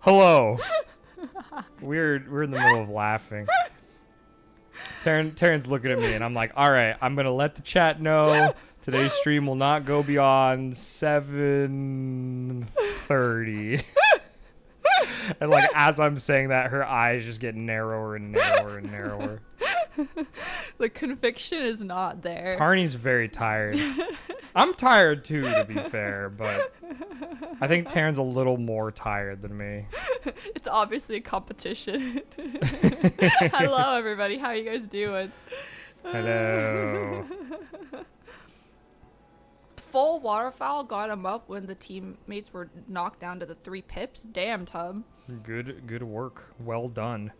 Hello. We're in the middle of laughing. Taryn's looking at me, and I'm like, all right, I'm going to let the chat know today's stream will not go beyond 7:30. And like as I'm saying that, her eyes just get narrower and narrower and narrower. The conviction is not there. Tarny's very tired. I'm tired too, to be fair, but I think Taryn's a little more tired than me. It's obviously a competition. Hello, everybody. How you guys doing? Hello. Full waterfowl got him up when the teammates were knocked down to the 3 pips. Damn, Tub. Good work. Well done.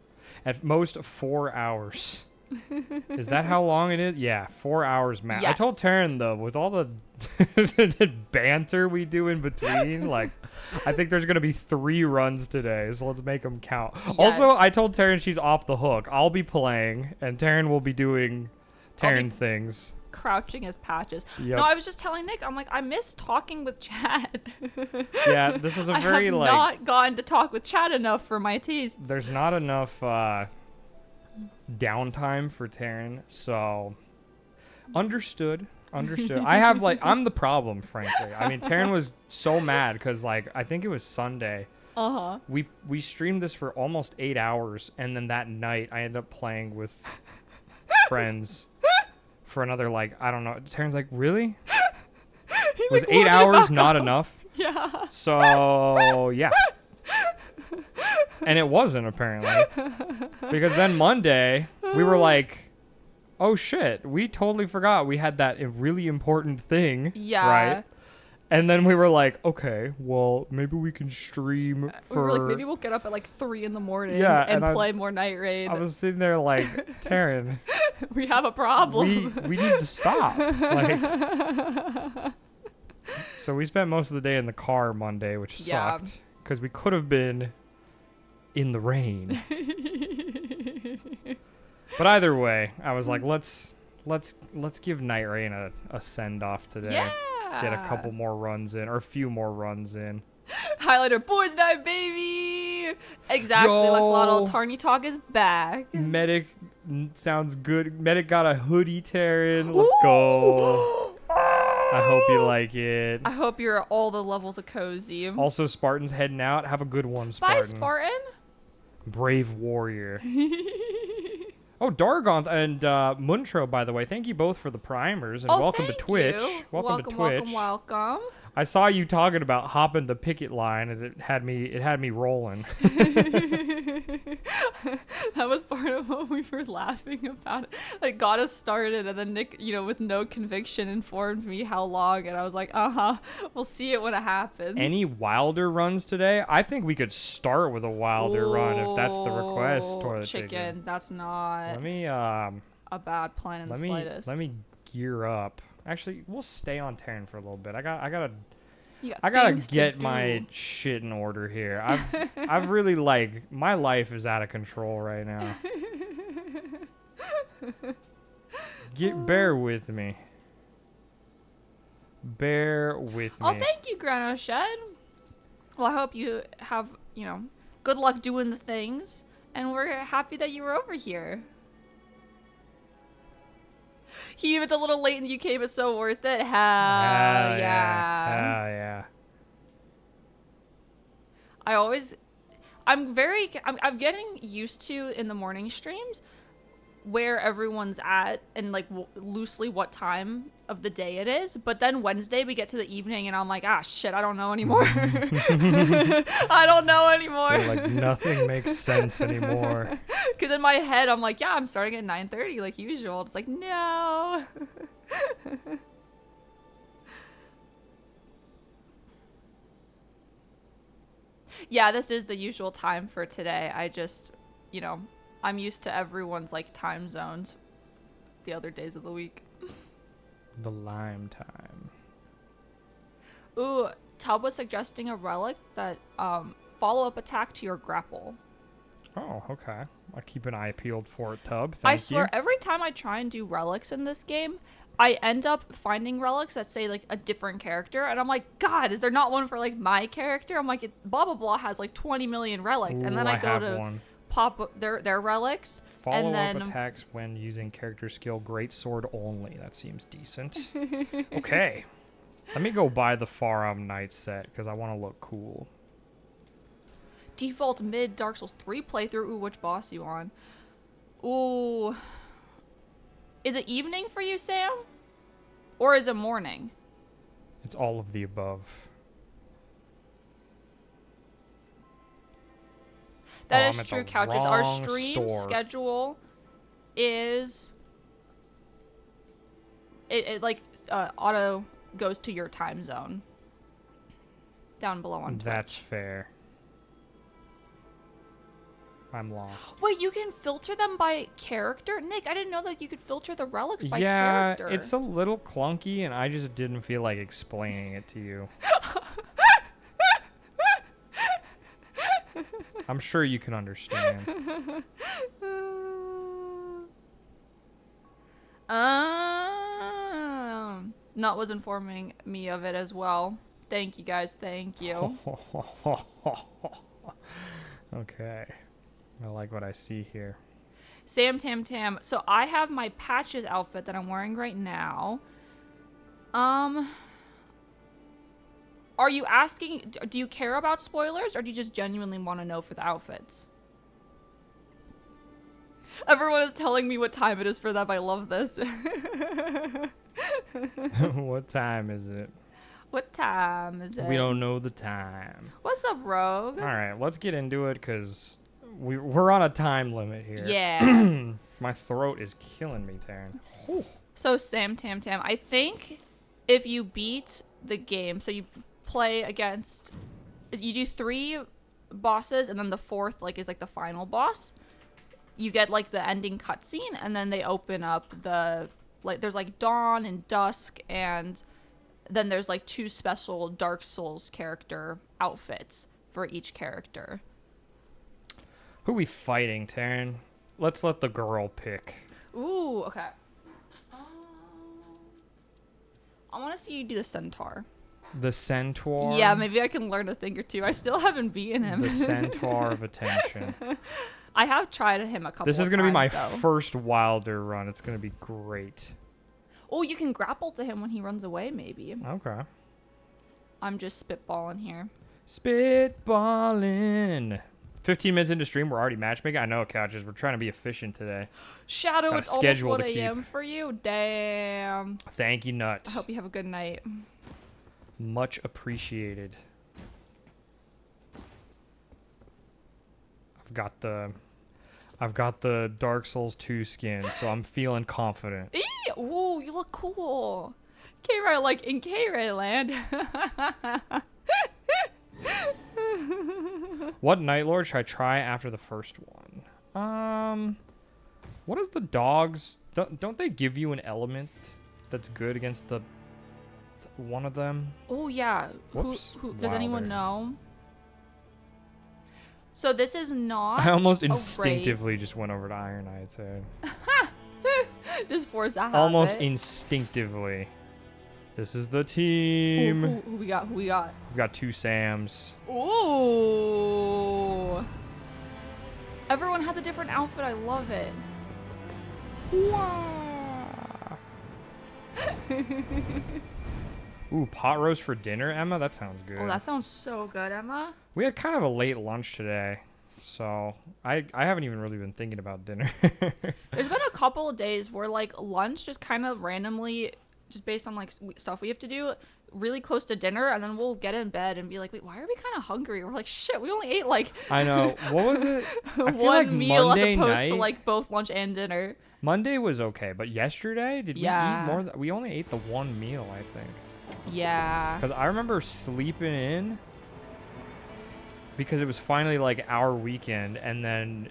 At most 4 hours. Is that how long it is? Yeah, 4 hours max. Yes. I told Taryn though, with all the banter we do in between, like, I think there's gonna be 3 runs today, so let's make them count. Yes. Also, I told Taryn she's off the hook. I'll be playing, and Taryn will be doing Taryn things. Crouching as patches. Yep. No, I was just telling Nick, I'm like, I miss talking with Chad. Yeah, this is a very I have like not gotten to talk with Chad enough for my tastes. there's not enough downtime for Taryn, so understood. I have like I'm the problem, frankly. I mean, Taryn was so mad because like I think it was Sunday. We streamed this for almost 8 hours, and then that night I ended up playing with friends for another like I don't know. Taryn's like, really? Was like, 8 hours not enough? Yeah. So yeah. And it wasn't, apparently. Because then Monday, we were like, oh shit, we totally forgot we had that really important thing. Yeah. Right? And then we were like, okay, well, maybe we can stream We for... were like, maybe we'll get up at like 3 in the morning Yeah, and play more Nightreign. I was sitting there like, Taryn, we have a problem. we need to stop. Like, so we spent most of the day in the car Monday, which sucked. Because we could have been in the rain. But either way, I was like, let's give Nightreign a send off today. Yeah. Get a couple more runs in, or a few more runs in. Highlighter, boys night, baby. Exactly. Lexlotl, Tarny Talk is back. Medic sounds good. Medic got a hoodie, Taryn. Let's go. I hope you like it. I hope you're at all the levels of cozy. Also, Spartan's heading out. Have a good one, Spartan. Bye, Spartan. Brave warrior. Oh, Dargon and Muntro, by the way, thank you both for the primers, and welcome to Twitch. Welcome to Twitch. Welcome. I saw you talking about hopping the picket line, and it had me rolling. That was part of what we were laughing about. Like, got us started, and then Nick, with no conviction, informed me how long, and I was like, we'll see it when it happens. Any Wilder runs today? I think we could start with a Wilder run if that's the request. Toilet chicken. That's not. Let me a bad plan in the slightest. Let me gear up. Actually, we'll stay on Taryn for a little bit. I gotta get my shit in order here. I've really like my life is out of control right now. Bear with me. Bear with me. Oh, thank you, Grano Shed. Well, I hope you have, good luck doing the things, and we're happy that you were over here. It's a little late in the UK, but so worth it. Hell yeah. Hell yeah. I'm getting used to in the morning streams where everyone's at and like loosely what time of the day it is. But then Wednesday we get to the evening and I'm like, shit, I don't know anymore. I don't know anymore. Like nothing makes sense anymore. Because in my head I'm like, I'm starting at 9:30 like usual. It's like, no. Yeah, this is the usual time for today. I just, I'm used to everyone's like time zones the other days of the week. The lime time. Ooh, Tub was suggesting a relic that follow-up attack to your grapple. Oh, okay. I'll keep an eye peeled for it, Tub. I swear, every time I try and do relics in this game, I end up finding relics that say like a different character, and I'm like, God, is there not one for like my character? I'm like, blah blah blah has like 20 million relics, and then I go to pop up their relics. Follow up attacks when using character skill greatsword only. That seems decent. Okay, let me go buy the Farum Knight set because I want to look cool. Default mid Dark Souls 3 playthrough. Ooh, which boss you on? Ooh. Is it evening for you, Sam? Or is it morning? It's all of the above. That is true, Couches. Our stream schedule is... It like auto goes to your time zone. Down below on Twitch. That's fair. I'm lost. Wait, you can filter them by character? Nick, I didn't know that you could filter the relics by character. Yeah, it's a little clunky, and I just didn't feel like explaining it to you. I'm sure you can understand. Nut was informing me of it as well. Thank you, guys. Thank you. Okay. I like what I see here. Sam Tam Tam. So I have my Patches outfit that I'm wearing right now. Are you asking, do you care about spoilers, or do you just genuinely want to know for the outfits? Everyone is telling me what time it is for them. I love this. What time is it? What time is it? We don't know the time. What's up, Rogue? All right, let's get into it because we're on a time limit here. Yeah. My throat is killing me, Taryn. Whew. So Sam Tam Tam, I think if you beat the game, so you play against, you do 3 bosses, and then the 4th like is like the final boss. You get like the ending cutscene, and then they open up the like there's like dawn and dusk, and then there's like 2 special Dark Souls character outfits for each character. Who we fighting, Taryn? Let's let the girl pick. Ooh, okay. I want to see you do the centaur. The centaur? Yeah, maybe I can learn a thing or two. I still haven't beaten him. The centaur of attention. I have tried him a couple of times. This is going to be my though. first Wilder run. It's going to be great. Oh, you can grapple to him when he runs away, maybe. Okay. I'm just spitballing here. Spitballing. 15 minutes into stream, we're already matchmaking. I know, Couches. We're trying to be efficient today. Shadow, it's almost 1 a.m. for you. Damn. Thank you, Nut. I hope you have a good night. Much appreciated. I've got the Dark Souls 2 skin, so I'm feeling confident. Ooh, you look cool. K-Ray, like in K-Ray land. What Night Lord should I try after the first one? What is the dogs? Don't they give you an element that's good against the one of them? Oh yeah. Whoops. Who does anyone know? So this is not. I almost instinctively just went over to Iron Knight's head. Just force a habit. Almost instinctively. This is the team. Who we got? Who we got? We've got 2 Sams. Ooh. Everyone has a different outfit. I love it. Wow. Ooh, pot roast for dinner, Emma? That sounds good. Oh, that sounds so good, Emma. We had kind of a late lunch today, so I haven't even really been thinking about dinner. There's been a couple of days where, like, lunch just kind of randomly, just based on, like, stuff we have to do, really close to dinner, and then we'll get in bed and be like, wait, why are we kind of hungry? We're like, shit, we only ate, like... I know. What was it? I feel one like meal Monday as opposed night, to, like, both lunch and dinner. Monday was okay, but yesterday, did we eat more? We only ate the 1 meal, I think. Yeah. Because I remember sleeping in because it was finally like our weekend, and then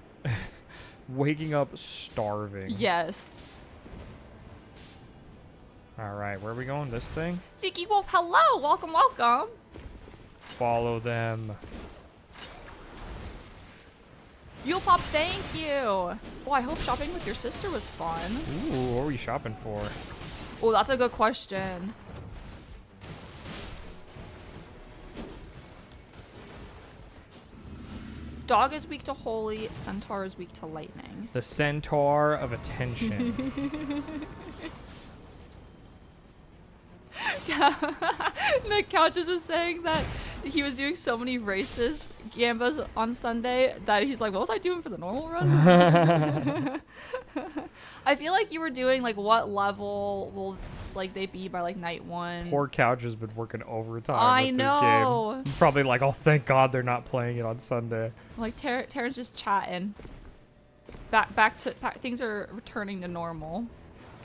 waking up starving. Yes. All right, where are we going? This thing? Seeky Wolf, hello. Welcome, welcome. Follow them. Yule Pop, thank you. Oh, I hope shopping with your sister was fun. Ooh, what were you shopping for? Oh, that's a good question. Dog is weak to holy, centaur is weak to lightning. The centaur of attention. Yeah. Nick Couches was saying that he was doing so many races, gambas on Sunday, that he's like, what was I doing for the normal run? I feel like you were doing, like, what level will, like, they be by, like, night 1? Poor Couch has been working overtime I with know. this game. He's probably like, oh, thank God they're not playing it on Sunday. Like, Taryn's just chatting. Back, things are returning to normal.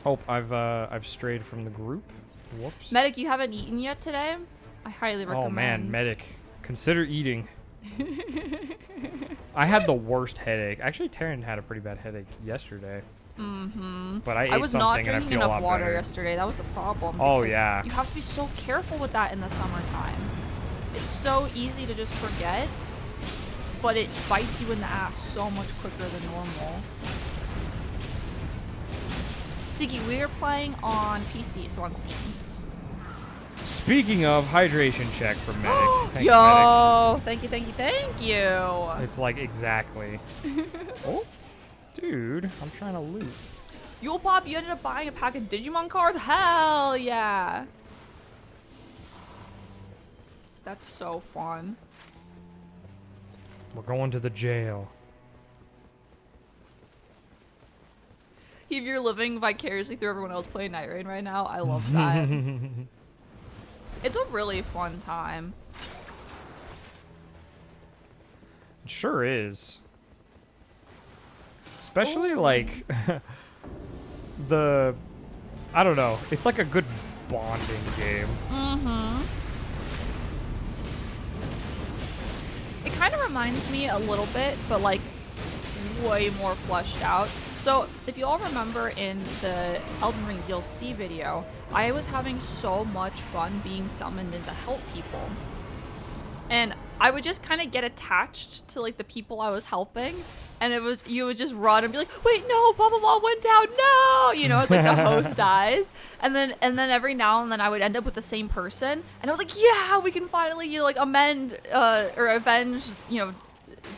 Oh, I've strayed from the group. Whoops. Medic, you haven't eaten yet today? I highly recommend. Oh, man, Medic. Consider eating. I had the worst headache. Actually, Taryn had a pretty bad headache yesterday. Mm-hmm. But I ate was something not and I drinking feel a enough lot water better. yesterday. That was the problem. Oh, because yeah. You have to be so careful with that in the summertime. It's so easy to just forget, but it bites you in the ass so much quicker than normal. Ziggy, we are playing on PC, so on Steam. Speaking of hydration check for Medic. Thanks, Yo, thank you. Medic. It's like exactly. Oh, dude, I'm trying to loot. Yule Pop, you ended up buying a pack of Digimon cards? Hell yeah. That's so fun. We're going to the jail. If you're living vicariously through everyone else playing Nightreign right now, I love that. It's a really fun time. It sure is. Especially Ooh. like I don't know. It's like a good bonding game. Mm-hmm. It kind of reminds me a little bit, but like way more fleshed out. So if you all remember in the Elden Ring DLC video, I was having so much fun being summoned in to help people. And I would just kind of get attached to like the people I was helping, and you would just run and be like, wait, no, blah blah blah went down, no, you know, it's like the host dies, and then every now and then I would end up with the same person, and I was like, yeah, we can finally like amend or avenge, you know,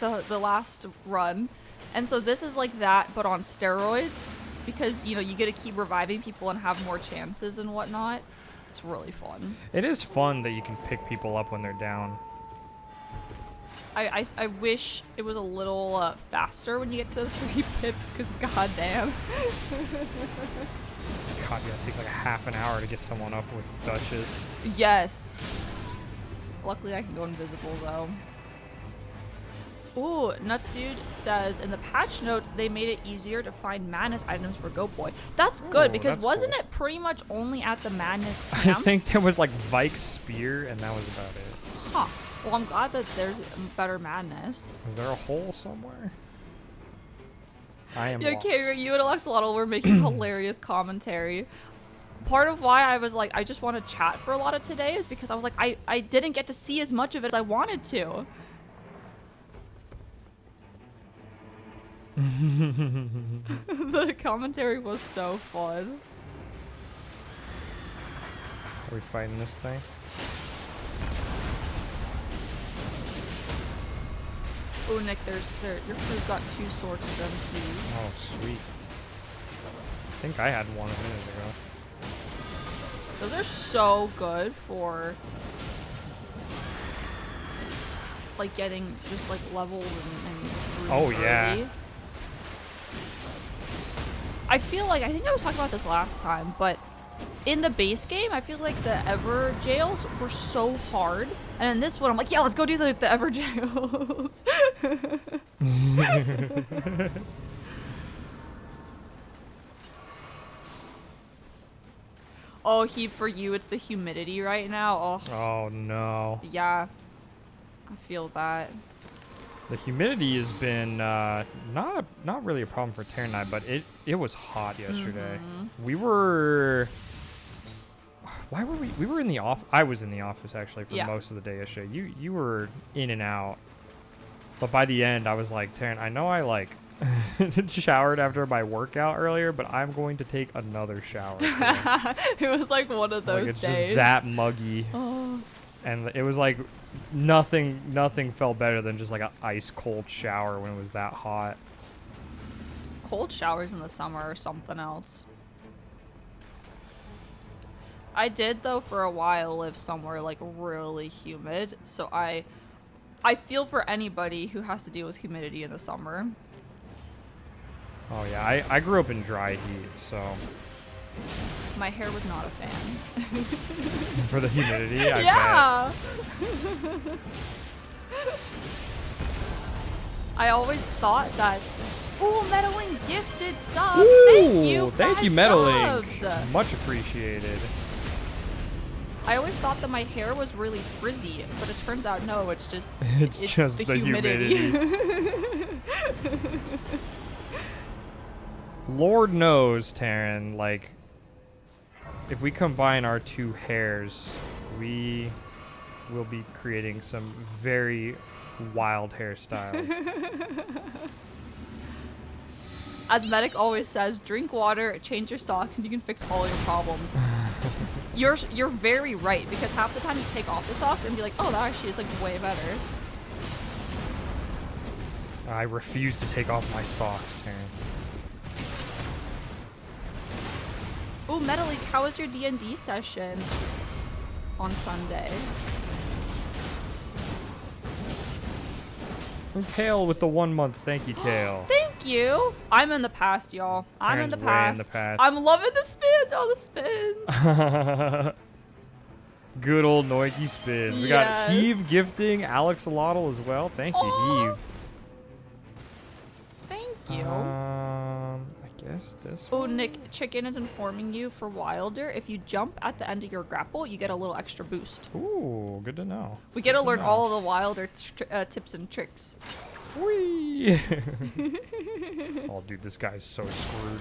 the last run. And so this is like that, but on steroids, because you know you get to keep reviving people and have more chances and whatnot. It's really fun. It is fun that you can pick people up when they're down. I wish it was a little faster when you get to 3 pips, because goddamn. God, yeah, it takes like a half an hour to get someone up with Duchess. Yes. Luckily I can go invisible though. Ooh, Nut Dude says in the patch notes they made it easier to find madness items for Goat Boy. That's good, because that's wasn't cool. it pretty much only at the madness camps? I think there was like Vike's spear and that was about it. Huh. Well, I'm glad that there's better madness. Is there a hole somewhere? I am Yeah, lost. Kara, you and Alexalotl were making hilarious commentary. Part of why I was like, I just want to chat for a lot of today is because I was like, I didn't get to see as much of it as I wanted to. The commentary was so fun. Are we fighting this thing? Oh, Nick, your crew's got 2 swords to them, please. Oh, sweet. I think I had one a minute ago. Those are so good for like getting just like levels and Oh, yeah. early. I feel like, I think I was talking about this last time, but in the base game, I feel like the Ever jails were so hard. And in this one, I'm like, yeah, let's go do the Ever jails. Oh, Heap, for you, it's the humidity right now. Oh, Oh no. yeah. I feel that. The humidity has been not really a problem for Tara and I, but it was hot yesterday. We were. Why were we? We were in the office. I was in the office actually for most of the day yesterday. You were in and out, but by the end I was like, Taryn, I know I like showered after my workout earlier, but I'm going to take another shower today. It was like one of those Like, it's days. just that muggy. Oh. And it was like nothing felt better than just like an ice cold shower when it was that hot. Cold showers in the summer or something else. I did though for a while live somewhere like really humid, so I feel for anybody who has to deal with humidity in the summer. Oh yeah, I grew up in dry heat, so My hair was not a fan. for the humidity, I yeah. I always thought that. Ooh, meddling gifted subs. Thank you, meddling. subs. Much appreciated. I always thought that my hair was really frizzy, but it turns out no, it's just It's just the humidity. Lord knows, Taryn, like, if we combine our two hairs, we will be creating some very wild hairstyles. As Medic always says, drink water, change your socks, and you can fix all your problems. You're very right, because half the time you take off the socks and be like, oh, that actually is like way better. I refuse to take off my socks, Taryn. Ooh, Metalik, how was your D&D session on Sunday? And Kale with the 1 month, thank you, Kale. Thank you. I'm in the past, y'all. I'm in the Taryn's way past. in the past. I'm loving the spins. Oh, the spins. Good old Noiki spins. We got Heave gifting Alex Alotl as well. Thank you, Heave. Thank you. I guess this Oh, one? Nick, Chicken is informing you for Wilder. If you jump at the end of your grapple, you get a little extra boost. Ooh, good to know. We get to learn know. all of the Wilder tips and tricks. Whee! Oh, dude, this guy's so screwed.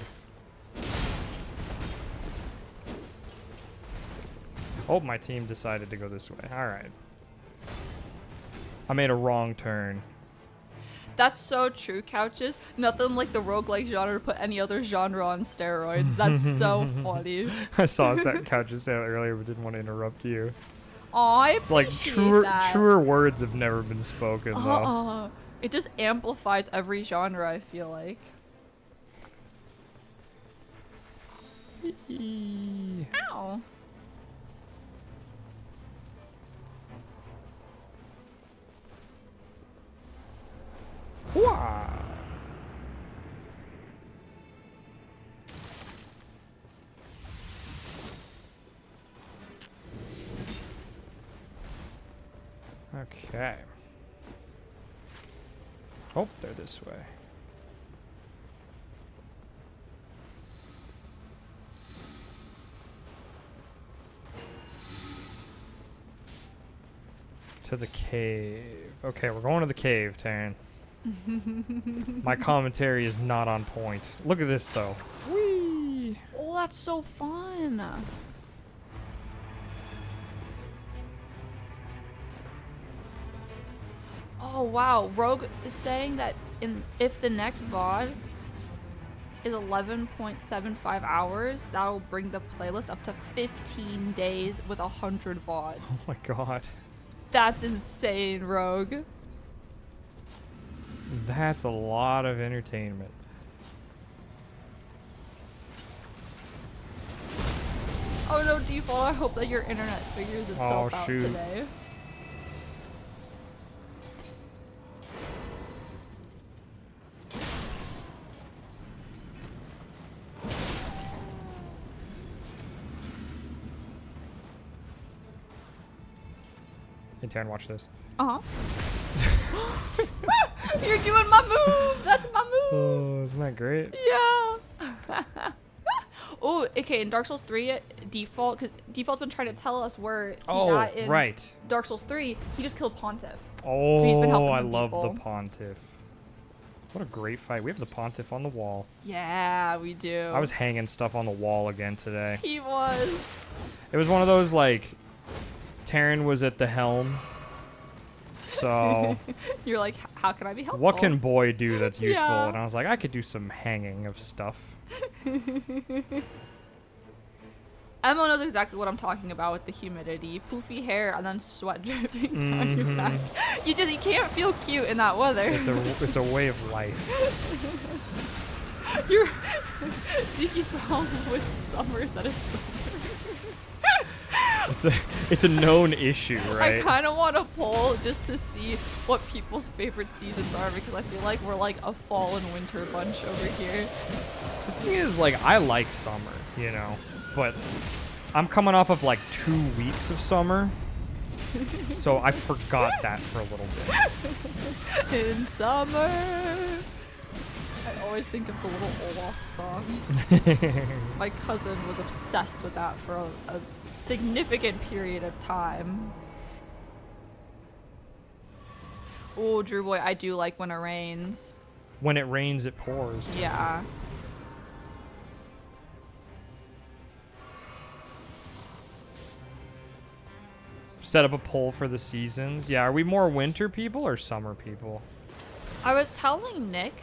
Oh, my team decided to go this way. All right. I made a wrong turn. That's so true, Couches. Nothing like the roguelike genre to put any other genre on steroids. That's so funny. I saw that couch say that earlier, but didn't want to interrupt you. Aw, I It's like appreciate that. truer words have never been spoken, though. It just amplifies every genre, I feel like. Ow. Wah. Okay. Oh, they're this way. To the cave. Okay, we're going to the cave, Taryn. My commentary is not on point. Look at this, though. Whee! Oh, that's so fun. Oh, wow. Rogue is saying that if the next VOD is 11.75 hours, that will bring the playlist up to 15 days with 100 VODs. Oh my god. That's insane, Rogue. That's a lot of entertainment. Oh no, Default, I hope that your internet figures itself out shoot. today. Hey, Taryn, watch this. Uh-huh. You're doing my move! That's my move! Oh, isn't that great? Yeah! Oh, okay, in Dark Souls 3, Default, because Default's been trying to tell us where he's at in right. Dark Souls 3, he just killed Pontiff. Oh, So he's been helping I some love people. the Pontiff. What a great fight. We have the Pontiff on the wall. Yeah, we do. I was hanging stuff on the wall again today. He was. It was one of those, like, Taryn was at the helm, So You're like, how can I be helpful? what can boy do that's useful? Yeah. And I was like, I could do some hanging of stuff. Emma knows exactly what I'm talking about with the humidity, poofy hair, and then sweat dripping down your back. You can't feel cute in that weather. It's a way of life. Your Nikki's problem with summer is that it's summer. It's a known issue, right? I kind of want to poll just to see what people's favorite seasons are, because I feel like we're like a fall and winter bunch over here. The thing is, like, I like summer, you know, but I'm coming off of like 2 weeks of summer, so I forgot that for a little bit. In summer, I always think of the little Olaf song. My cousin was obsessed with that for a significant period of time. Oh, Drew boy, I do like when it rains. When it rains, it pours. Yeah. Set up a poll for the seasons. Yeah, are we more winter people or summer people? I was telling Nick,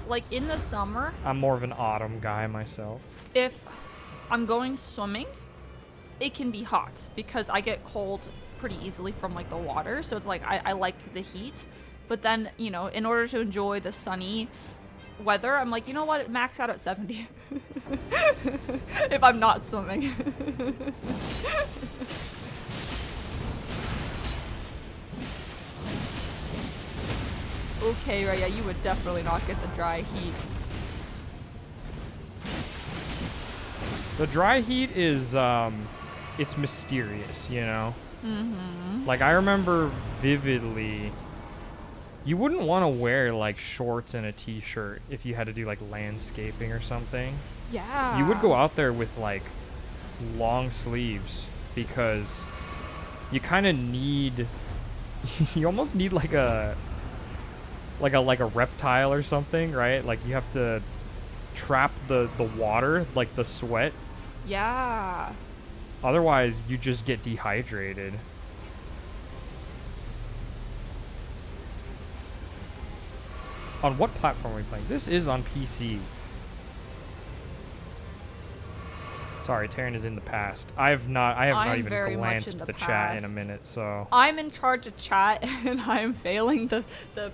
like in the summer, I'm more of an autumn guy myself. if I'm going swimming, it can be hot because I get cold pretty easily from like the water. So it's like I like the heat. But then, you know, in order to enjoy the sunny weather, I'm like, you know what? Max out at 70. If I'm not swimming. Okay, right, yeah, you would definitely not get the dry heat. The dry heat is, it's mysterious, you know? Mm-hmm. Like, I remember vividly, you wouldn't want to wear, like, shorts and a t-shirt if you had to do, like, landscaping or something. Yeah. You would go out there with, like, long sleeves because you kind of need, you almost need, like a reptile or something, right? Like, you have to trap the water, like the sweat. Yeah. Otherwise, you just get dehydrated. On what platform are we playing? This is on PC. Sorry, Taryn is in the past. I have not even glanced at the chat in a minute, so. I'm in charge of chat and I'm failing the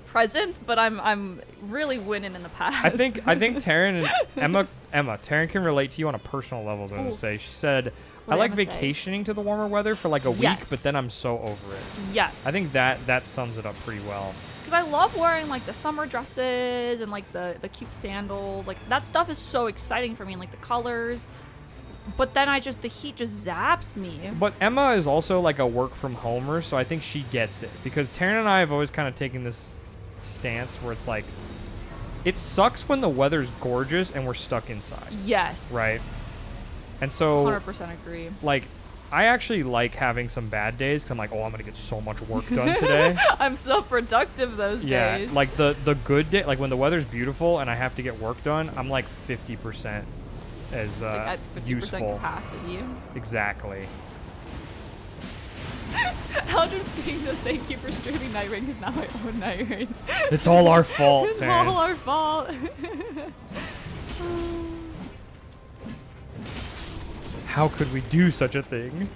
presence, but I'm really winning in the past. I think Taryn and Emma, Taryn can relate to you on a personal level, I was going to say. She said, I like vacationing to the warmer weather for like a week, but then I'm so over it. Yes. I think that sums it up pretty well. Because I love wearing like the summer dresses and like the cute sandals. Like that stuff is so exciting for me, and like the colors. But then the heat just zaps me. But Emma is also like a work from homer, so I think she gets it. Because Taryn and I have always kind of taken this stance where it's like, it sucks when the weather's gorgeous and we're stuck inside. Yes. Right? And so 100% agree. Like, I actually like having some bad days because I'm like, oh, I'm going to get so much work done today. I'm so productive those days. Yeah, like the good day, like when the weather's beautiful and I have to get work done, I'm like 50% as like at 50% useful. capacity. Exactly. Eldridge King says, thank you for streaming Nightreign because now I own Nightreign. It's all our fault, It's Taryn. all our fault. How could we do such a thing?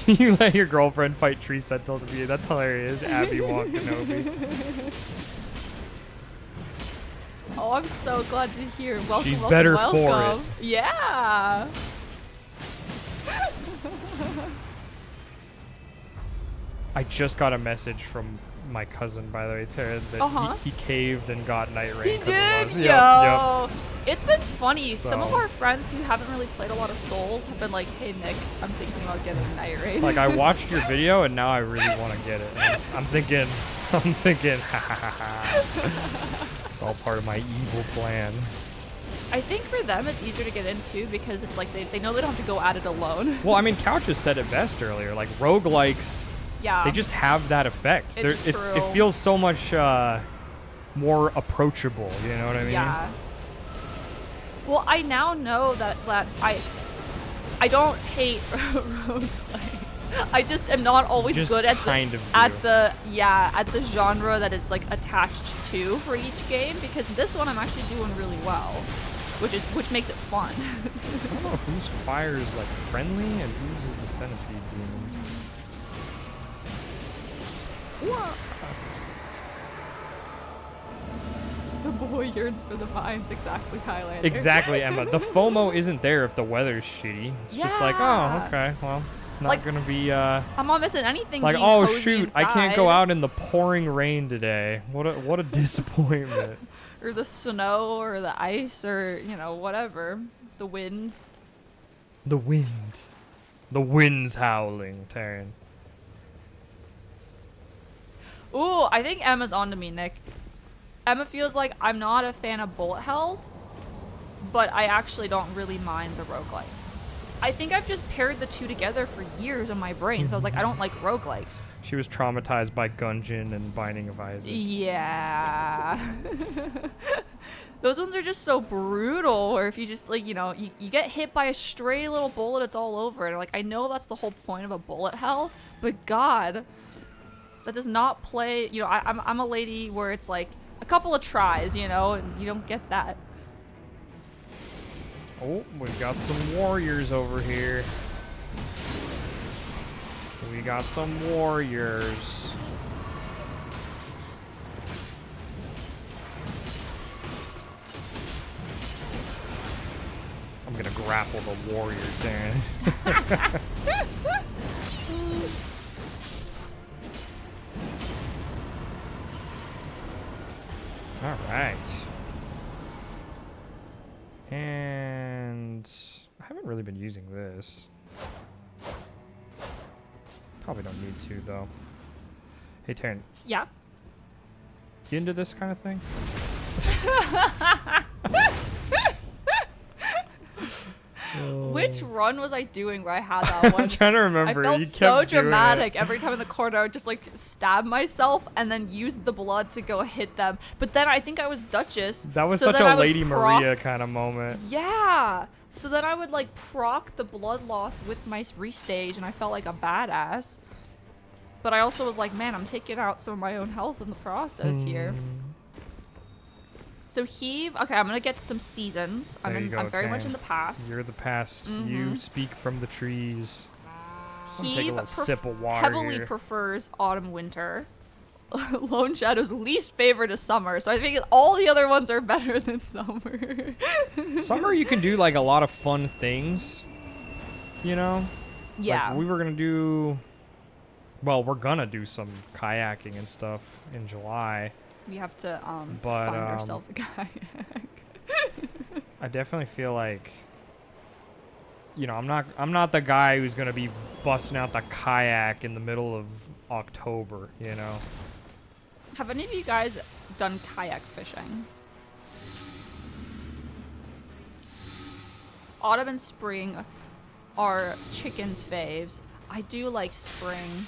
You let your girlfriend fight Tree Sentinel to you. That's hilarious. Abby Wong Kenobi. Oh, I'm so glad to hear. Welcome, She's welcome, better welcome. for it. Yeah. I just got a message from my cousin, by the way, Tara, that he caved and got Nightreign. He did? Yep. Yo. It's been funny. So. Some of our friends who haven't really played a lot of Souls have been like, hey, Nick, I'm thinking about getting Nightreign. Like, I watched your video, and now I really want to get it. And I'm thinking, ha ha ha. It's all part of my evil plan. I think for them it's easier to get into because it's like they know they don't have to go at it alone. Well, I mean, Couches said it best earlier. Like, roguelikes, yeah, they just have that effect. It's true. It feels so much more approachable, you know what I mean? Yeah. Well, I now know that I don't hate roguelikes. I just am not always Just good at kind the of at the genre that it's like attached to for each game, because this one I'm actually doing really well, which makes it fun. I don't know whose fire is like friendly and whose is the centipede demons. What? The boy yearns for the vines, exactly, Highlander. Exactly, Emma. The FOMO isn't there if the weather's shitty. It's just like, oh, okay, well, not like, gonna be I'm not missing anything. like, being oh cozy shoot, inside. I can't go out in the pouring rain today. What a disappointment. Or the snow, or the ice, or whatever. The wind. The wind. The wind's howling, Taryn. Ooh, I think Emma's onto me, Nick. Emma feels like I'm not a fan of bullet hells, but I actually don't really mind the roguelike. I think I've just paired the two together for years in my brain, so I was like, I don't like roguelikes. She was traumatized by Gungeon and Binding of Isaac. Yeah. Those ones are just so brutal, or if you just, like, you get hit by a stray little bullet, it's all over. And, like, I know that's the whole point of a bullet hell, but God, that does not play, I'm a lady where it's, like, a couple of tries, and you don't get that. Oh, we've got some warriors over here. We got some warriors. I'm gonna grapple the warrior, Dan. All right. And I haven't really been using this. Probably don't need to, though. Hey, Taryn. Yeah? You into this kind of thing? Which run was I doing where I had that one? I'm trying to remember. I felt you so kept doing dramatic. it. Every time in the corner, I would just like stab myself and then use the blood to go hit them. But then I think I was Duchess. That was so such a Lady Maria kind of moment. Yeah. So then I would like proc the blood loss with my restage, and I felt like a badass. But I also was like, man, I'm taking out some of my own health in the process here. So heave. Okay, I'm gonna get to some seasons. I'm very much in the past. You're the past. You speak from the trees. Heave take a little sip of water heavily here. prefers autumn winter. Lone Shadow's least favorite is summer, so I think all the other ones are better than summer. Summer, you can do like a lot of fun things. Yeah. Like, we were gonna do. Well, we're gonna do some kayaking and stuff in July. We have to find But, ourselves a kayak. I definitely feel like, I'm not the guy who's gonna be busting out the kayak in the middle of October. Have any of you guys done kayak fishing? Autumn and spring are chicken's faves. I do like spring.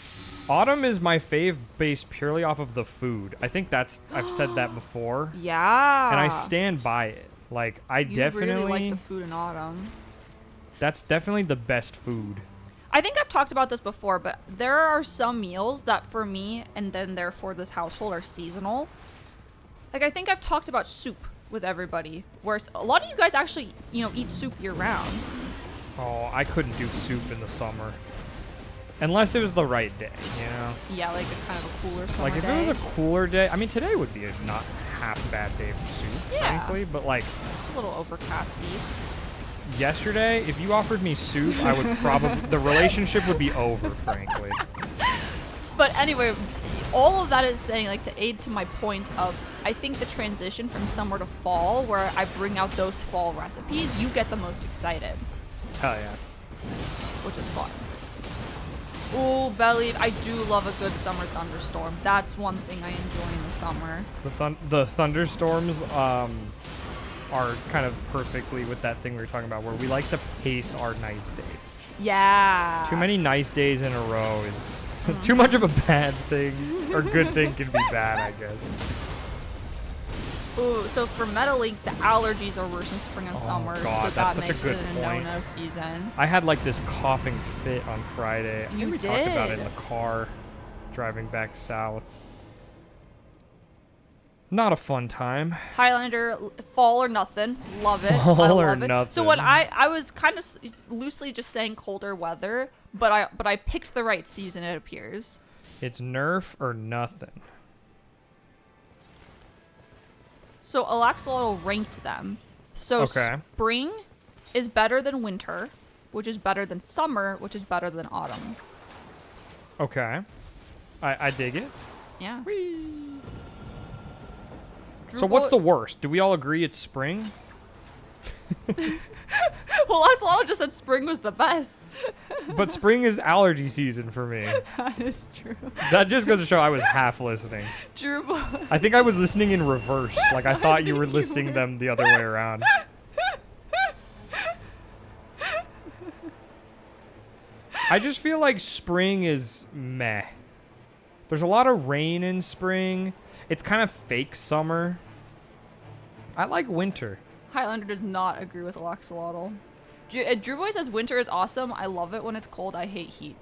Autumn is my fave based purely off of the food. I think I've said that before. Yeah. And I stand by it. Like, I definitely really like the food in autumn. That's definitely the best food. I think I've talked about this before, but there are some meals that for me, and then therefore this household, are seasonal. Like, I think I've talked about soup with everybody, where a lot of you guys actually, eat soup year round. Oh, I couldn't do soup in the summer. Unless it was the right day, Yeah, like a kind of a cooler summer Like, if day. it was a cooler day, I mean, today would be a not half bad day for soup, frankly, but like, a little overcasty. Yesterday, if you offered me soup, I would probably, the relationship would be over, frankly. But anyway, all of that is saying, like, to aid to my point of, I think the transition from summer to fall, where I bring out those fall recipes, you get the most excited. Hell yeah. Which is fun. Ooh, Belly, I do love a good summer thunderstorm. That's one thing I enjoy in the summer. The thunderstorms are kind of perfectly with that thing we were talking about, where we like to pace our nice days. Yeah. Too many nice days in a row is too much of a bad thing, or good thing can be bad, I guess. Ooh, so for Metalink, the allergies are worse in spring and summer, God, so that's that such a makes good it a point. no-no season. I had like this coughing fit on Friday. I think we talked about it in did. the car driving back south. Not a fun time. Highlander, fall or nothing. Love it. Fall I or love it. nothing. So when I was kind of loosely just saying colder weather, but I picked the right season, it appears. It's Nerf or nothing. So Alaxolotl ranked them. So Okay. spring is better than winter, which is better than summer, which is better than autumn. Okay. I dig it. Yeah. So what's the worst? Do we all agree it's spring? Well, Alaxolotl just said spring was the best. But spring is allergy season for me. That is true. That just goes to show I was half listening. True. I think I was listening in reverse. Like I thought you were listening them the other way around. I just feel like spring is meh. There's a lot of rain in spring. It's kind of fake summer. I like winter. Highlander does not agree with Alaxolotl. Drew Boy says winter is awesome. I love it when it's cold. I hate heat.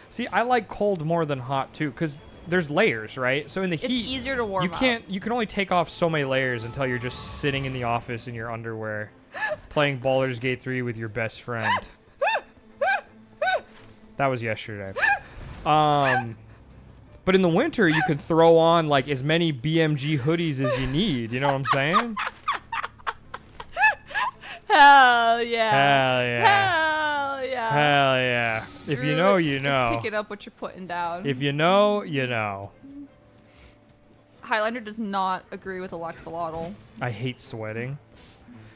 See, I like cold more than hot too, because there's layers, right? So in the heat, It's easier to warm up. you can only take off so many layers until you're just sitting in the office in your underwear, playing Baldur's Gate 3 with your best friend. That was yesterday. But in the winter, you can throw on like as many BMG hoodies as you need. You know what I'm saying? Hell yeah. Hell yeah. Hell yeah. Hell yeah. If you Drew, know, you know. Just picking up what you're putting down. If you know, you know. Highlander does not agree with Alaxolotl. I hate sweating.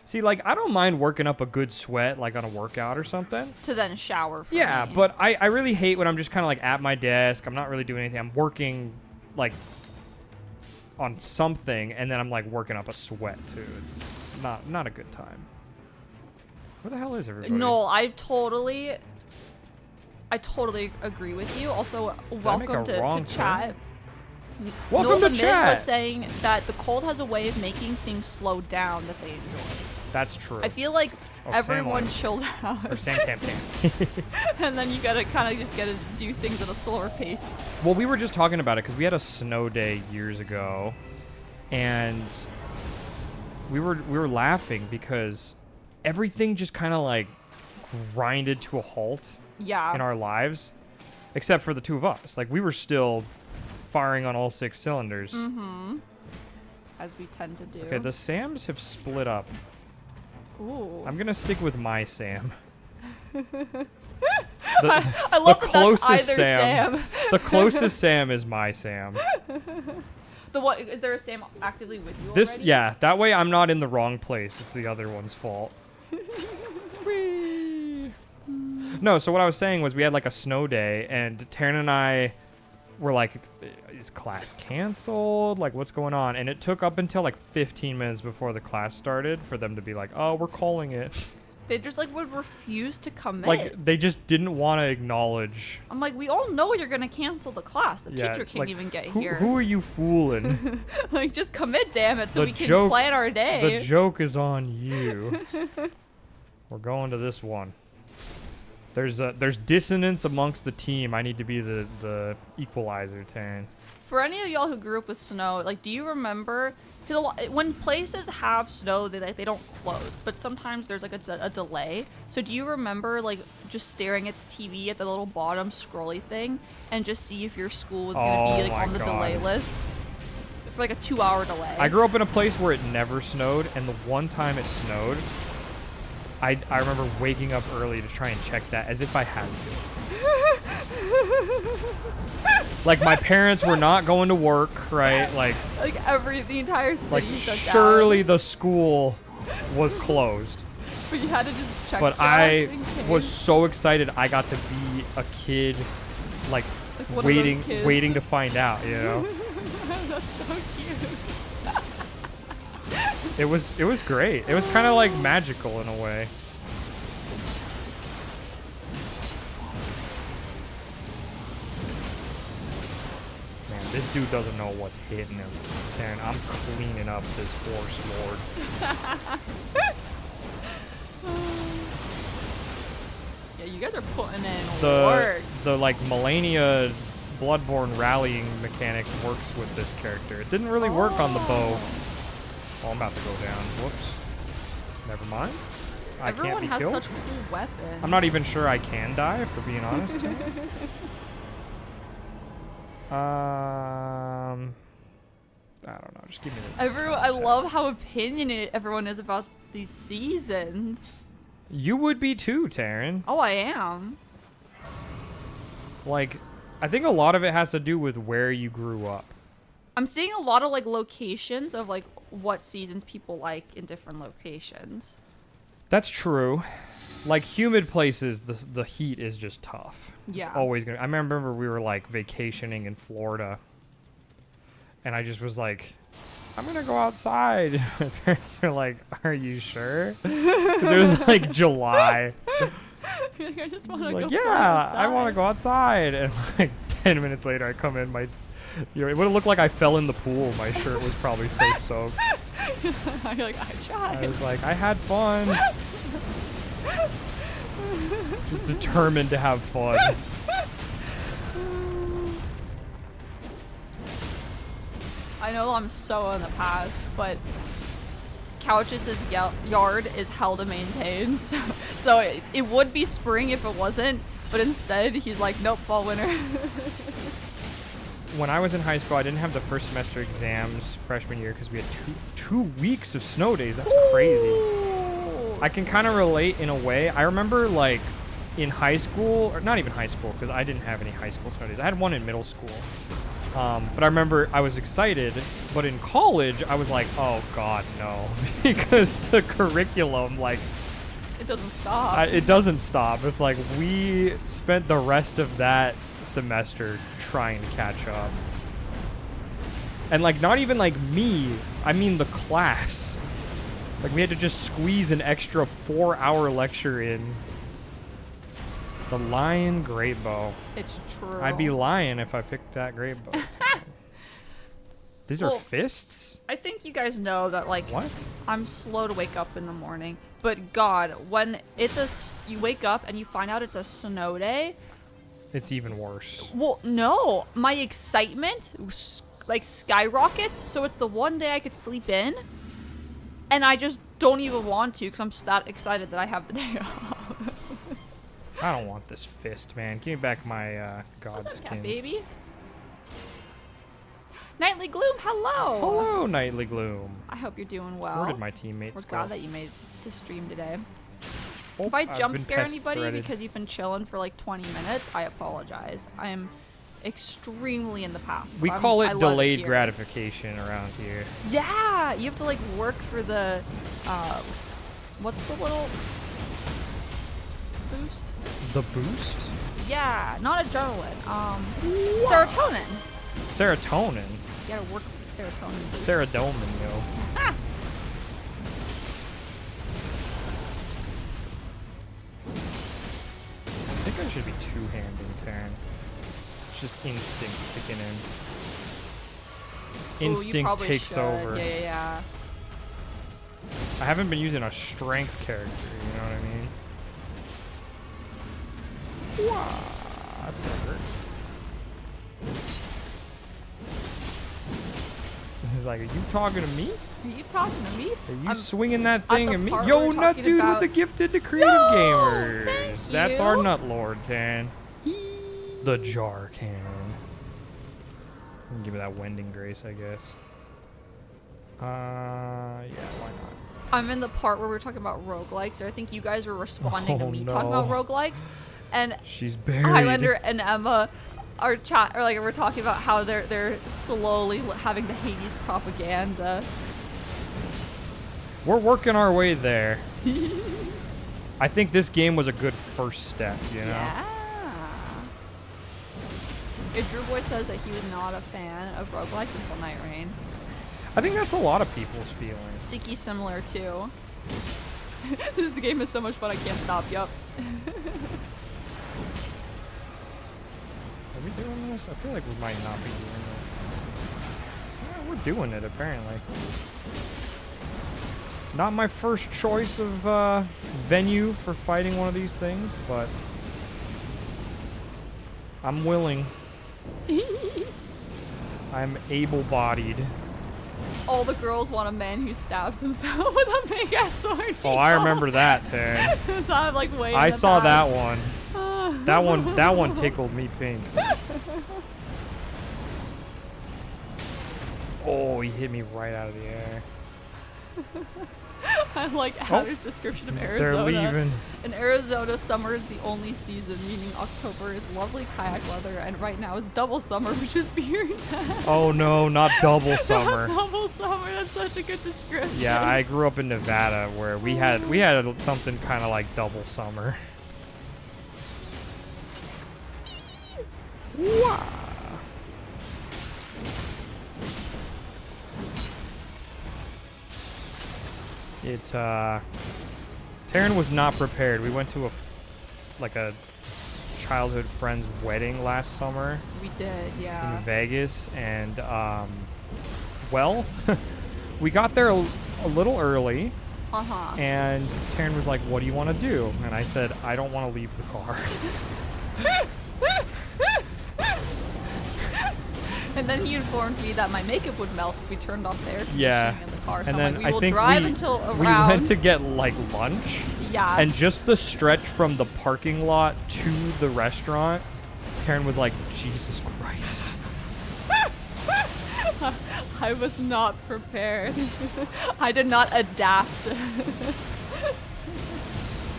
See, like, I don't mind working up a good sweat, like, on a workout or something. To then shower for Yeah, me. but I really hate when I'm just kind of, like, at my desk. I'm not really doing anything. I'm working, like, on something, and then I'm, like, working up a sweat, too. It's not a good time. Where the hell is everybody? No, I totally agree with you. Also, welcome to chat. Welcome Noel to the Mid chat. was saying that the cold has a way of making things slow down that they enjoy. That's true. I feel like everyone Sam chilled out. Or Sam Campaign. And then you gotta kind of just gotta do things at a slower pace. Well, we were just talking about it because we had a snow day years ago, and we were laughing because everything just kind of like grinded to a halt Yeah. in our lives, except for the two of us. Like we were still firing on all 6 cylinders. Mm-hmm. As we tend to do. Okay, the Sams have split up. Ooh. I'm gonna stick with my Sam. I love that that's either Sam. The closest Sam is my Sam. The what? Is there a Sam actively with you This, already? yeah, that way I'm not in the wrong place. It's the other one's fault. Whee! No, so what I was saying was we had like a snow day, and Taryn and I were like, is class canceled? Like, what's going on? And it took up until like 15 minutes before the class started for them to be like, oh, we're calling it. They just like would refuse to commit. Like, they just didn't want to acknowledge. I'm like, we all know you're gonna cancel the class. The Yeah, teacher can't like, even get who, here. Who are you fooling? Like, just commit, damn it, so The we can joke- plan our day. The joke is on you. We're going to this one. There's dissonance amongst the team. I need to be the equalizer, Taryn. For any of y'all who grew up with snow, like, do you remember? Because when places have snow, they don't close, but sometimes there's like a delay. So do you remember like just staring at the TV at the little bottom scrolly thing and just see if your school was gonna be like on the delay list for like a 2-hour delay? I grew up in a place where it never snowed, and the one time it snowed, I remember waking up early to try and check that as if I had to. Like my parents were not going to work, right? Like the entire city like shut surely down. the school was closed. But you had to just check. But just I in case. was so excited I got to be a kid, like one of those waiting kids. to find out, you know. That's so cute. It was great. It was kind of like magical in a way. Man, This dude doesn't know what's hitting him. And I'm cleaning up this horse lord. Yeah, you guys are putting in work. The like Millennia Bloodborne rallying mechanic works with this character. It didn't really work on the bow. Oh, I'm about to go down. Whoops. Never mind. Everyone I can't be has killed. such cool weapons. I'm not even sure I can die, for being honest. I don't know. Just give me the. I love how opinionated everyone is about these seasons. You would be too, Taryn. Oh, I am. Like, I think a lot of it has to do with where you grew up. I'm seeing a lot of like locations of like what seasons people like in different locations. That's true. Like humid places, the heat is just tough. Yeah. It's always gonna. I remember we were like vacationing in Florida, and I just was like, I'm gonna go outside. My parents were like, Are you sure? Because it was like July. I just want to Like, go. yeah, I want to go outside. And like 10 minutes later, I come in. It would have looked like I fell in the pool. My shirt was probably so soaked. I'm like, I tried. I was like, I had fun. Just determined to have fun. I know I'm so in the past, but Couch's yard is hell to maintain. So it would be spring if it wasn't, but instead he's like, nope, fall, winter. When I was in high school, I didn't have the first semester exams freshman year because we had two weeks of snow days. That's crazy. I can kind of relate in a way. I remember like in high school, or not even high school, because I didn't have any high school snow days. I had one in middle school. But I remember I was excited, but in college, I was like, oh God, no. Because the curriculum, like... It doesn't stop. It doesn't stop. It's like we spent the rest of that semester trying to catch up. And like, not even like me, I mean the class. Like we had to just squeeze an extra 4-hour lecture in. The lion great bow. It's true. I'd be lying if I picked that great bow. These are fists? I think you guys know that, like, what? I'm slow to wake up in the morning. But God, when you wake up and you find out it's a snow day. It's even worse. Well, no, my excitement like skyrockets. So it's the one day I could sleep in, and I just don't even want to because I'm that excited that I have the day off. I don't want this fist, man. Give me back my god skin. Yeah, baby. Nightly Gloom, hello. Hello, Nightly Gloom. I hope you're doing well. Where did my teammates go? We're glad that you made it to stream today. Oh, if I jump scare anybody threaded. because you've been chilling for like 20 minutes, I apologize. I am extremely in the past. We call it delayed gratification around here. Yeah, you have to like work for the, what's the little boost? The boost? Yeah, not adrenaline. Serotonin. Serotonin? You gotta work for the serotonin boost. Serotonin, yo. Ah. I think I should be two-handing Taryn. It's just instinct kicking in. Instinct takes over. Yeah. I haven't been using a strength character, you know what I mean? Wow, that's gonna hurt. He's like, are you talking to me? Are you talking to me? Are you swinging that thing at me? part Yo, we're Nut talking Dude about- with the gifted to creative Yo, gamers. thank That's you. our Nut Lord, Tan. The jar cannon. Give me that Wending Grace, I guess. Yeah, why not? I'm in the part where we're talking about roguelikes, or I think you guys were responding to Oh, me talking about no. roguelikes, and She's buried. Highlander and Emma are we're talking about how they're slowly having the Hades propaganda. We're working our way there. I think this game was a good first step, you know? Yeah. Drew Boy says that he was not a fan of roguelikes until Nightreign. I think that's a lot of people's feelings. Siki similar too. This game is so much fun, I can't stop. Yup. Are we doing this? I feel like we might not be doing this. we're doing it, apparently. Not my first choice of venue for fighting one of these things, but I'm willing. I'm able-bodied. All the girls want a man who stabs himself with a big ass sword. Oh, I remember that, Taryn. So I'm like waiting. I saw that one. That one tickled me pink. Oh, he hit me right out of the air. I like Hatter's description of Arizona. They're leaving. In Arizona, summer is the only season, meaning October is lovely kayak weather, and right now is double summer, which is beer time. Oh no, not double summer. Not double summer. That's such a good description. Yeah, I grew up in Nevada where we had something kind of like double summer. Wow. Taryn was not prepared. We went to a childhood friend's wedding last summer. We did, yeah. In Vegas, and well, we got there a little early. Uh-huh. And Taryn was like, "What do you want to do?" And I said, "I don't want to leave the car." And then he informed me that my makeup would melt if we turned off the air conditioning in the car. So and I'm then like, we will drive until around. We went to get like lunch. Yeah. And just the stretch from the parking lot to the restaurant, Taryn was like, "Jesus Christ." I was not prepared. I did not adapt.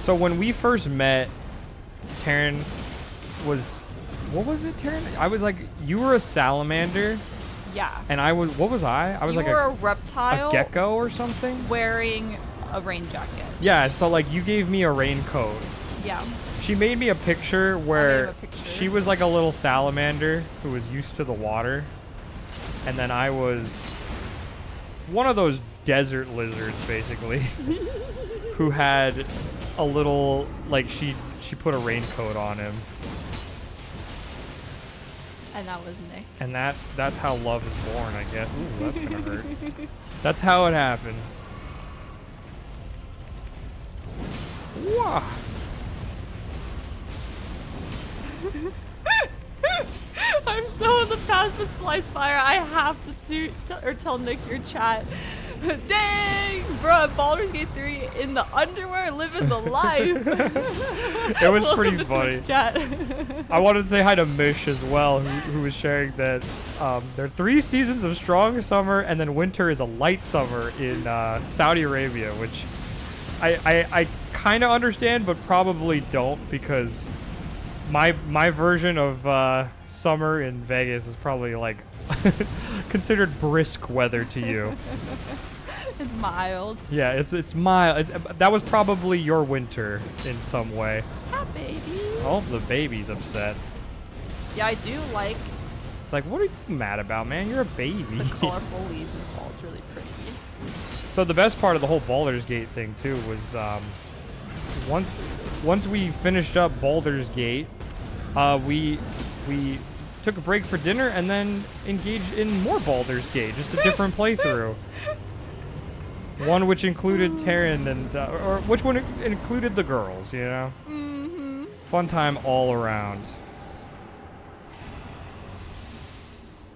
So when we first met, Taryn was... What was it, Taryn? I was like, you were a salamander. Yeah. And I was... What was I? I was you like were a reptile. A gecko or something? Wearing a rain jacket. Yeah, so like you gave me a raincoat. Yeah. She made me a picture where she was like a little salamander who was used to the water. And then I was one of those desert lizards, basically, who had a little, like, she put a raincoat on him. And that was Nick. And that's how love is born, I guess. Ooh, that's gonna hurt. That's how it happens. Wah. I'm so in the path with Slice Fire. I have to tell Nick your chat. Dang, bro! Baldur's Gate 3 in the underwear, living the life. It was pretty funny. Chat. I wanted to say hi to Mish as well, who was sharing that there are 3 seasons of strong summer, and then winter is a light summer in Saudi Arabia, which I kind of understand, but probably don't, because my version of summer in Vegas is probably like considered brisk weather to you. It's mild. Yeah, it's mild. That was probably your winter in some way. Yeah, baby. Oh, the baby's upset. Yeah, I do like. It's like, what are you mad about, man? You're a baby. The colorful leaves in the fall. It's really pretty. So the best part of the whole Baldur's Gate thing too was once we finished up Baldur's Gate, we took a break for dinner and then engaged in more Baldur's Gate, just a different playthrough. One which included Taryn and or which one included the girls, you know? Mm-hmm. Fun time all around.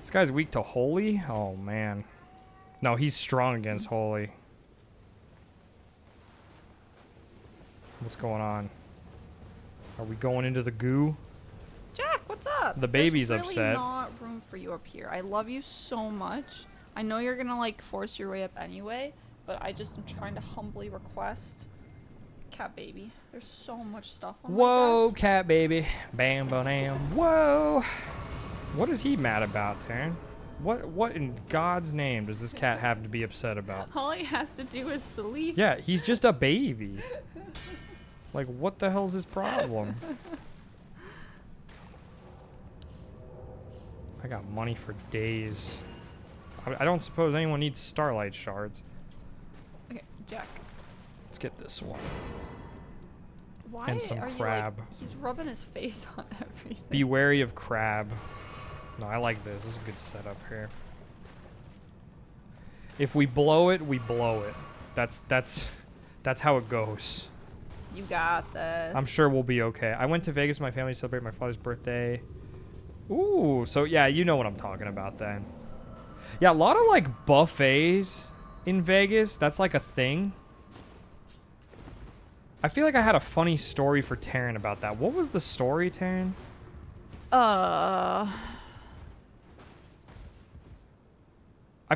This guy's weak to Holy? Oh man. No, he's strong against Holy. What's going on? Are we going into the goo? Jack, what's up? The baby's There's really upset. Not room for you up here. I love you so much. I know you're gonna like force your way up anyway, but I just am trying to humbly request, cat baby. There's so much stuff on Whoa, my desk. cat baby. Bam, bam. Whoa. What is he mad about, Taryn? What in God's name does this cat have to be upset about? All he has to do is sleep. Yeah, he's just a baby. Like, what the hell's his problem? I got money for days. I don't suppose anyone needs starlight shards. Okay, Jack. Let's get this one. Why And some are crab. you like, he's rubbing his face on everything. Be wary of crab. No, I like this. This is a good setup here. If we blow it, we blow it. That's how it goes. You got this. I'm sure we'll be okay. I went to Vegas with my family to celebrate my father's birthday. Ooh, so yeah, you know what I'm talking about then. Yeah, a lot of like buffets in Vegas. That's like a thing. I feel like I had a funny story for Taryn about that. What was the story, Taryn? I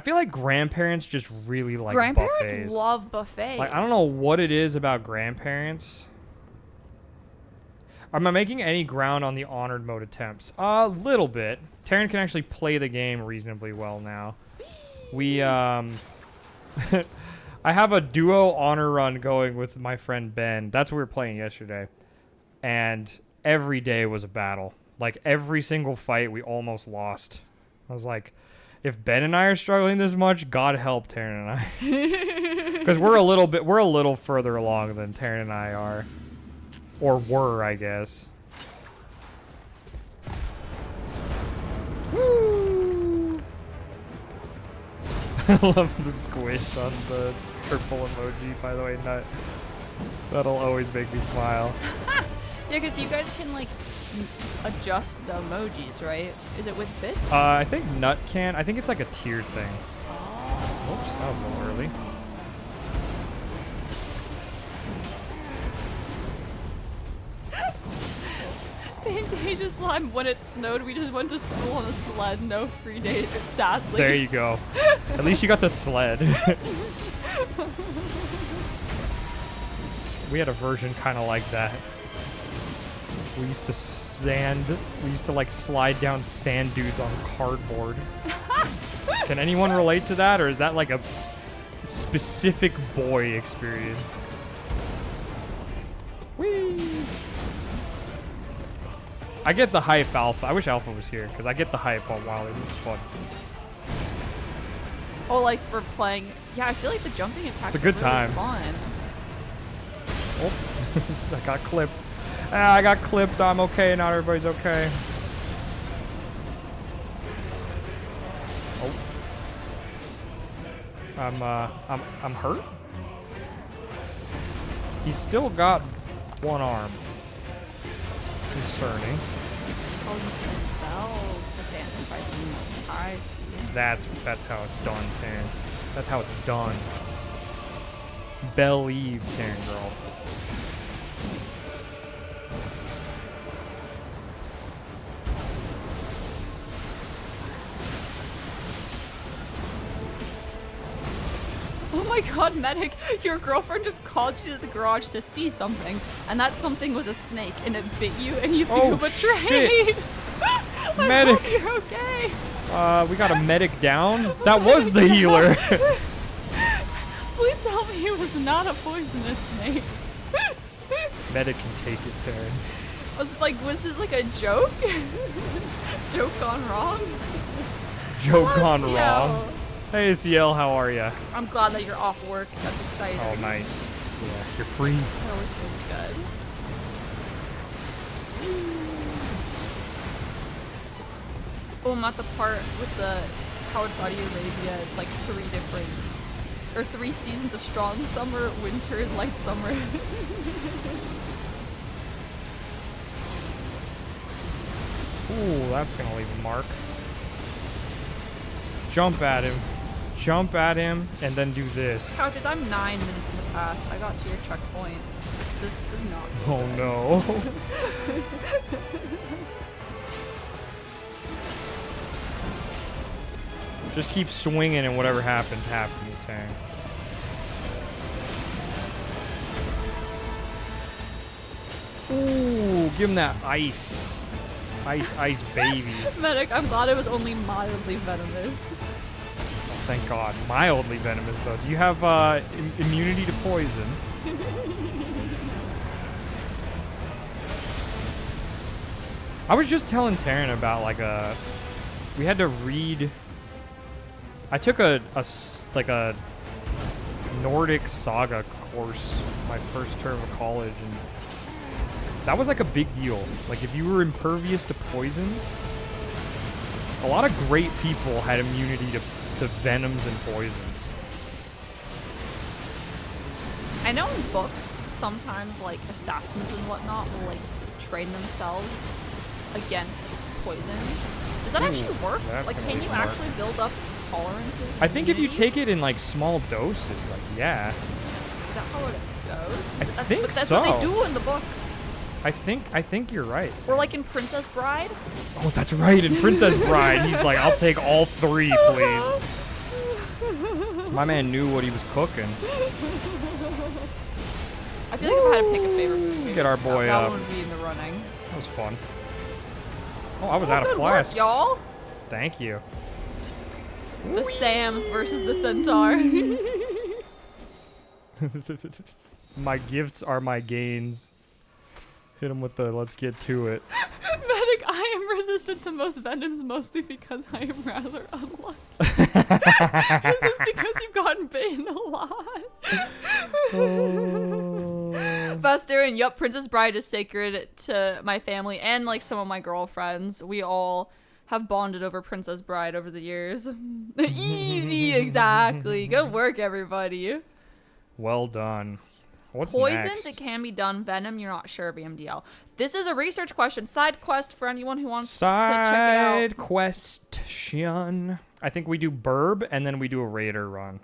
feel like grandparents just really like grandparents buffets. love buffets. Like, I don't know what it is about grandparents. Am I making any ground on the honored mode attempts? A little bit. Taryn can actually play the game reasonably well now. We, I have a duo honor run going with my friend Ben. That's what we were playing yesterday. And every day was a battle. Like, every single fight, we almost lost. I was like, if Ben and I are struggling this much, God help Taryn and I. Because we're a little further along than Taryn and I are. Or were, I guess. Woo! I love the squish on the triple emoji, by the way. That'll always make me smile. Yeah, because you guys can, like, adjust the emojis, right? Is it with bits? I think Nut can. I think it's like a tiered thing. Oops, that was a little early. Fantasia slime. When it snowed, we just went to school on a sled. No free day, sadly. There you go. At least you got the sled. We had a version kind of like that. We used to like slide down sand dudes on cardboard. Can anyone relate to that, or is that like a specific boy experience? Whee! I get the hype, Alpha. I wish Alpha was here, because I get the hype on Wally. This is fun. Oh, like for playing. Yeah, I feel like the jumping attacks It's a good are really time. fun. Oh, I got clipped. I got clipped. I'm okay. Not everybody's okay. Oh. I'm hurt. He's still got one arm. Concerning. Oh, you said spells. The Banter fighting. I see. That's how it's done, Taryn. That's how it's done. Believe, Taryn girl. Oh my god, Medic, your girlfriend just called you to the garage to see something, and that something was a snake, and it bit you, and you feel betrayed. Shit. I Medic. hope you're okay. We got a medic down? That was the healer. Please tell me it was not a poisonous snake. Medic can take it, Taryn. I was like, was this like a joke? Joke gone wrong? Joke Hello, gone CL. wrong. Hey, CL, how are ya? I'm glad that you're off work. That's exciting. Oh, nice. Yeah, you're free. That always feels good. Oh, I'm at the part with the how it's Saudi Arabia. It's like 3 seasons of strong summer, winter, and light summer. Ooh, that's gonna leave a mark. Jump at him. Jump at him, and then do this. Couches, I'm 9 minutes in the past. I got to your checkpoint. This does not. Oh no. Just keep swinging, and whatever happens, happens, Taryn. Ooh, give him that ice. Ice, baby. Medic, I'm glad it was only mildly venomous. Oh, thank God. Mildly venomous, though. Do you have immunity to poison? I was just telling Taryn about, like, we had to read... I took a Nordic Saga course my first term of college, and that was like a big deal. Like, if you were impervious to poisons, a lot of great people had immunity to venoms and poisons. I know in books, sometimes, like, assassins and whatnot will, like, train themselves against poisons. Does that actually work? Like, can you actually build up tolerances? I think if you take it in, like, small doses, like, yeah. Is that how it goes? I think but that's so. what they do in the books. I think you're right. Or like in Princess Bride. Oh, that's right. In Princess Bride, he's like, I'll take all 3, please. My man knew what he was cooking. I feel like if I had to pick a favorite movie, get our boy that up. one would be in the running. That was fun. Oh, I was out of flasks. Work, y'all. Thank you. The Sams versus the Centaur. My gifts are my gains. Hit him with the let's get to it. Medic, I am resistant to most venoms mostly because I am rather unlucky. This is because you've gotten bitten a lot. Bastarian, yup, Princess Bride is sacred to my family and like some of my girlfriends. We all have bonded over Princess Bride over the years. Easy, exactly. Good work, everybody. Well done. What's Poisons, next? it can be done. Venom, you're not sure. BMDL. This is a research question. Side quest for anyone who wants to check it out. Side question. I think we do Burb and then we do a Raider run.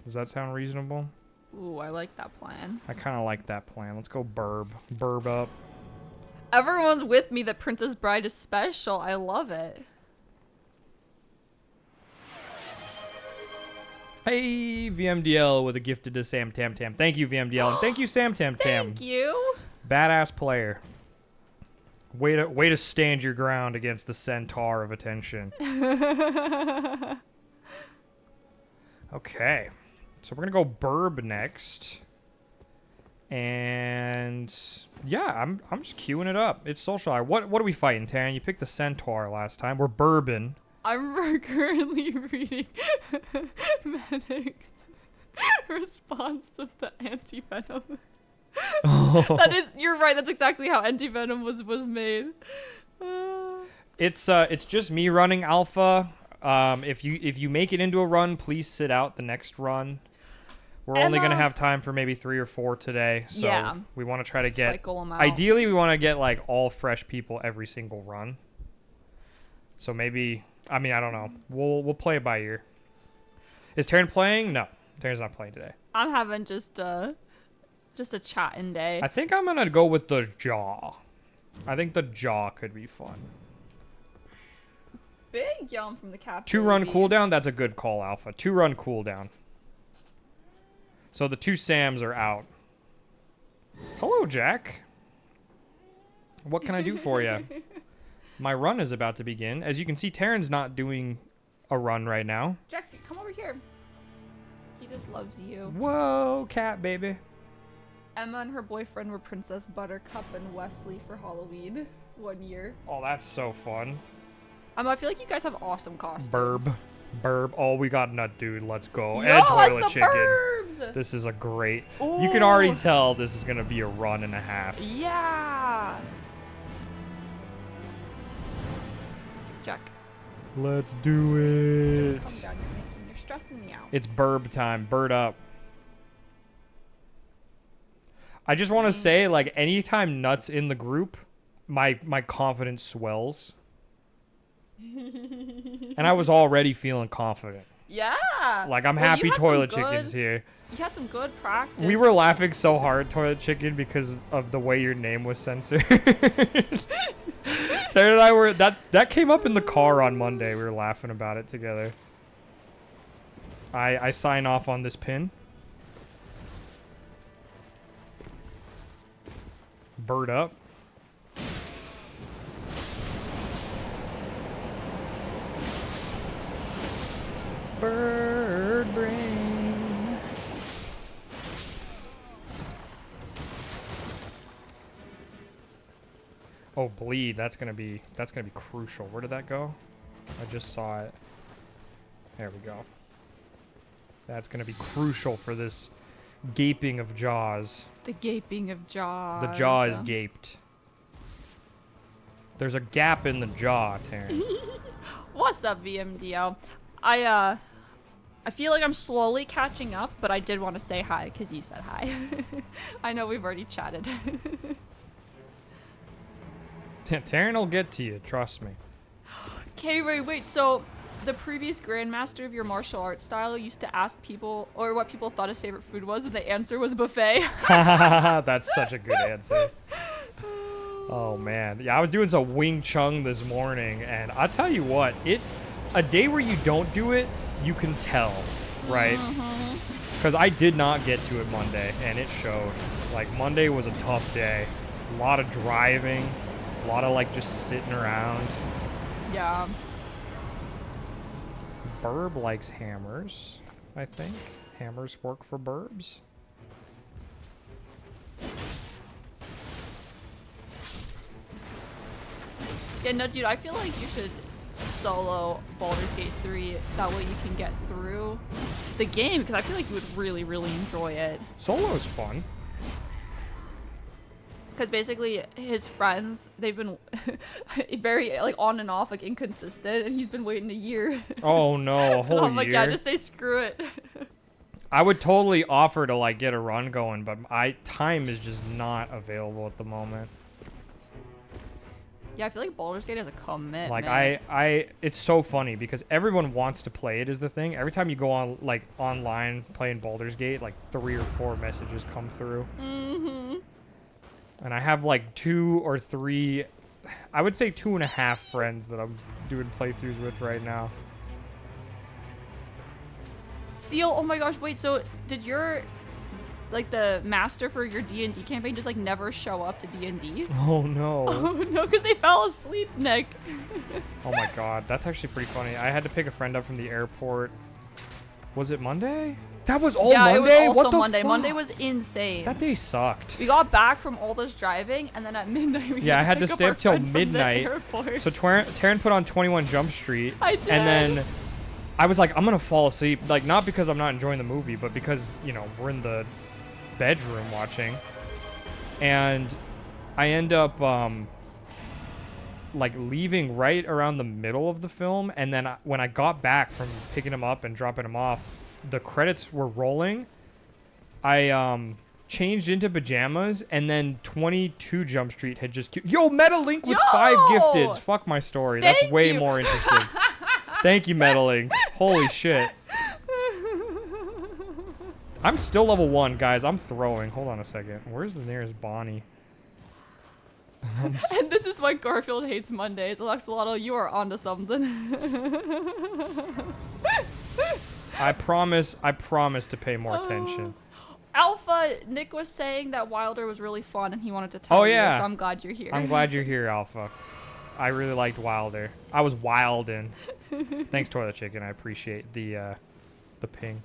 Does that sound reasonable? Ooh, I like that plan. I kind of like that plan. Let's go Burb. Burb up. Everyone's with me that Princess Bride is special. I love it. Hey, VMDL with a gifted to Sam Tam Tam. Thank you, VMDL. And thank you, Sam Tam Tam. Thank you. Badass player. Way to stand your ground against the centaur of attention. Okay. So we're going to go Burb next. And yeah, I'm just queuing it up. It's social hour. What are we fighting, Taryn? You picked the centaur last time. We're Bourbon. I'm currently reading Medic's response to the anti-venom. That is, you're right. That's exactly how anti-venom was made. It's just me running alpha. If you make it into a run, please sit out the next run. We're only gonna have time for maybe 3 or 4 today, so yeah. we want to try to get. Cycle them out. Ideally, we want to get like all fresh people every single run. So maybe. I mean, I don't know. We'll play it by ear. Is Taryn playing? No, Taryn's not playing today. I'm having just a chatting day. I think I'm gonna go with the jaw. I think the jaw could be fun. Big yawn from the captain. 2 run cooldown. That's a good call, Alpha. 2 run cooldown. So the 2 Sams are out. Hello, Jack. What can I do for you? My run is about to begin. As you can see, Taryn's not doing a run right now. Jack, come over here. He just loves you. Whoa, cat baby. Emma and her boyfriend were Princess Buttercup and Wesley for Halloween 1 year. Oh, that's so fun. I feel like you guys have awesome costumes. Burb. Oh, we got Nut Dude. Let's go. Yo, and Toilet it's the Chicken. Burbs! This is a great. Ooh. You can already tell this is gonna be a run and a half. Yeah. Jack. Let's do it. Calm down, you're stressing me out. It's Burb time. Bird up. I just want to say, like, anytime Nut's in the group, my confidence swells. And I was already feeling confident. Yeah. Like, I'm happy Toilet Chicken's here. You had some good practice. We were laughing so hard, Toilet Chicken, because of the way your name was censored. Taryn and I were... That came up in the car on Monday. We were laughing about it together. I sign off on this pin. Bird up. Bird brain. Oh, bleed. That's gonna be crucial. Where did that go? I just saw it. There we go. That's gonna be crucial for this gaping of jaws. The gaping of jaws. The jaw is gaped. There's a gap in the jaw, Taryn. What's up, VMDL? I I feel like I'm slowly catching up, but I did want to say hi because you said hi. I know we've already chatted. Yeah, Taryn will get to you, trust me. Okay, wait, so the previous grandmaster of your martial arts style used to ask people, or what people thought his favorite food was, and the answer was buffet. That's such a good answer. Oh man, yeah, I was doing some Wing Chun this morning, and I'll tell you what, a day where you don't do it, you can tell, right? Because I did not get to it Monday, and it showed. Like, Monday was a tough day. A lot of driving, a lot of, like, just sitting around. Yeah. Burb likes hammers, I think. Hammers work for burbs. Yeah, no, dude, I feel like you should solo Baldur's Gate 3. That way you can get through the game, because I feel like you would really, really enjoy it. Solo is fun. Because basically his friends, they've been very, like, on and off, like, inconsistent, and he's been waiting a year. Oh no, a whole year. I'm like, yeah, just say screw it. I would totally offer to, like, get a run going, but time is just not available at the moment. Yeah, I feel like Baldur's Gate is a commitment. Like, it's so funny because everyone wants to play it is the thing. Every time you go on, like, online playing Baldur's Gate, like, 3 or 4 messages come through. Mm-hmm. And I have, like, 2 or 3, I would say 2.5 friends that I'm doing playthroughs with right now. Seal, oh my gosh, wait, so did your, like, the master for your D&D campaign just, like, never show up to D&D? Oh no. Oh no, because they fell asleep, Nick. Oh my god, that's actually pretty funny. I had to pick a friend up from the airport. Was it Monday? That was all yeah, Monday? It was also what the Monday. fuck? Monday was insane. That day sucked. We got back from all this driving, and then at midnight I had to stay up till midnight. So Taryn put on 21 Jump Street. I did. And then I was like, I'm gonna fall asleep. Like, not because I'm not enjoying the movie, but because, you know, we're in the bedroom watching. And I end up like leaving right around the middle of the film, and then when I got back from picking him up and dropping him off, the credits were rolling. I changed into pajamas, and then 22 Jump Street had just yo, Metalink with 5 gifteds. Fuck my story. That's way more interesting. Thank you, Metalink. Holy shit. I'm still level 1, guys. I'm throwing. Hold on a second. Where's the nearest Bonnie? And this is why Garfield hates Mondays. Alexalotto, you are onto something. I promise to pay more attention. Alpha, Nick was saying that Wilder was really fun and he wanted to tell you, so I'm glad you're here. I'm glad you're here, Alpha. I really liked Wilder. I was wildin'. Thanks, Toilet Chicken. I appreciate the ping.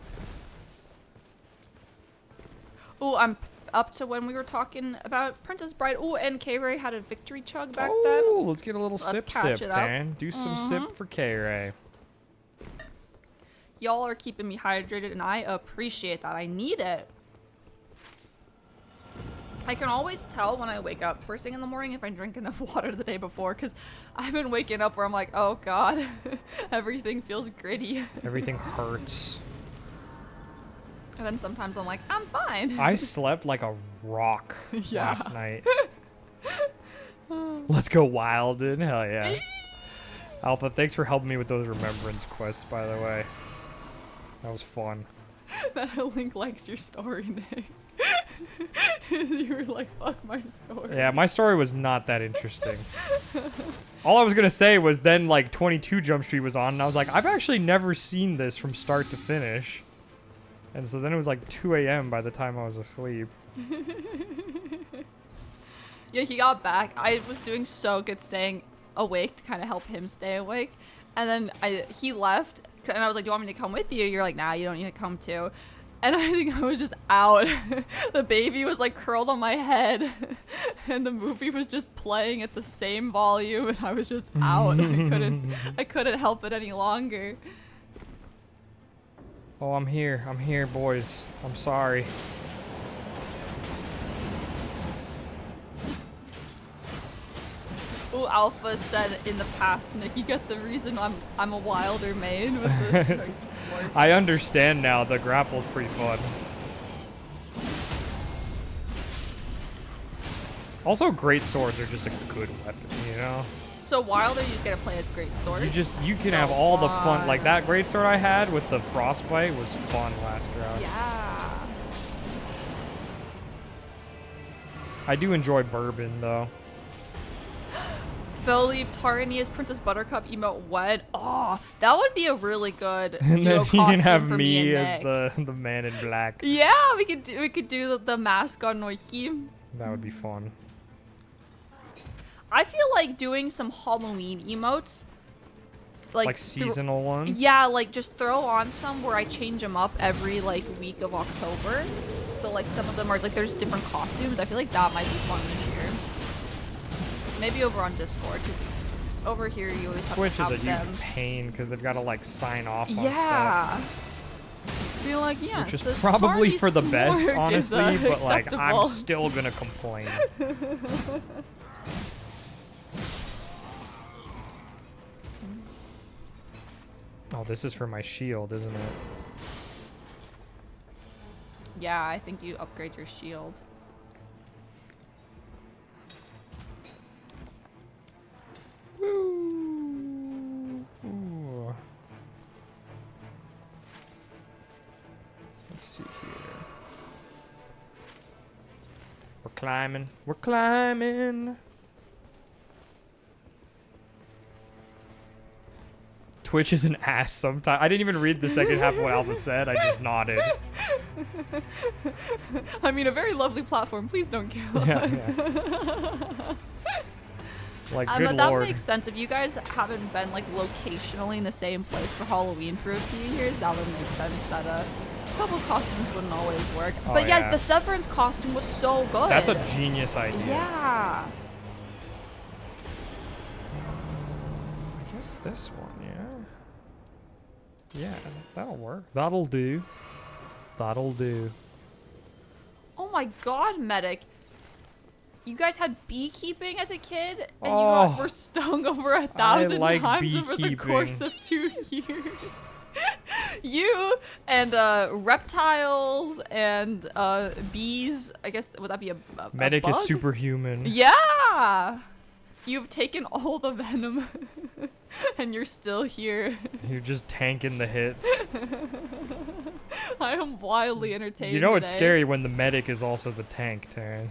Ooh, I'm up to when we were talking about Princess Bride. Ooh, and K-Ray had a victory chug back then. Oh, let's get a little sip, Dan. Do some sip for K-Ray. Y'all are keeping me hydrated, and I appreciate that. I need it. I can always tell when I wake up first thing in the morning if I drink enough water the day before, because I've been waking up where I'm like, oh god, everything feels gritty. Everything hurts. And then sometimes I'm like, I'm fine. I slept like a rock last night. Let's go Wilden. Hell yeah. Alpha, thanks for helping me with those remembrance quests, by the way. That was fun. That Link likes your story, Nick. You were like, fuck my story. Yeah, my story was not that interesting. All I was going to say was then, like, 22 Jump Street was on, and I was like, I've actually never seen this from start to finish. And so then it was like 2 a.m. by the time I was asleep. Yeah, he got back. I was doing so good staying awake to kind of help him stay awake. And then he left, and I was like, do you want me to come with you? You're like, nah, you don't need to come too. And I think I was just out. The baby was like curled on my head, and the movie was just playing at the same volume, and I was just out. I couldn't help it any longer. Oh, I'm here, boys. I'm sorry. Ooh, Alpha said in the past, Nick, you get the reason I'm a Wilder main with the I understand now. The grapple's pretty fun. Also, great swords are just a good weapon, you know? So Wilder, you just get to play as great sword. You can have all the fun. Like that great sword I had with the frostbite was fun last round. Yeah. I do enjoy bourbon though. Believe Tarnia's Princess Buttercup emote wed. Oh, that would be a really good And duo then you can have costume for me and as Nick. the man in black. Yeah, we could do the mask on Noiki. That would be fun. I feel like doing some Halloween emotes. Like seasonal ones? Yeah, like just throw on some where I change them up every like week of October. So like some of them are like there's different costumes. I feel like that might be fun this year. Maybe over on Discord. 'Cause over here you always have Twitch to have is a them. huge pain because they've got to like sign off on stuff. Yeah. Feel like yeah. Which is probably for the best, honestly, but like I'm acceptable. still gonna complain. Oh, this is for my shield, isn't it? Yeah, I think you upgrade your shield. Woo! Ooh. Let's see here. We're climbing. We're climbing. Twitch is an ass sometimes. I didn't even read the second half of what Alpha said. I just nodded. I mean, a very lovely platform. Please don't kill us. Yeah. Like, good that lord. makes sense. If you guys haven't been like locationally in the same place for Halloween for a few years, that would make sense that couple's costumes wouldn't always work. Oh, But yeah, yeah. the Severance costume was so good. That's a genius idea. Yeah. I guess this one, yeah. Yeah, that'll work. That'll do. That'll do. Oh my god, Medic. You guys had beekeeping as a kid, and Oh, you were stung over 1,000 like times over the course beekeeping. of 2 years. You and reptiles and bees. I guess would that be a Medic bug? is superhuman. Yeah. You've taken all the venom, and you're still here. You're just tanking the hits. I am wildly entertained. You know it's today. scary when the medic is also the tank, Taryn.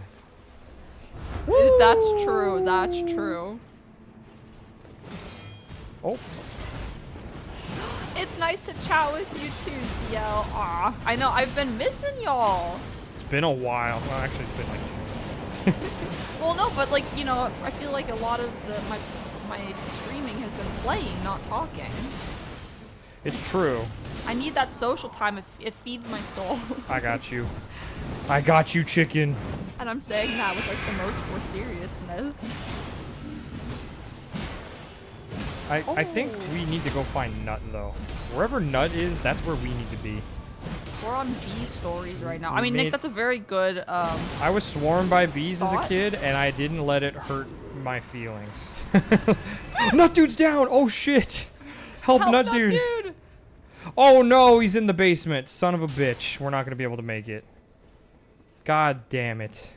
That's true. That's true. Oh. It's nice to chat with you too, CL. Aw, I know I've been missing y'all. It's been a while. Well, actually, it's been like 2 months. Well, no, but like you know, I feel like a lot of my streaming has been playing, not talking. It's true. I need that social time. It feeds my soul. I got you. I got you, chicken. And I'm saying that with like the most more seriousness. I think we need to go find Nut, though. Wherever Nut is, that's where we need to be. We're on bee stories right now. We I mean, Nick, made- that's a very good. I was swarmed by bees as a Thought? kid, and I didn't let it hurt my feelings. Nut Dude's down! Oh, shit! Help, Help, Nut Dude! dude! Oh, no, he's in the basement. Son of a bitch. We're not going to be able to make it. God damn it.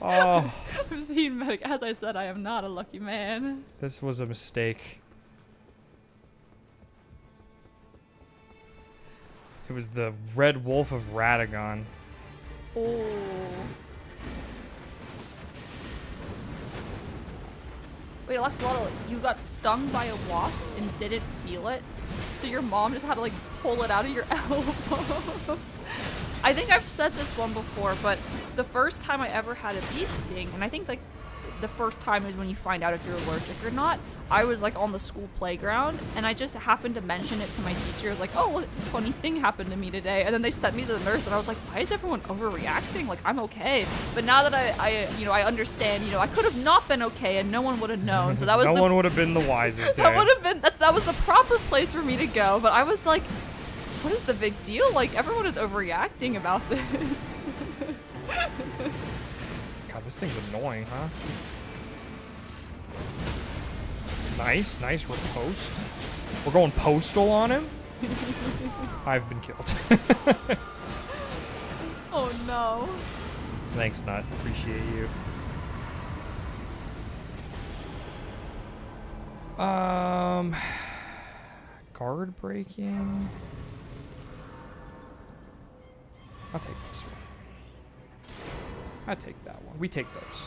Oh, I've seen Medic. As I said, I am not a lucky man. this was a mistake. It was the Red Wolf of Radagon. Oh. Wait, Alexalotl, you got stung by a wasp and didn't feel it? So your mom just had to like pull it out of your elbow? I think I've said this one before, but the first time I ever had a bee sting, and I think like the first time is when you find out if you're allergic or not, I was like on the school playground and I just happened to mention it to my teacher. I was like, oh, look, this funny thing happened to me today. And then they sent me to the nurse and I was like, why is everyone overreacting? Like, I'm okay. But now that I understand, I could have not been okay and no one would have known. So that was no one would have been the wiser. that would have been, that was the proper place for me to go. But I was like, what is the big deal? Like, everyone is overreacting about this. God, this thing's annoying, huh? Nice riposte. We're going postal on him? I've been killed. Oh no. Thanks, Nut. Appreciate you. Guard breaking. I'll take this one. I take that one. We take those.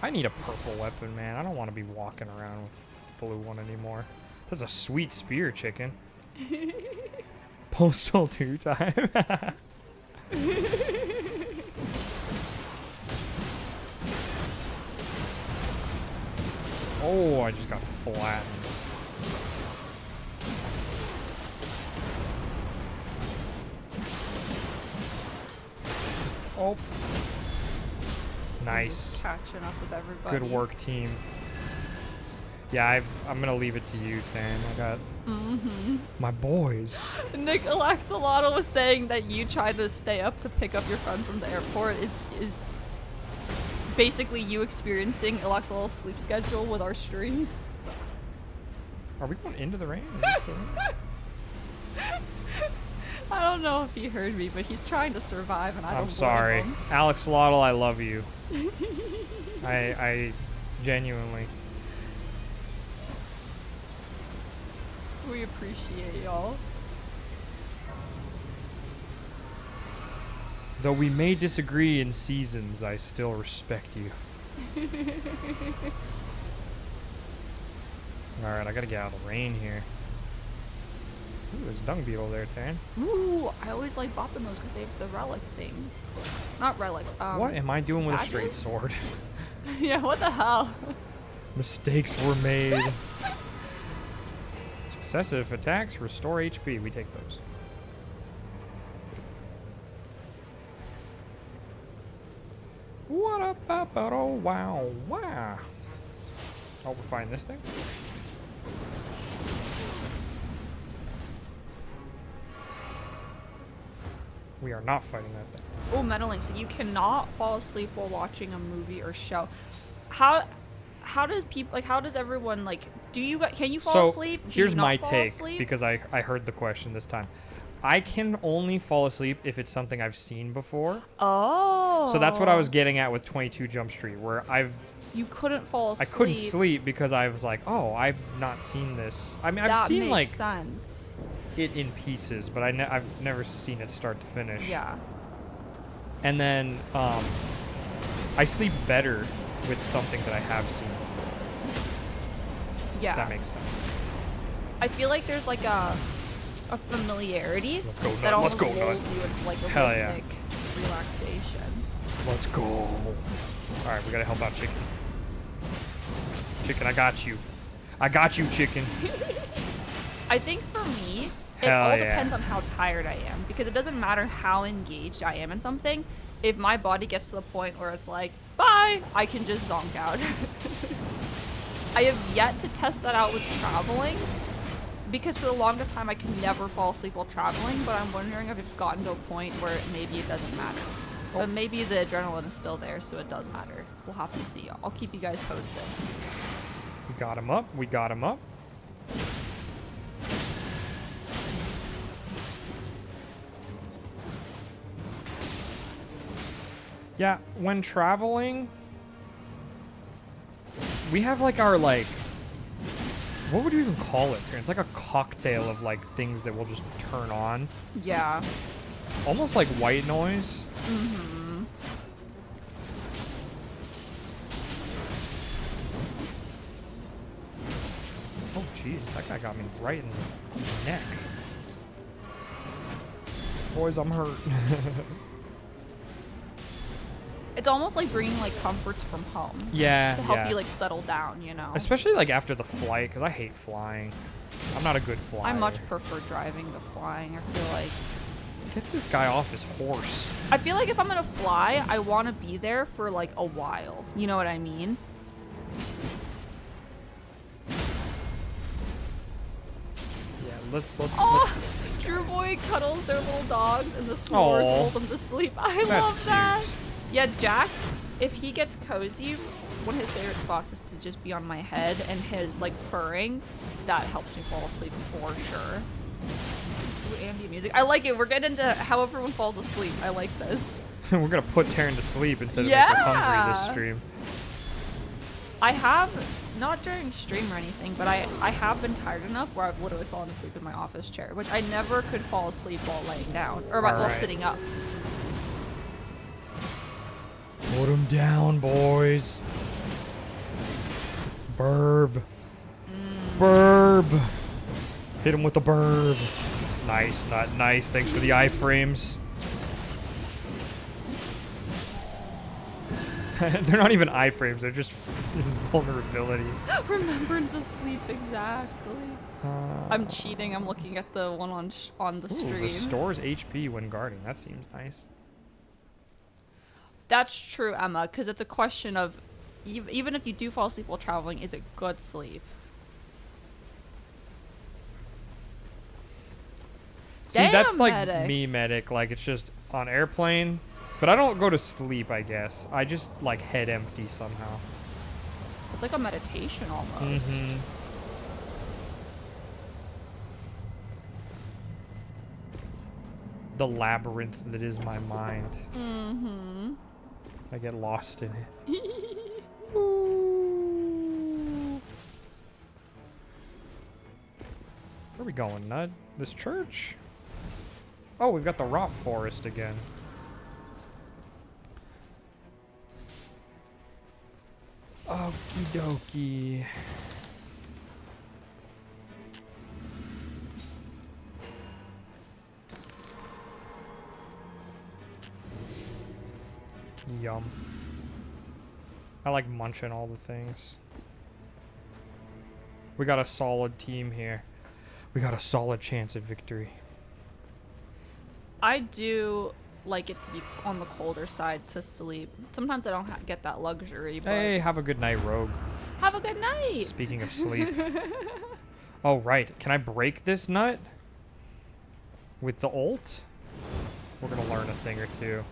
I need a purple weapon, man. I don't want to be walking around with a blue one anymore. That's a sweet spear, chicken. Postal 2 time. Oh, I just got flattened. Oh. Nice. Catching up with everybody. Good work, team. Yeah, I'm gonna leave it to you, Tan. I got my boys. Nick Alaxolotl was saying that you tried to stay up to pick up your friend from the airport is basically you experiencing Alaxolotl's sleep schedule with our streams. Are we going into the rain? Is this the rain? I don't know if he heard me, but he's trying to survive, and I don't I'm sorry. blame him. Alaxolotl, I love you. I genuinely. We appreciate y'all. Though we may disagree in seasons, I still respect you. Alright, I gotta get out of the rain here. Ooh, there's a dung beetle there, Tan. Ooh, I always like bopping those because they have the relic things. Not relic, what am I doing with a straight badges? sword? Yeah, what the hell? Mistakes were made. Successive attacks restore HP. We take those. What up, oh wow, wow. Oh, we're fighting this thing? We are not fighting that thing. Oh, meddling. So you cannot fall asleep while watching a movie or show. How does people like? How does everyone like? Can you fall asleep? Do Here's you not my fall take asleep? because I heard the question this time. I can only fall asleep if it's something I've seen before. Oh. So that's what I was getting at with 22 Jump Street, where You couldn't fall asleep. I couldn't sleep because I was like, oh, I've not seen this. I mean, I've seen like sense. it in pieces, but I've never seen it start to finish. Yeah. And then I sleep better with something that I have seen before. Yeah. If that makes sense. I feel like there's like a familiarity Let's go, that Nut. almost Let's go, lulls Nut. you into like a Hell yeah. rhythmic relaxation. Let's go. All right, we gotta help out Chicken. Chicken, I got you. I got you, Chicken. I think for me, it Hell all yeah. depends on how tired I am, because it doesn't matter how engaged I am in something. If my body gets to the point where it's like, bye, I can just zonk out. I have yet to test that out with traveling, because for the longest time I could never fall asleep while traveling, but I'm wondering if it's gotten to a point where maybe it doesn't matter. But maybe the adrenaline is still there, so it does matter. We'll have to see. I'll keep you guys posted. We got him up. We got him up. Yeah, when traveling, we have like our like, what would you even call it? It's like a cocktail of like things that will just turn on. Yeah. Almost like white noise. Mm-hmm. Oh jeez, that guy got me right in the neck. Boys, I'm hurt. It's almost like bringing like comforts from home. Yeah, To help yeah. you like settle down, you know. Especially like after the flight, because I hate flying. I'm not a good flyer. I much prefer driving to flying. I feel like Get this guy off his horse. I feel like if I'm gonna fly, I want to be there for like a while. You know what I mean? Yeah, let's Oh, let's Drew Boy cuddles their little dogs, and the s'mores Aw. hold them to sleep. I That's love that. Yeah, Jack. if he gets cozy, one of his favorite spots is to just be on my head, and his like purring, that helps me fall asleep for sure. Ooh, ambient music. I like it. We're getting into how everyone falls asleep. I like this. We're gonna put Taryn to sleep instead of make her hungry this stream. I have, not during stream or anything, but I have been tired enough where I've literally fallen asleep in my office chair, which I never could fall asleep while laying down, or while sitting up. Put him down, boys. Burb. Burb. Hit him with the burb. Nice, not nice. Thanks for the iframes. They're not even iframes, they're just vulnerability. Remembrance of sleep, exactly. I'm cheating, I'm looking at the one on the stream. Restores HP when guarding, that seems nice. That's true, Emma, because it's a question of, even if you do fall asleep while traveling, is it good sleep? See, that's like me, medic, like it's just on airplane. But I don't go to sleep, I guess. I just, like, head empty somehow. It's like a meditation almost. Mm-hmm. The labyrinth that is my mind. Mm-hmm. I get lost in it. Where are we going, Nud? This church? Oh, we've got the rock forest again. Okie dokie. Yum. I like munching all the things. We got a solid team here. We got a solid chance at victory. I do like it to be on the colder side to sleep. Sometimes I don't get that luxury. But Hey, have a good night, Rogue. have a good night. Speaking of sleep. Oh, right. Can I break this nut? With the ult? We're going to learn a thing or two.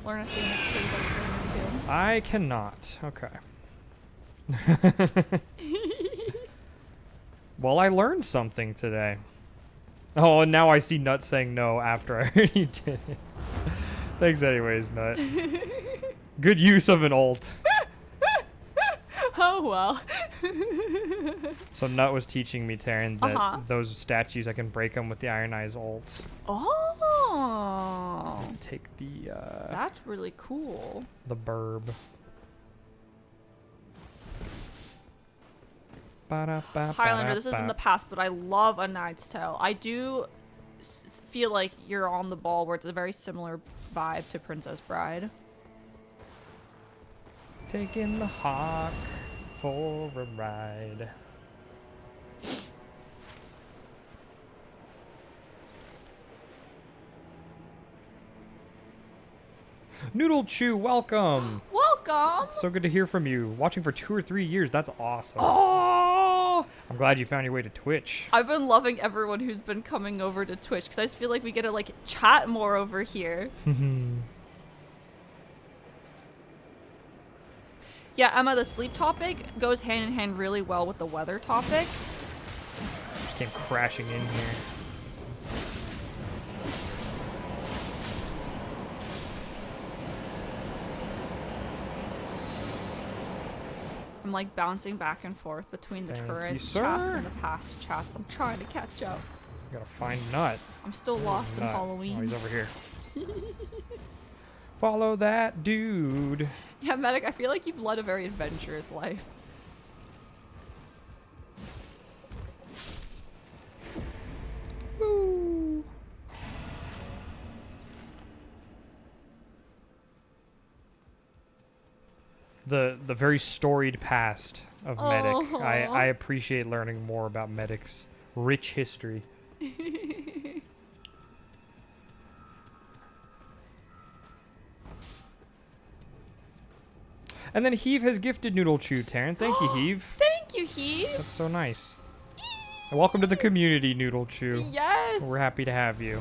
Learn a thing or two. I cannot. Okay. Well, I learned something today. Oh, and now I see Nut saying no after I already did it. Thanks anyways, Nut. Good use of an ult. Oh, well. So Nut was teaching me, Taryn, that those statues, I can break them with the Iron Eyes ult. Oh. Take the, That's really cool. the burb. Highlander, this is in the past, but I love A Knight's Tale. I do feel like you're on the ball where it's a very similar vibe to Princess Bride. Taking the hawk for a ride. Noodle Chew, welcome. Welcome. It's so good to hear from you. Watching for 2 or 3 years, that's awesome. Oh, I'm glad you found your way to Twitch. I've been loving everyone who's been coming over to Twitch because I just feel like we get to like chat more over here. Yeah, Emma, the sleep topic goes hand in hand really well with the weather topic. Came crashing in here. I'm like bouncing back and forth between the Thank current you, chats sir. and the past chats. I'm trying to catch up. Gotta find Nut. I'm still lost in Nut. Halloween. Oh, he's over here. Follow that dude. Yeah, Medic, I feel like you've led a very adventurous life. Woo. The very storied past of Medic. I appreciate learning more about Medic's rich history. And then Heave has gifted Noodle Chew, Taryn. Thank you, Heave. Thank you, Heath. That's so nice. And welcome to the community, Noodle Chew. Yes. We're happy to have you.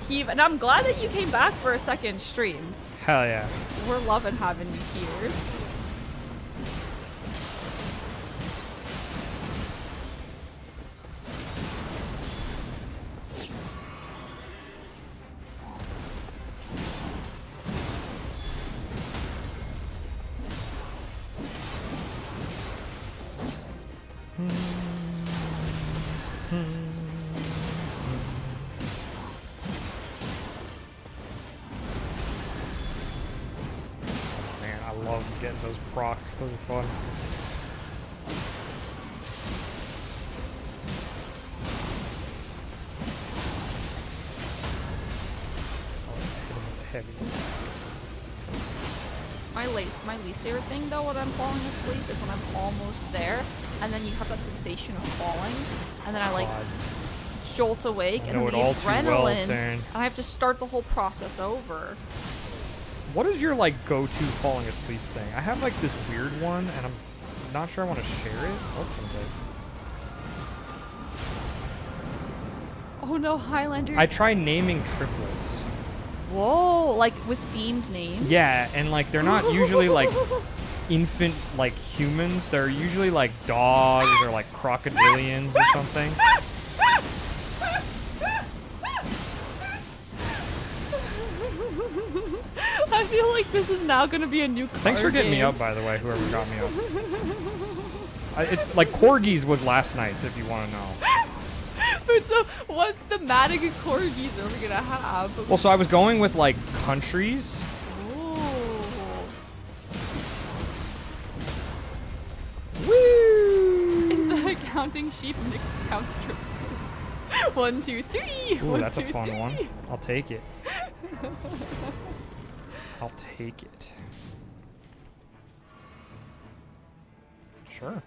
Heave, and I'm glad that you came back for a second stream. Hell yeah. We're loving having you here. Getting those procs, those are fun. Heavy. My least favorite thing though when I'm falling asleep is when I'm almost there and then you have that sensation of falling and then I like jolt awake and then the adrenaline and I have to start the whole process over. What is your like go-to falling asleep thing? I have like this weird one and I'm not sure I want to share it. Oh no, Highlander. I try naming triplets. Whoa, like with themed names? Yeah, and like they're not usually like infant like humans. They're usually like dogs or like crocodilians or something. I feel like this is now going to be a new card Thanks for getting me up, by the way, whoever got me up. It's like Corgis was last night's, if you want to know. But so, what thematic corgis are we going to have? Well, so I was going with, like, countries. Oh. Woo! Instead of counting sheep, Nick counts triplets. 1, 2, 3. Ooh, One, that's two, a fun three. one. I'll take it. I'll take it. Sure.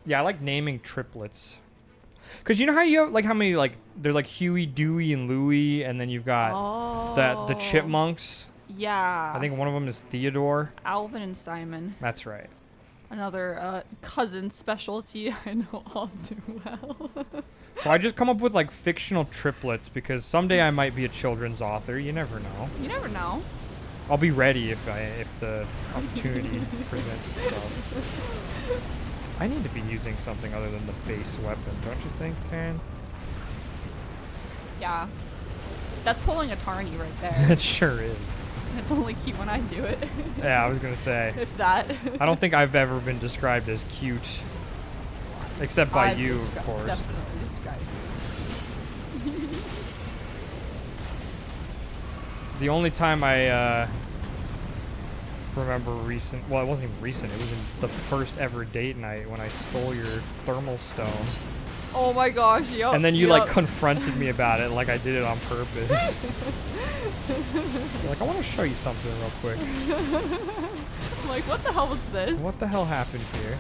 Yeah, I like naming triplets. Cause you know how you have, like how many like there's like Huey, Dewey, and Louie, and then you've got the chipmunks. Yeah. I think one of them is Theodore. Alvin and Simon. That's right. Another cousin specialty I know all too well. So I just come up with like fictional triplets because someday I might be a children's author. You never know. You never know. I'll be ready if the opportunity presents itself. I need to be using something other than the base weapon, don't you think, Karen? Yeah. That's pulling a Tarny right there. It sure is. It's only cute when I do it. Yeah, I was gonna say. If that. I don't think I've ever been described as cute. Except by you, of course. Definitely described you. The only time I remember well, it wasn't even recent, it was in the first ever date night when I stole your thermal stone. Oh my gosh, yep. And then you like confronted me about it like I did it on purpose. You're like, I want to show you something real quick. I'm like, what the hell was this? What the hell happened here?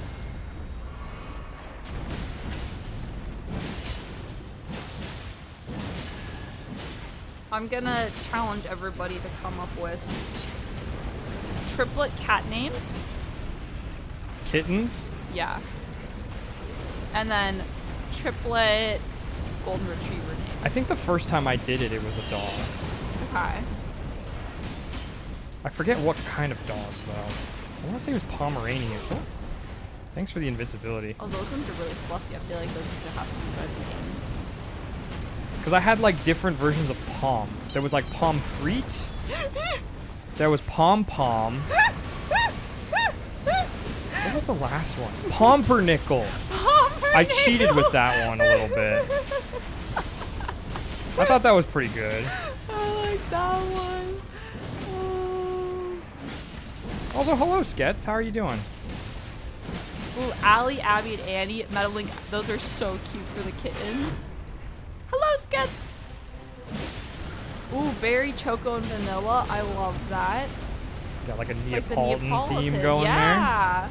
I'm gonna challenge everybody to come up with triplet cat names. Kittens? Yeah. And then triplet golden retriever names. I think the first time I did it, it was a dog. Okay. I forget what kind of dog, though. I want to say it was Pomeranian. Oh. Thanks for the invincibility. Oh, those ones are really fluffy. I feel like those need to have some good names. Because I had like different versions of Pom. There was like Pomfrete. There was Pom Pom. What was the last one? Pompernickel. I cheated with that one a little bit. I thought that was pretty good. I like that one. Oh. Also, hello, Skets. How are you doing? Ooh, Allie, Abby, and Annie meddling. Those are so cute for the kittens. Hello, Skets. Ooh, berry, choco, and vanilla. I love that. Got like a It's Neapolitan, like the Neapolitan theme going there. Yeah.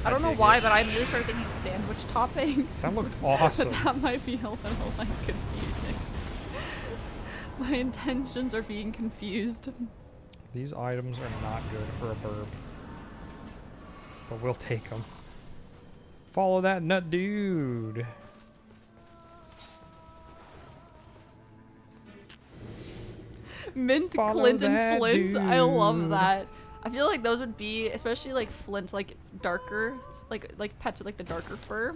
I don't know dig why, it. but I immediately started thinking of sandwich toppings. That looked awesome. But that might be a little like confusing. My intentions are being confused. These items are not good for a burb. But we'll take them. Follow that nut dude. Mint, Follow Clint, and that Flint. I love dude. that. I feel like those would be, especially like Flint, like darker, like pets with like the darker fur.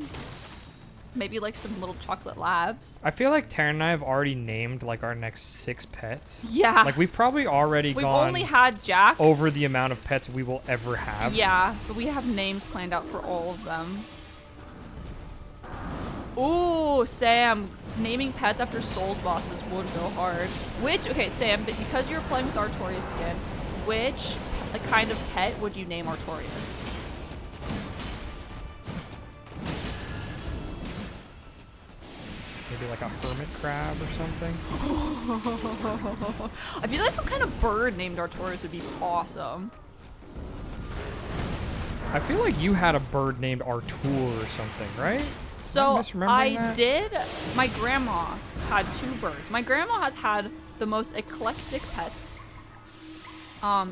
Maybe like some little chocolate labs. I feel like Taryn and I have already named like our next 6 pets. Yeah. Like we've probably already We've gone only had Jack. over the amount of pets we will ever have. Yeah, but we have names planned out for all of them. Ooh, Sam, naming pets after Souls bosses would go hard. Okay, Sam, because you're playing with Artorias skin, which kind of pet would you name Artorias? Maybe like a hermit crab or something. I feel like some kind of bird named Artorias would be awesome. I feel like you had a bird named Artur or something, right? So I that? did. My grandma had 2 birds. My grandma has had the most eclectic pets.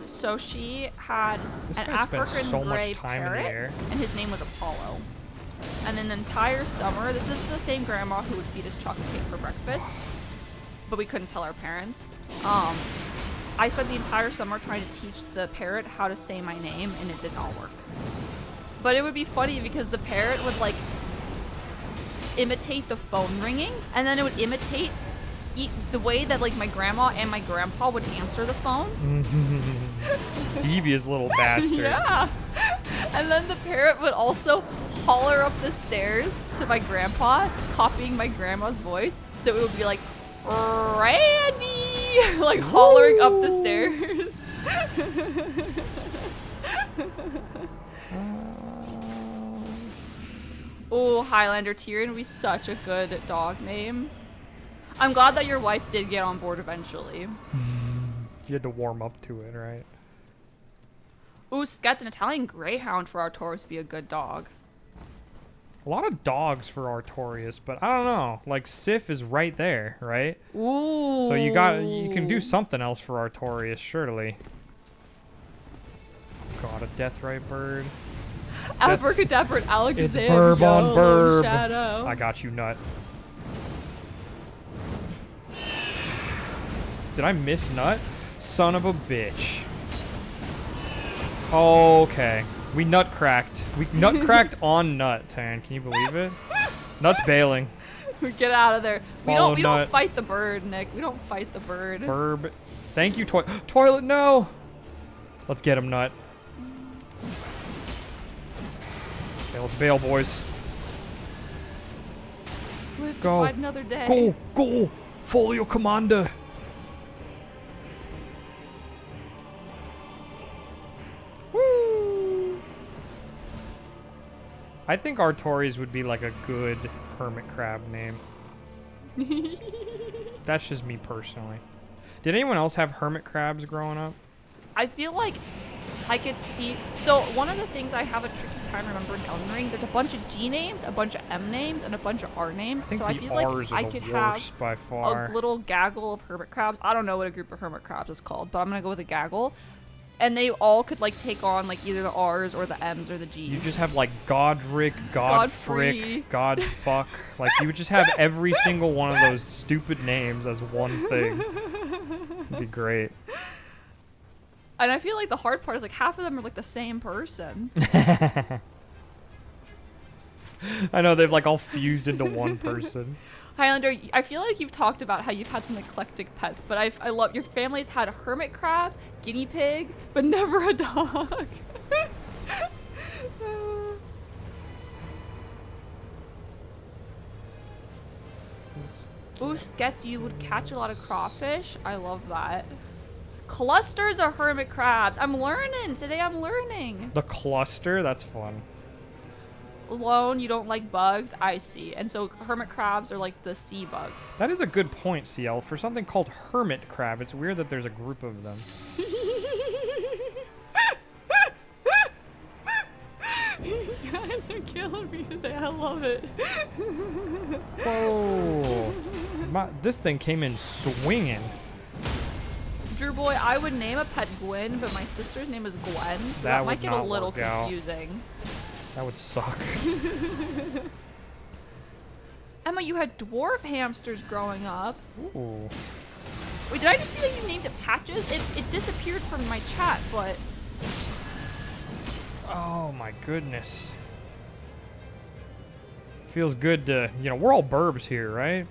So she had This an guy spent African so much gray time in the parrot, air. and his name was Apollo. And an entire summer, this is the same grandma who would feed us chocolate cake for breakfast, but we couldn't tell our parents. I spent the entire summer trying to teach the parrot how to say my name, and it did not work. But it would be funny because the parrot would like imitate the phone ringing, and then it would imitate the way that like my grandma and my grandpa would answer the phone. Devious little bastard. Yeah. And then the parrot would also holler up the stairs to my grandpa, copying my grandma's voice. So it would be like, Randy! Like hollering up the stairs. Oh, Highlander Tyrion would be such a good dog name. I'm glad that your wife did get on board eventually. You had to warm up to it, right? Ooh, Sket's an Italian Greyhound for Artorias would be a good dog. A lot of dogs for Artorias, but I don't know. Like Sif is right there, right? Ooh. So you can do something else for Artorias, surely. God, a deathrite bird. Abracadabra and Alexander. It's burb on burb. Shadow. I got you, nut. Did I miss nut? Son of a bitch. Okay. We nut cracked. We nut cracked on nut, Taryn. Can you believe it? Nut's bailing. We get out of there. We Follow don't nut. fight the bird, Nick. We don't fight the bird. Burb. Thank you, toilet. No. Let's get him, nut. Okay, let's bail, boys. We have to Go. fight another day. Go. Follow your commander. Woo. I think Artorias would be like a good hermit crab name. That's just me personally. Did anyone else have hermit crabs growing up? I feel like I could see. So one of the things I have a tricky time remembering Elden Ring, there's a bunch of G names, a bunch of M names, and a bunch of R names. I think so the I feel R's like are I the could worst have by far. a little gaggle of hermit crabs. I don't know what a group of hermit crabs is called, but I'm gonna go with a gaggle. And they all could like take on like either the R's or the M's or the G's. You just have like Godric, Godfrey. Godfrick, Godfuck. Like you would just have every single one of those stupid names as one thing. It'd be great. And I feel like the hard part is like half of them are like the same person. I know they've like all fused into one person. Highlander, I feel like you've talked about how you've had some eclectic pets, but I love your family's had hermit crabs, guinea pig, but never a dog. Ooh, Sketch, you would catch a lot of crawfish. I love that. Clusters of hermit crabs. I'm learning. Today I'm learning. The cluster, that's fun. Alone, you don't like bugs. I see. And so hermit crabs are like the sea bugs. That is a good point, CL. For something called hermit crab, it's weird that there's a group of them. You guys are killing me today. I love it. Whoa. This thing came in swinging. Drew boy, I would name a pet Gwen, but my sister's name is Gwen, so that might would get a not little work out. confusing. That would suck. Emma, you had dwarf hamsters growing up. Ooh. Wait, did I just see that you named it Patches? It disappeared from my chat, but... Oh my goodness. Feels good to, you know, we're all burbs here, right?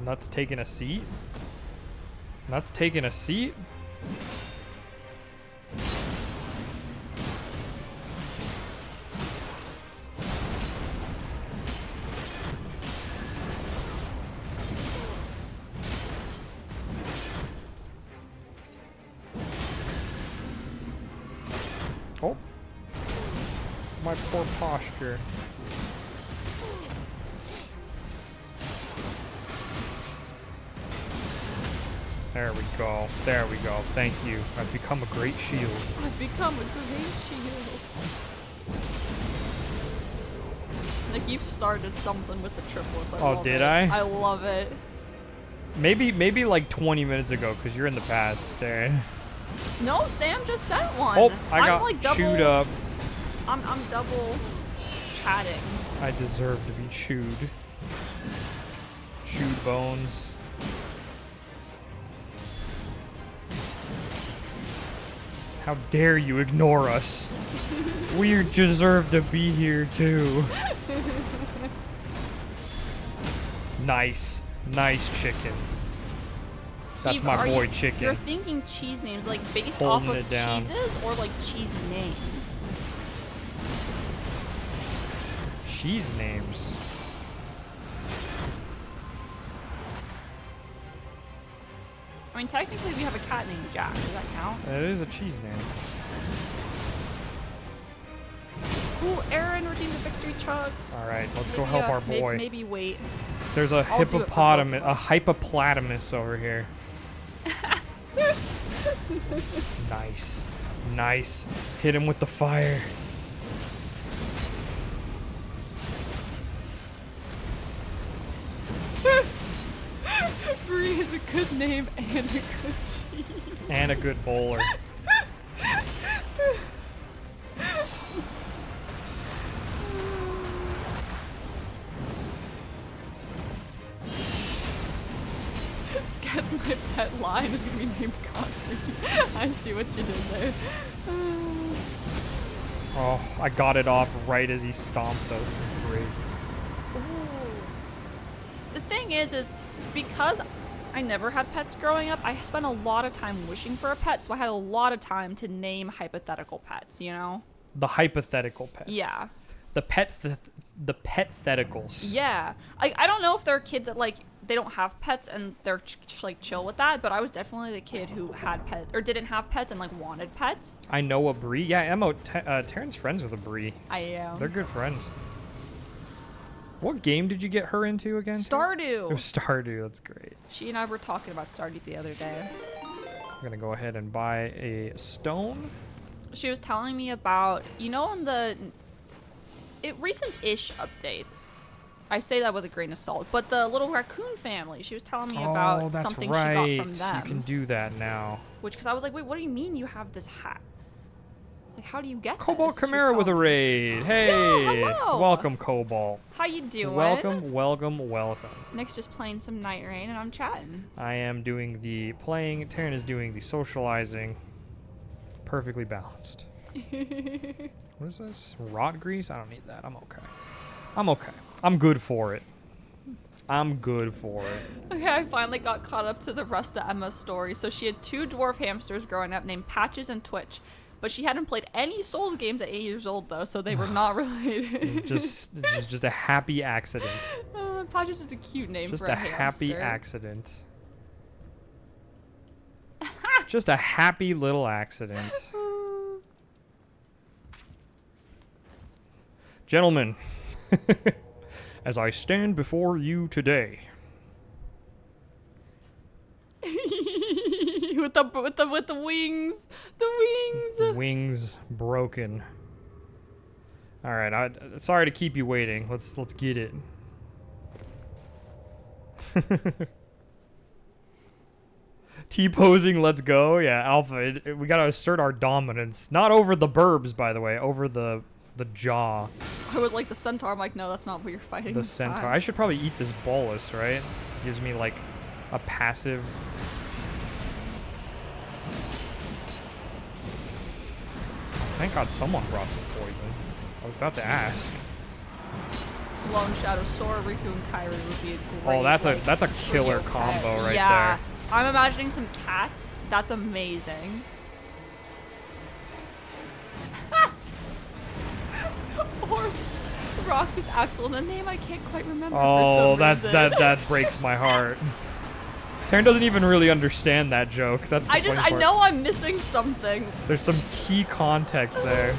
Nuts taking a seat? Nuts taking a seat? Oh. My poor posture. There we go. There we go. Thank you. I've become a great shield. I've become a great shield. Like, you've started something with the triplets. Oh, did I? I love it. Maybe like 20 minutes ago, because you're in the past, Darren. No, Sam just sent one. Oh, I got like chewed up. I'm double chatting. I deserve to be chewed. Chewed bones. How dare you ignore us? We deserve to be here too. Nice. Nice chicken. That's my boy chicken. You're thinking cheese names, like based Holding off it of down. cheeses or like cheesy names? Cheese names. I mean, technically we have a cat named Jack. Does that count? It is a cheese name. Ooh, Aaron redeemed a victory chug. Alright, let's go help our boy. Maybe wait. There's a I'll do it for hippopotamus, both a hypoplatymus over here. Nice. Nice. Hit him with the fire. Bree is a good name and a good cheese. And a good bowler. Scat's my pet line is gonna be named Godfrey. I see what you did there. Oh, I got it off right as he stomped us. Great. The thing is because I never had pets growing up, I spent a lot of time wishing for a pet, so I had a lot of time to name hypothetical pets, you know? The hypothetical pets. Yeah. The pet-theticals. Yeah. I don't know if there are kids that, like, they don't have pets and they're, like, chill with that, but I was definitely the kid who had pets, or didn't have pets and, like, wanted pets. I know a Bree. Yeah, Emma, Taryn's friends with a Bree. I am. They're good friends. What game did you get her into again? Stardew. It was Stardew. That's great. She and I were talking about Stardew the other day. I'm going to go ahead and buy a stone. She was telling me about, you know, in the recent-ish update. I say that with a grain of salt, but the little raccoon family. She was telling me about something she got from them. You can do that now. Which, because I was like, wait, what do you mean you have this hat? Like, how do you get Cobalt this? Chimera with a raid. Hey, yeah, hello. Welcome, Cobalt. How you doing? Welcome, welcome, welcome. Nick's just playing some Nightreign, and I'm chatting. I am doing the playing. Taryn is doing the socializing. Perfectly balanced. What is this? Rot grease? I don't need that. I'm okay. I'm okay. I'm good for it. I'm good for it. Okay, I finally got caught up to the rest of Emma's story. So she had 2 dwarf hamsters growing up named Patches and Twitch. But she hadn't played any Souls games at 8 years old, though, so they were not related. just a happy accident. Patches is a cute name Just for a happy hamster. accident. Just a happy little accident. Gentlemen, as I stand before you today. with the wings, the wings. Wings broken. All right, sorry to keep you waiting. Let's get it. T-posing, let's go. Yeah, Alpha, we gotta assert our dominance. Not over the burbs, by the way, over the jaw. I would like the centaur. I'm like, no, that's not what you're fighting. The centaur. I should probably eat this bolus, right? Gives me like a passive. Thank God someone brought some poison. I was about to ask. Lone Shadow, Sora, Riku, and Kairi would be a great. Oh, that's a killer combo right there. I'm imagining some cats. That's amazing. Horse, Roxy's Axel, and a name I can't quite remember. Oh, for some reason. that breaks my heart. Taryn doesn't even really understand that joke. That's the funny part. I know I'm missing something. There's some key context there.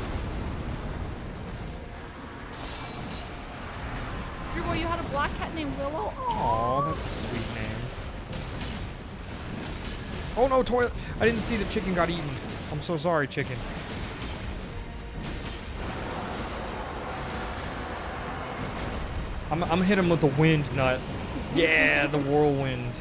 Your boy, you had a black cat named Willow. Oh, that's a sweet name. Oh no, toilet! I didn't see the chicken got eaten. I'm so sorry, chicken. I'm gonna hit him with the wind nut. Yeah, the whirlwind.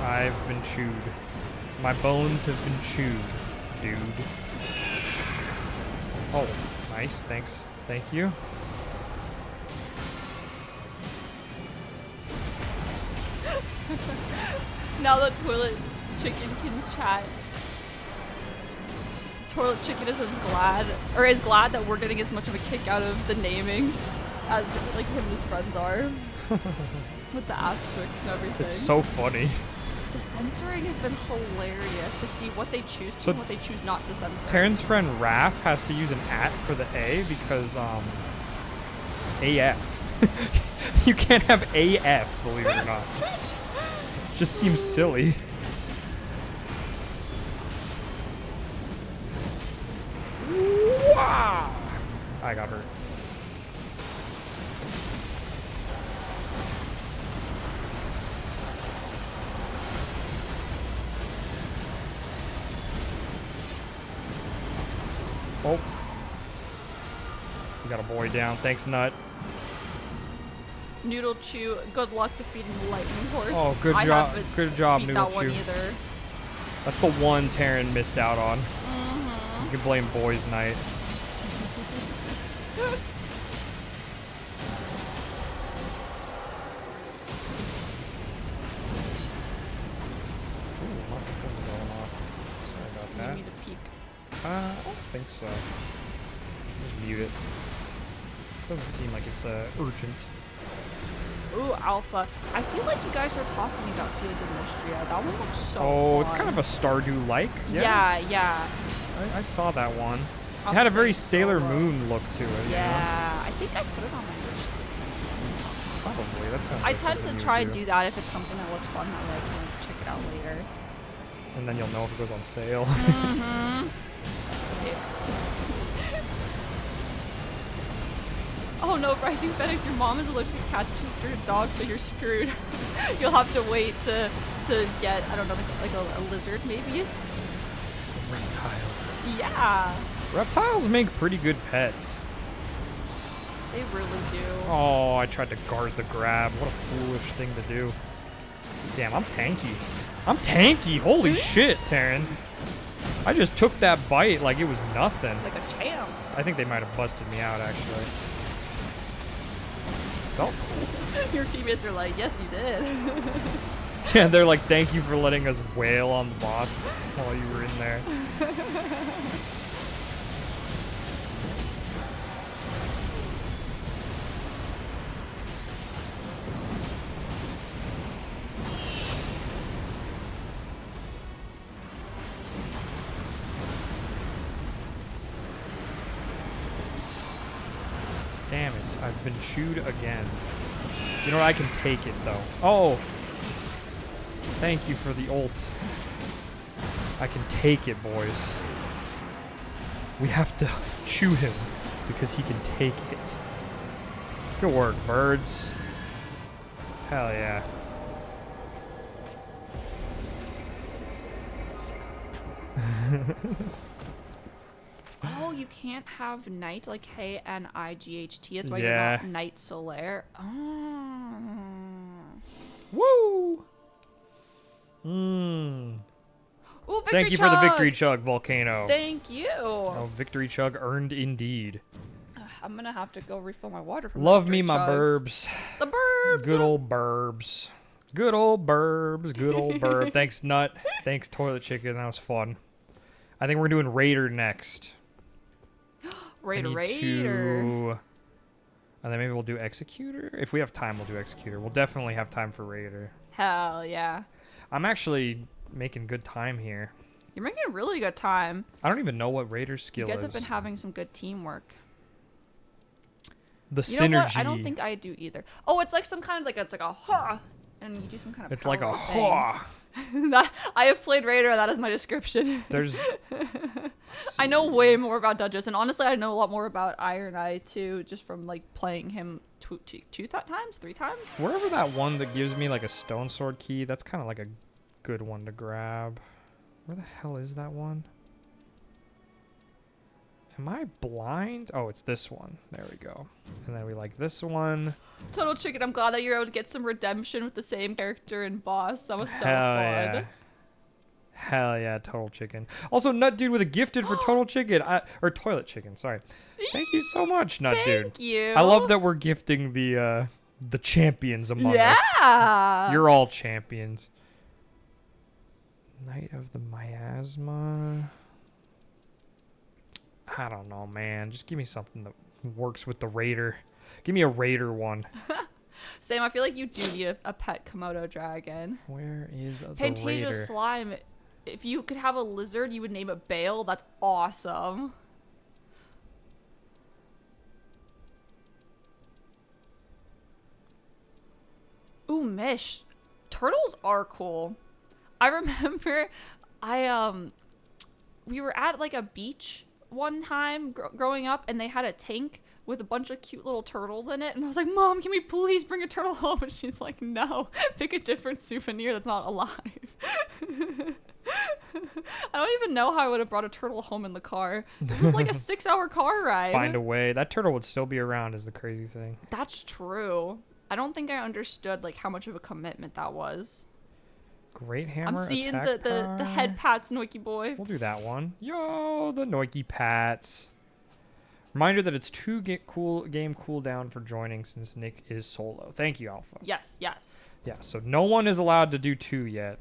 I've been chewed. My bones have been chewed, dude. Oh, nice. Thanks. Thank you. Now that Toilet Chicken can chat. Toilet Chicken is as glad that we're getting as much of a kick out of the naming as like him and his friends are. With the asterisks and everything. It's so funny. The censoring has been hilarious to see what they choose to and what they choose not to censor. Taryn's friend Raph has to use an at for the A because AF. You can't have AF, believe it or not. Just seems silly. Wow! I got hurt. Oh. We got a boy down. Thanks, Nut. Noodle Chew, good luck defeating the lightning horse. Oh, good job. Good job, Noodle Chew. Either. That's the one Taryn missed out on. You can blame Boys Night. You need a peek. I don't think so. Just mute it. Doesn't seem like it's urgent. Ooh, Alpha. I feel like you guys were talking about Field of Mystria. That one looks so Oh, fun. it's kind of a Stardew-like. Yeah. I saw that one. It had a very Sailor Moon look to it. Yeah, I think I put it on my wish list. Probably. That sounds I like tend something to you try would and do. do that if it's something that looks fun. That way I can check it out later. And then you'll know if it goes on sale. Oh no, Rising Phoenix, your mom is allergic to cats, but she's scared of dogs, so you're screwed. You'll have to wait to get, I don't know, like a lizard maybe? Reptile. Yeah. Reptiles make pretty good pets. They really do. Oh, I tried to guard the grab. What a foolish thing to do. Damn, I'm tanky. I'm tanky. Holy shit, Taryn. I just took that bite like it was nothing. Like a champ. I think they might have busted me out, actually. Felt cool. Your teammates are like, yes, you did. Yeah, they're like, thank you for letting us wail on the boss while you were in there. Damn it, I've been chewed again. You know what, I can take it though. Oh! Thank you for the ult. I can take it, boys. We have to chew him because he can take it. Good work, birds. Hell yeah. Oh, you can't have night like K-N-I-G-H-T. That's why Yeah. you're not Night Solaire. Oh. Woo! Mmm. Ooh, victory Thank you chug. for the victory chug, Volcano. Thank you. Oh, victory chug earned indeed. I'm gonna have to go refill my water from Love the me, victory my chugs. burbs. The burbs. Good old burbs. Good old burbs. Good old burb. Thanks, Nut. Thanks, Toilet Chicken. That was fun. I think we're doing Raider next. Raider. And then maybe we'll do Executor. If we have time, we'll do Executor. We'll definitely have time for Raider. Hell yeah. I'm actually making good time here. You're making a really good time. I don't even know what Raider's skill is. You guys have been having some good teamwork. The You synergy. know what? I don't think I do either. Oh, it's like some kind of it's like a ha, and you do some kind of. It's like a power ha. thing. That I have played Raider. That is my description. There's. I know way more about Duchess, and honestly, I know a lot more about Iron Eye too, just from like playing him two times, 3 times. Wherever that one that gives me like a stone sword key, that's kind of like a good one to grab. Where the hell is that one? Am I blind? Oh, it's this one. There we go. And then we like this one. Total Chicken, I'm glad that you're able to get some redemption with the same character and boss. That was so fun. Yeah. Hell yeah, Total Chicken. Also, Nut Dude with a gifted for Total Chicken. Or Toilet Chicken, sorry. Thank you so much, Nut Dude. Thank you. I love that we're gifting the champions among us. Yeah. You're all champions. Knight of the Miasma. I don't know, man. Just give me something that works with the Raider. Give me a Raider one. Sam, I feel like you do need a pet Komodo dragon. Where is the Fantasia Raider? Slime. If you could have a lizard, you would name it Bale. That's awesome. Ooh, Mish. Turtles are cool. I remember we were at like a beach one time growing up, and they had a tank with a bunch of cute little turtles in it, and I was like, Mom, can we please bring a turtle home? And she's like, no, pick a different souvenir that's not alive. I don't even know how I would have brought a turtle home in the car. It was like a 6-hour car ride. Find a way. That turtle would still be around is the crazy thing. That's true. I don't think I understood like how much of a commitment that was. Great hammer. I'm seeing attack the head pats, Noiki boy. We'll do that one. Yo, the Noiki pats. Reminder that it's 2 game cooldown for joining since Nick is solo. Thank you, Alpha. Yes, yes. Yeah, so no one is allowed to do 2 yet.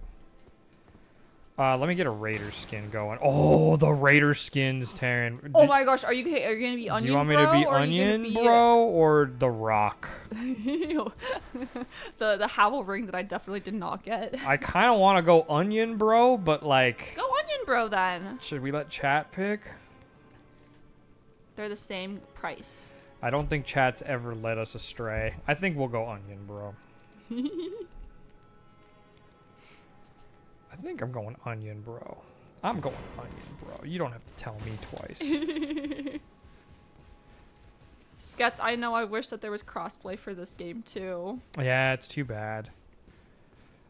Let me get a Raider skin going. Oh, the Raider skins, Taryn. Oh my gosh, are you gonna be Onion Bro? Do you want me to be Onion Bro or The Rock? the Howl ring that I definitely did not get. I kind of want to go Onion Bro, but like... Go Onion Bro then. Should we let chat pick? They're the same price. I don't think chat's ever led us astray. I think we'll go Onion Bro. I think I'm going Onion Bro. I'm going Onion Bro. You don't have to tell me twice. Skets, I know I wish that there was crossplay for this game too. Yeah, it's too bad.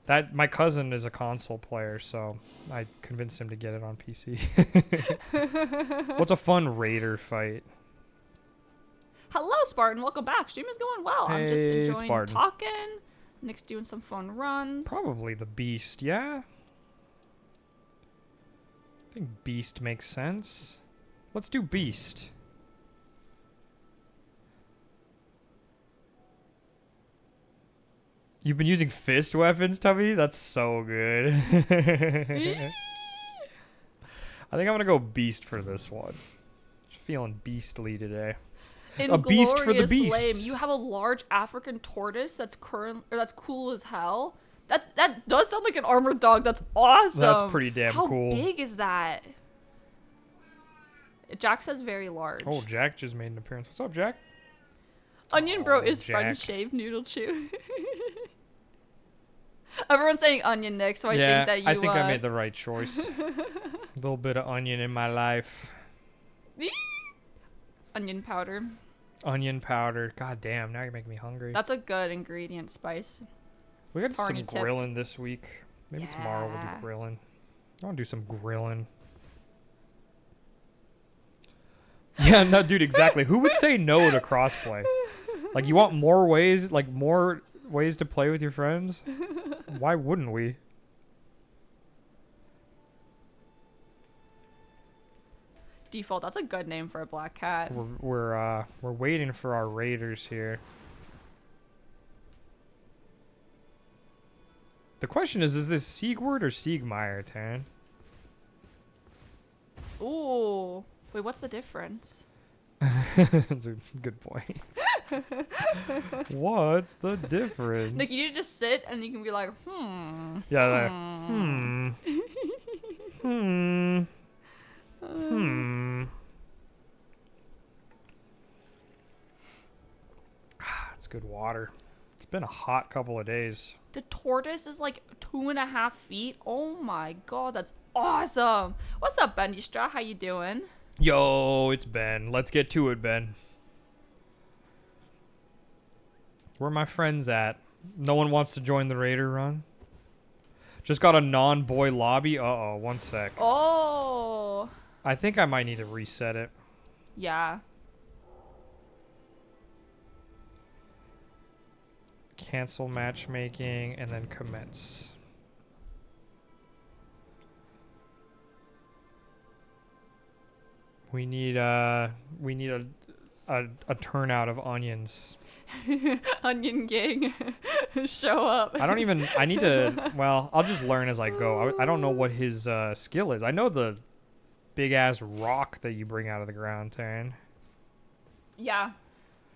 That my cousin is a console player, so I convinced him to get it on PC. What's a fun Raider fight? Hello, Spartan. Welcome back. Stream is going well. I'm just Hey, enjoying Spartan. talking. Nick's doing some fun runs. Probably the Beast, yeah? I think Beast makes sense. Let's do Beast. You've been using fist weapons, Tubby? That's so good. I think I'm going to go Beast for this one. Just feeling beastly today. A beast for the beasts. Lame. You have a large African tortoise that's that's cool as hell. That does sound like an armored dog. That's awesome. That's pretty damn cool. How big is that? Jack says very large. Oh, Jack just made an appearance. What's up, Jack? Onion Bro is Jack. French shaved noodle chew. Everyone's saying onion, Nick, so I think that you... I think I made the right choice. A little bit of onion in my life. Onion powder. Onion powder. God damn, now you're making me hungry. That's a good ingredient spice. We got some Tarny tip. grilling this week. Maybe tomorrow we'll do grilling. I want to do some grilling. Yeah, no, dude, exactly. Who would say no to crossplay? Like, you want more ways to play with your friends? Why wouldn't we? Default, that's a good name for a black cat. We're waiting for our raiders here. The question is this Siegward or Siegmeyer, Taryn? Ooh. Wait, what's the difference? That's a good point. What's the difference? Like, you just sit and you can be like, Yeah, hmm. It's good water. It's been a hot couple of days. The tortoise is like 2.5 feet. Oh my god, that's awesome. What's up, Bendystra? How you doing? Yo, it's Ben. Let's get to it, Ben. Where are my friends at? No one wants to join the Raider run? Just got a non-boy lobby? Uh-oh, one sec. Oh. I think I might need to reset it. Yeah. Cancel matchmaking and then commence. We need a turnout of onions. Onion gang. Show up. I need to, well, I'll just learn as I go. I don't know what his skill is. I know the big ass rock that you bring out of the ground, Taryn. Yeah.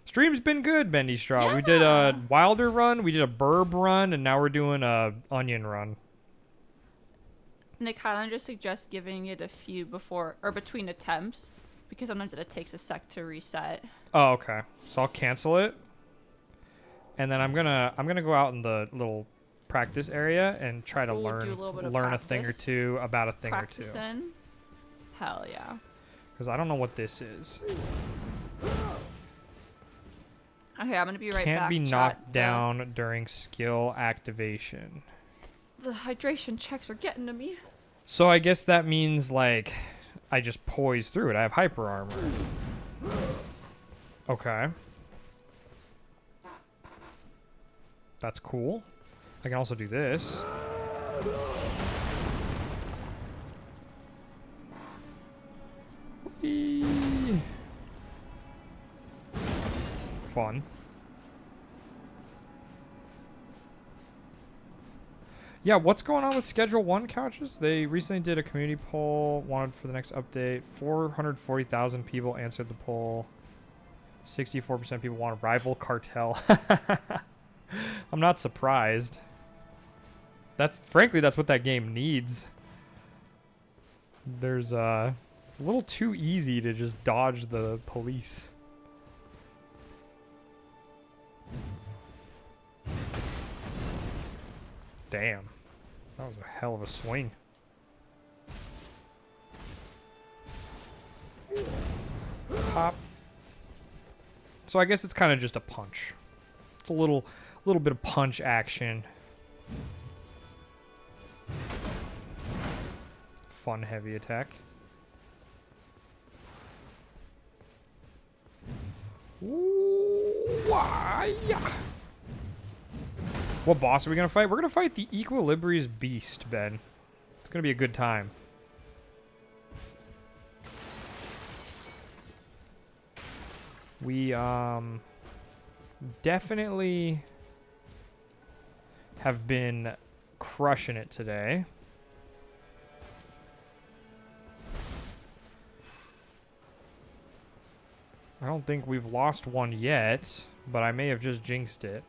Stream's been good, Bendy Straw. Yeah. We did a Wilder run, we did a Burb run, and now we're doing a Onion run. Nick Highlander suggests giving it a few before or between attempts because sometimes it takes a sec to reset. Oh, okay. So I'll cancel it. And then I'm gonna go out in the little practice area and try to learn a thing or two about a thing or two. Hell yeah. Because I don't know what this is. Okay, I'm gonna be right back. Can't be knocked down during skill activation. The hydration checks are getting to me. So I guess that means like I just poise through it. I have hyper armor. Okay. That's cool. I can also do this. Whee! Fun. Yeah, what's going on with Schedule 1 couches? They recently did a community poll, wanted for the next update. 440,000 people answered the poll. 64% people want a rival cartel. I'm not surprised. Frankly, that's what that game needs. It's a little too easy to just dodge the police. Damn. That was a hell of a swing. Pop. So I guess it's kind of just a punch. It's a little bit of punch action. Fun heavy attack. Ooh, yeah. What boss are we gonna fight? We're gonna fight the Equilibrious Beast, Ben. It's gonna be a good time. We definitely have been crushing it today. I don't think we've lost one yet, but I may have just jinxed it.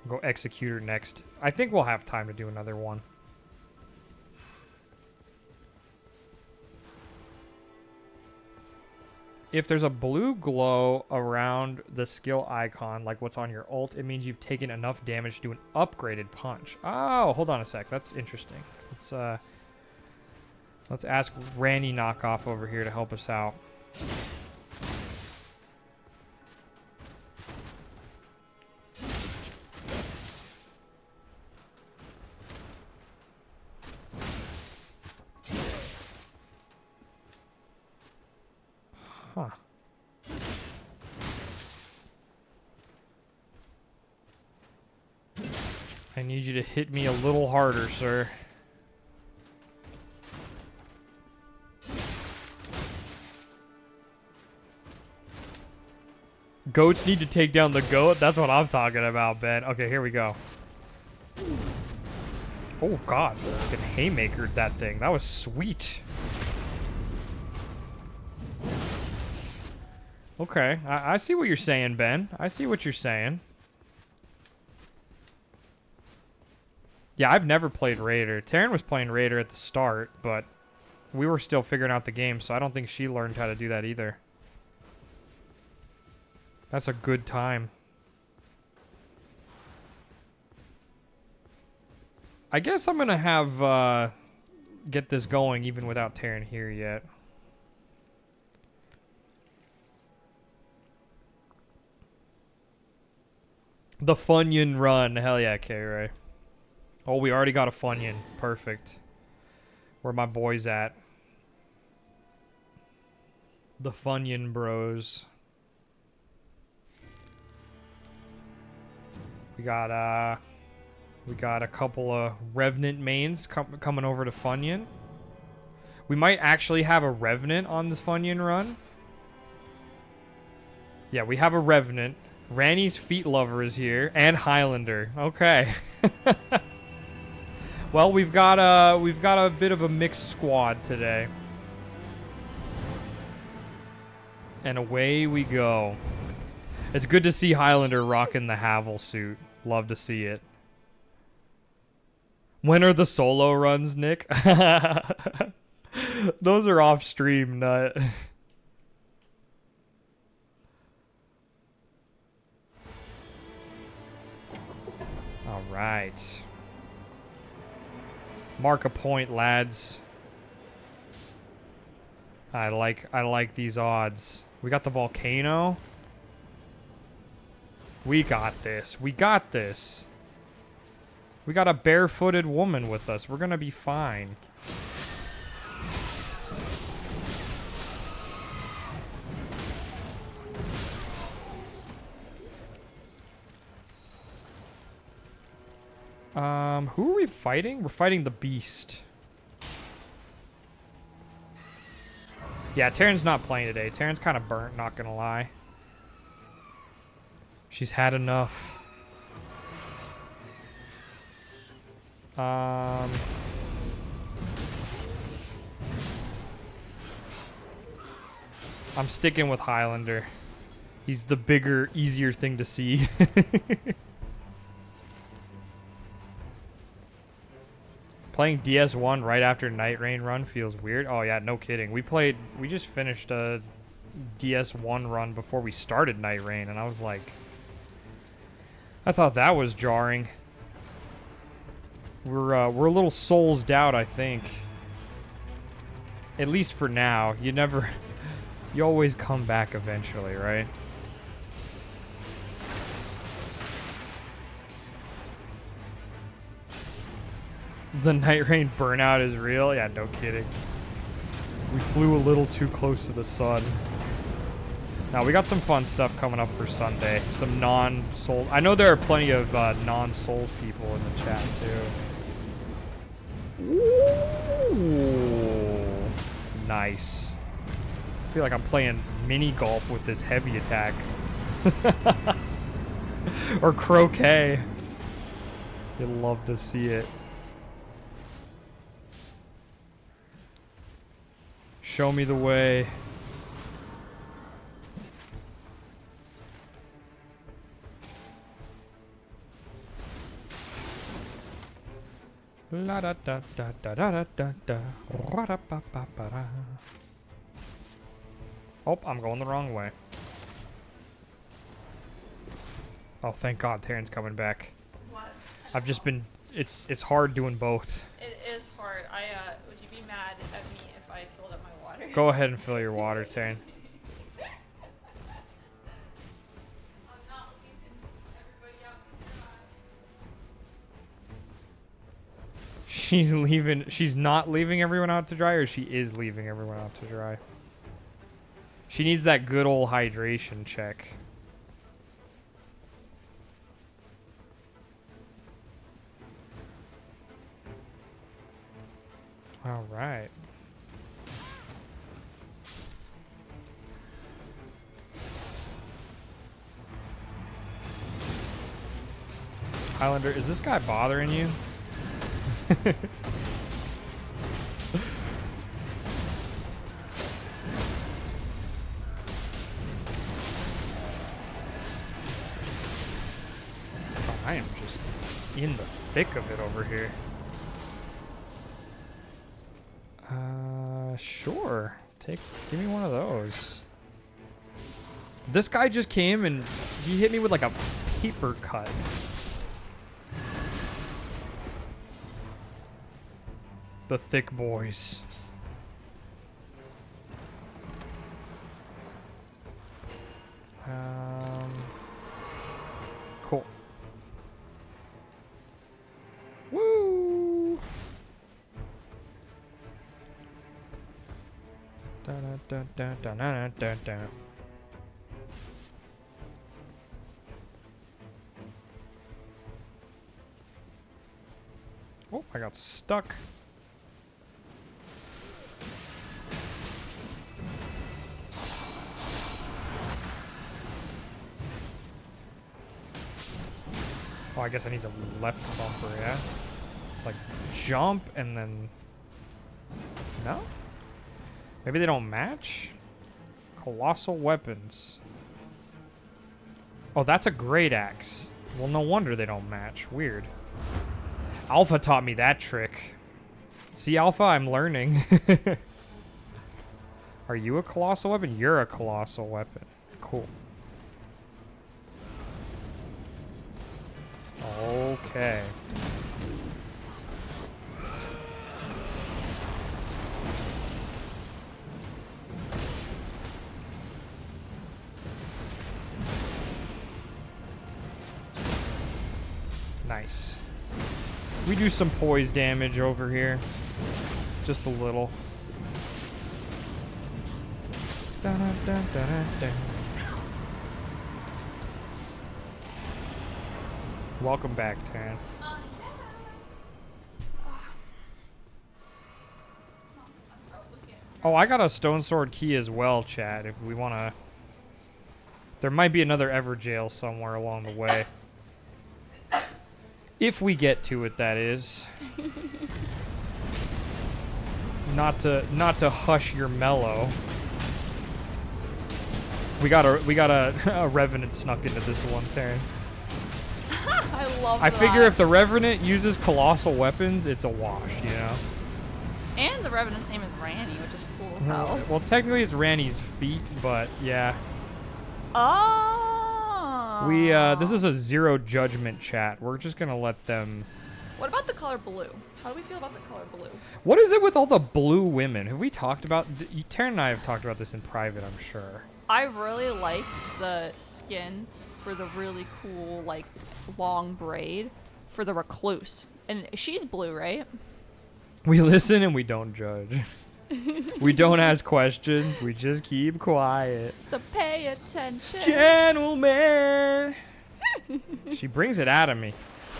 Go Executor next. I think we'll have time to do another one. If there's a blue glow around the skill icon, like what's on your ult, it means you've taken enough damage to do an upgraded punch. Oh, hold on a sec. That's interesting. Let's ask Randy Knockoff over here to help us out. Huh. I need you to hit me a little harder, sir. Goats need to take down the goat? That's what I'm talking about, Ben. Okay, here we go. Oh, God. Fucking haymakered that thing. That was sweet. Okay, I see what you're saying, Ben. I see what you're saying. Yeah, I've never played Raider. Taryn was playing Raider at the start, but we were still figuring out the game, so I don't think she learned how to do that either. That's a good time. I guess I'm gonna have, get this going even without Taryn here yet. The Funyun run. Hell yeah, K-Ray. Oh, we already got a Funyun. Perfect. Where my boys at? The Funyun bros. We got a couple of Revenant mains coming over to Funyun. We might actually have a Revenant on this Funyun run. Yeah, we have a Revenant. Ranny's Feet Lover is here, and Highlander. Okay. Well, we've got a bit of a mixed squad today. And away we go. It's good to see Highlander rocking the Havel suit. Love to see it. When are the solo runs, Nick? Those are off stream, nut. All right. Mark a point, lads. I like these odds. We got the volcano. We got this. We got this. We got a barefooted woman with us. We're gonna be fine. Who are we fighting? We're fighting the beast. Yeah, Taryn's not playing today. Taryn's kind of burnt, not gonna lie. She's had enough. I'm sticking with Highlander. He's the bigger, easier thing to see. Playing DS1 right after Nightreign run feels weird. Oh yeah, no kidding. We just finished a DS1 run before we started Nightreign, and I was like, I thought that was jarring. We're a little soulsed out, I think. At least for now. You always come back eventually, right? The Nightreign burnout is real? Yeah, no kidding. We flew a little too close to the sun. Now, we got some fun stuff coming up for Sunday. Some non-Soul... I know there are plenty of non-Souls people in the chat, too. Ooh. Nice. I feel like I'm playing mini golf with this heavy attack. Or croquet. You'd love to see it. Show me the way. La da da da da da da da ra da ba ba ba da. Oh, I'm going the wrong way. Oh, thank God, Taryn's coming back. What? I've just been. It's hard doing both. It is hard. Would you be mad at me if I filled up my water? Go ahead and fill your water, Taryn. She's leaving. She's not leaving everyone out to dry, or she is leaving everyone out to dry? She needs that good old hydration check. All right. Highlander, is this guy bothering you? I am just in the thick of it over here. Sure. Give me one of those. This guy just came and he hit me with like a paper cut. The thick boys. Cool. Woo! Dun, dun, dun, dun, dun, dun, dun. Oh, I got stuck. Oh, I guess I need the left bumper, yeah? It's like jump and then... No? Maybe they don't match? Colossal weapons. Oh, that's a great axe. Well, no wonder they don't match. Weird. Alpha taught me that trick. See, Alpha, I'm learning. Are you a colossal weapon? You're a colossal weapon. Cool. Okay. Nice. We do some poise damage over here. Just a little. Dun, dun, dun, dun, dun. Welcome back, Taryn. Oh, I got a stone sword key as well, chat, if we want to... There might be another Everjail somewhere along the way. If we get to it, that is. Not to hush your mellow. We got a Revenant snuck into this one, Taryn. I love that. I figure if the Revenant uses colossal weapons, it's a wash, you know? And the Revenant's name is Ranny, which is cool as hell. Well, technically it's Ranny's feet, but yeah. Oh. This is a zero judgment chat. We're just gonna let them... What about the color blue? How do we feel about the color blue? What is it with all the blue women? Have we talked about... Taryn and I have talked about this in private, I'm sure. I really like the skin for the really cool, like, long braid for the recluse. And she's blue, right? We listen and we don't judge. We don't ask questions. We just keep quiet. So pay attention. Gentleman! She brings it out of me.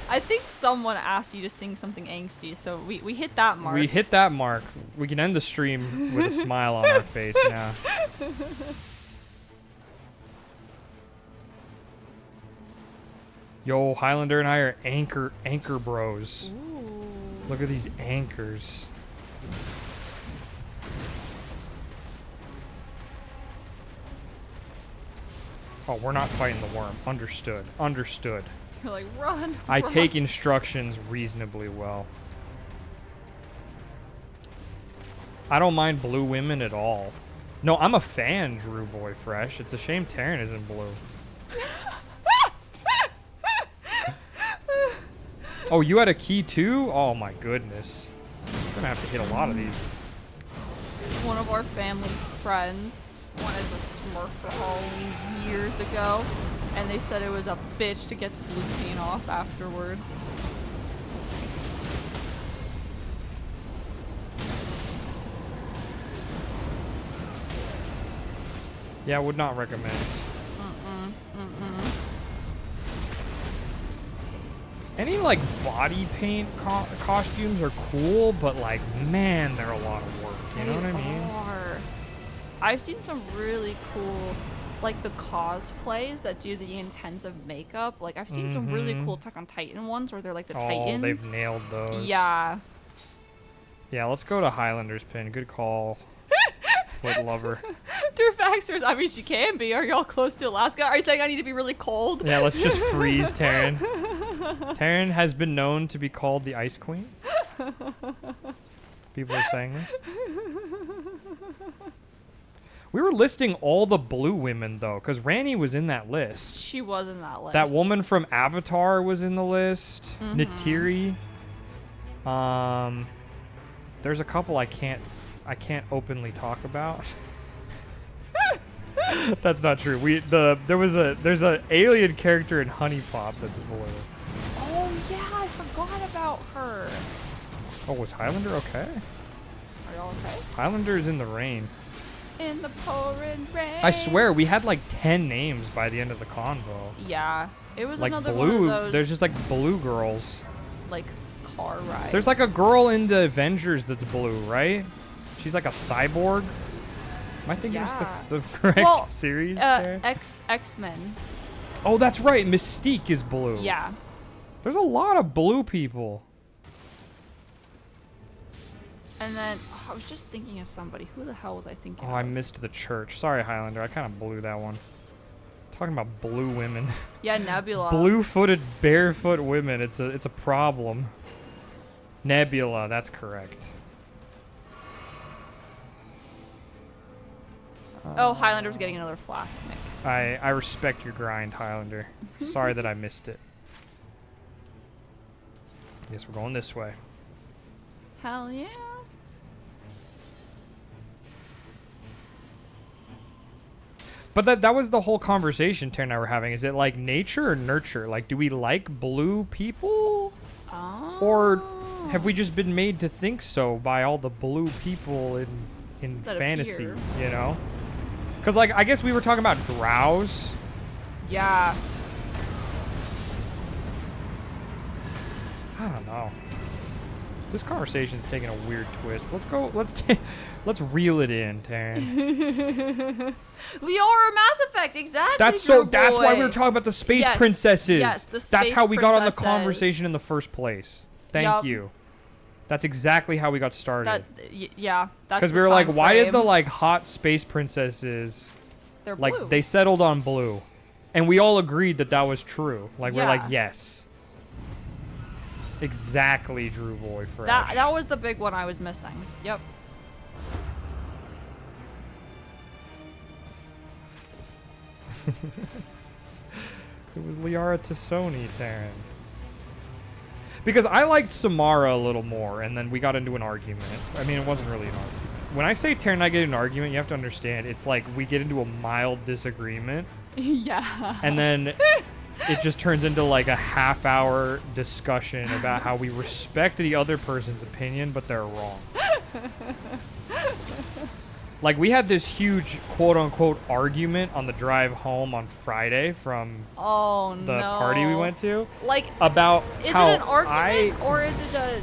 I think someone asked you to sing something angsty, so we hit that mark. We hit that mark. We can end the stream with a smile on our face now. Yo, Highlander and I are anchor bros. Ooh. Look at these anchors. Oh, we're not fighting the worm. Understood. Understood. You're like, run. I run. take instructions reasonably well. I don't mind blue women at all. No, I'm a fan, Drew Boy Fresh. It's a shame Taryn isn't blue. Oh, you had a key too? Oh my goodness. I'm gonna have to hit a lot of these. One of our family friends wanted a Smurf for Halloween years ago, and they said it was a bitch to get the blue paint off afterwards. Yeah, would not recommend. Any like body paint costumes are cool, but like, man, they're a lot of work. You know what I mean? I've seen some really cool, like the cosplays that do the intensive makeup. Like I've seen some really cool Attack on Titan ones where they're like the Titans. Oh, they've nailed those. Yeah. Yeah, let's go to Highlander's pin. Good call. Foot lover. Durfaxers, I mean, she can be. Are y'all close to Alaska? Are you saying I need to be really cold? Yeah, let's just freeze Taryn. Taryn has been known to be called the Ice Queen. People are saying this. We were listing all the blue women, though, because Rani was in that list. She was in that list. That woman from Avatar was in the list. Neytiri. There's a couple I can't openly talk about. That's not true. There's an alien character in Honey Pop that's blue. Oh yeah, I forgot about her. Oh, was Highlander okay? Are y'all okay? Highlander's in the rain. In the pouring rain. I swear we had like 10 names by the end of the convo. Yeah, it was like another blue. one of those. There's just like blue girls. Like car ride. There's like a girl in the Avengers that's blue, right? She's like a cyborg. Am I thinking that's the correct series? X-Men. Oh, that's right. Mystique is blue. Yeah. There's a lot of blue people. And then I was just thinking of somebody. Who the hell was I thinking? Oh, I missed the church. Sorry, Highlander. I kind of blew that one. Talking about blue women. Yeah, Nebula. Blue-footed, barefoot women. It's a problem. Nebula. That's correct. Oh, Highlander's getting another flask, Nick. I respect your grind, Highlander. Sorry that I missed it. Guess we're going this way. Hell yeah. But that was the whole conversation Tara and I were having. Is it like nature or nurture? Like, do we like blue people? Oh. Or have we just been made to think so by all the blue people in that fantasy, appear. you know? Because, like, I guess we were talking about drows. Yeah. I don't know. This conversation's taking a weird twist. Let's reel it in, Taryn. Liara Mass Effect, exactly. That's why we were talking about the space princesses. Yes, the space That's how we got on the princesses. conversation in the first place. Thank you. That's exactly how we got started. Yeah, that's because we were like, why did the like hot space princesses, they're like blue. they settled on blue, and we all agreed that was true. Like we're like, yes, exactly, Drew Boy Fresh. That was the big one I was missing. Yep. It was Liara Tassoni, Taryn. Because I liked Samara a little more, and then we got into an argument. I mean, it wasn't really an argument. When I say Taryn and I get into an argument, you have to understand, it's like we get into a mild disagreement. Yeah. And then it just turns into like a half-hour discussion about how we respect the other person's opinion, but they're wrong. Like, we had this huge quote-unquote argument on the drive home on Friday from the party we went to. Like, about is how it an argument or is it a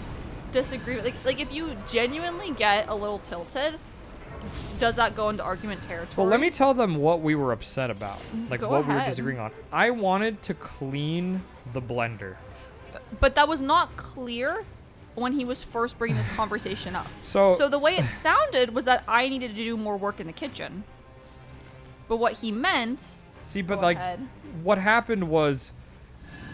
disagreement? Like if you genuinely get a little tilted, does that go into argument territory? Well, let me tell them what we were upset about. Like, Go what we were ahead. disagreeing on. I wanted to clean the blender. But that was not clear when he was first bringing this conversation up. So the way it sounded was that I needed to do more work in the kitchen. But what he meant... See, but Go like, ahead. what happened was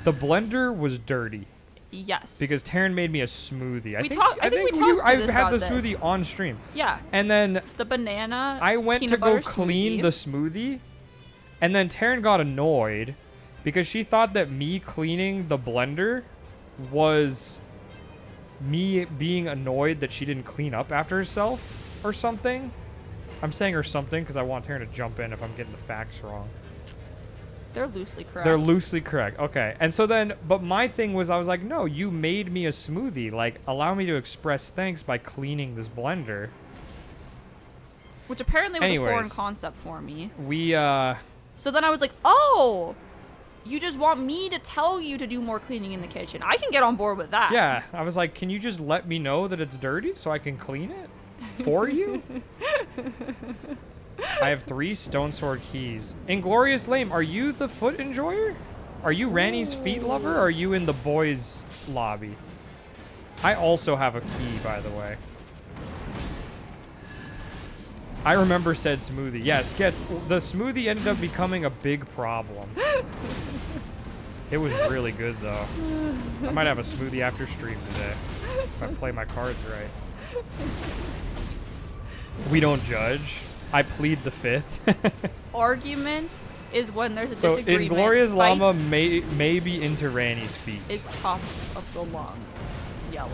the blender was dirty. Yes. Because Taryn made me a smoothie. I think we talked I had about the this. smoothie on stream. Yeah. And then The banana I went to peanut go butter clean smoothie. the smoothie, and then Taryn got annoyed because she thought that me cleaning the blender was me being annoyed that she didn't clean up after herself or something. I'm saying or something because I want Taryn to jump in if I'm getting the facts wrong. They're loosely correct. They're loosely correct. Okay. And so then, but my thing was, I was like, no, you made me a smoothie. Like, allow me to express thanks by cleaning this blender. Which apparently was a foreign Anyways. concept for me. We So then I was like, oh, you just want me to tell you to do more cleaning in the kitchen. I can get on board with that. yeah, I was like, can you just let me know that it's dirty so I can clean it for you? I have 3 stone sword keys. Inglorious Lame, are you the foot enjoyer? Are you Ranny's feet lover, or are you in the boys' lobby? I also have a key, by the way. I remember said smoothie. Yeah, Skets, the smoothie ended up becoming a big problem. It was really good, though. I might have a smoothie after stream today if I play my cards right. We don't judge. I plead the 5th. Argument is when there's a So disagreement. Inglorious Fight Llama may be into Ranny's feet. is top of the lungs, yelling.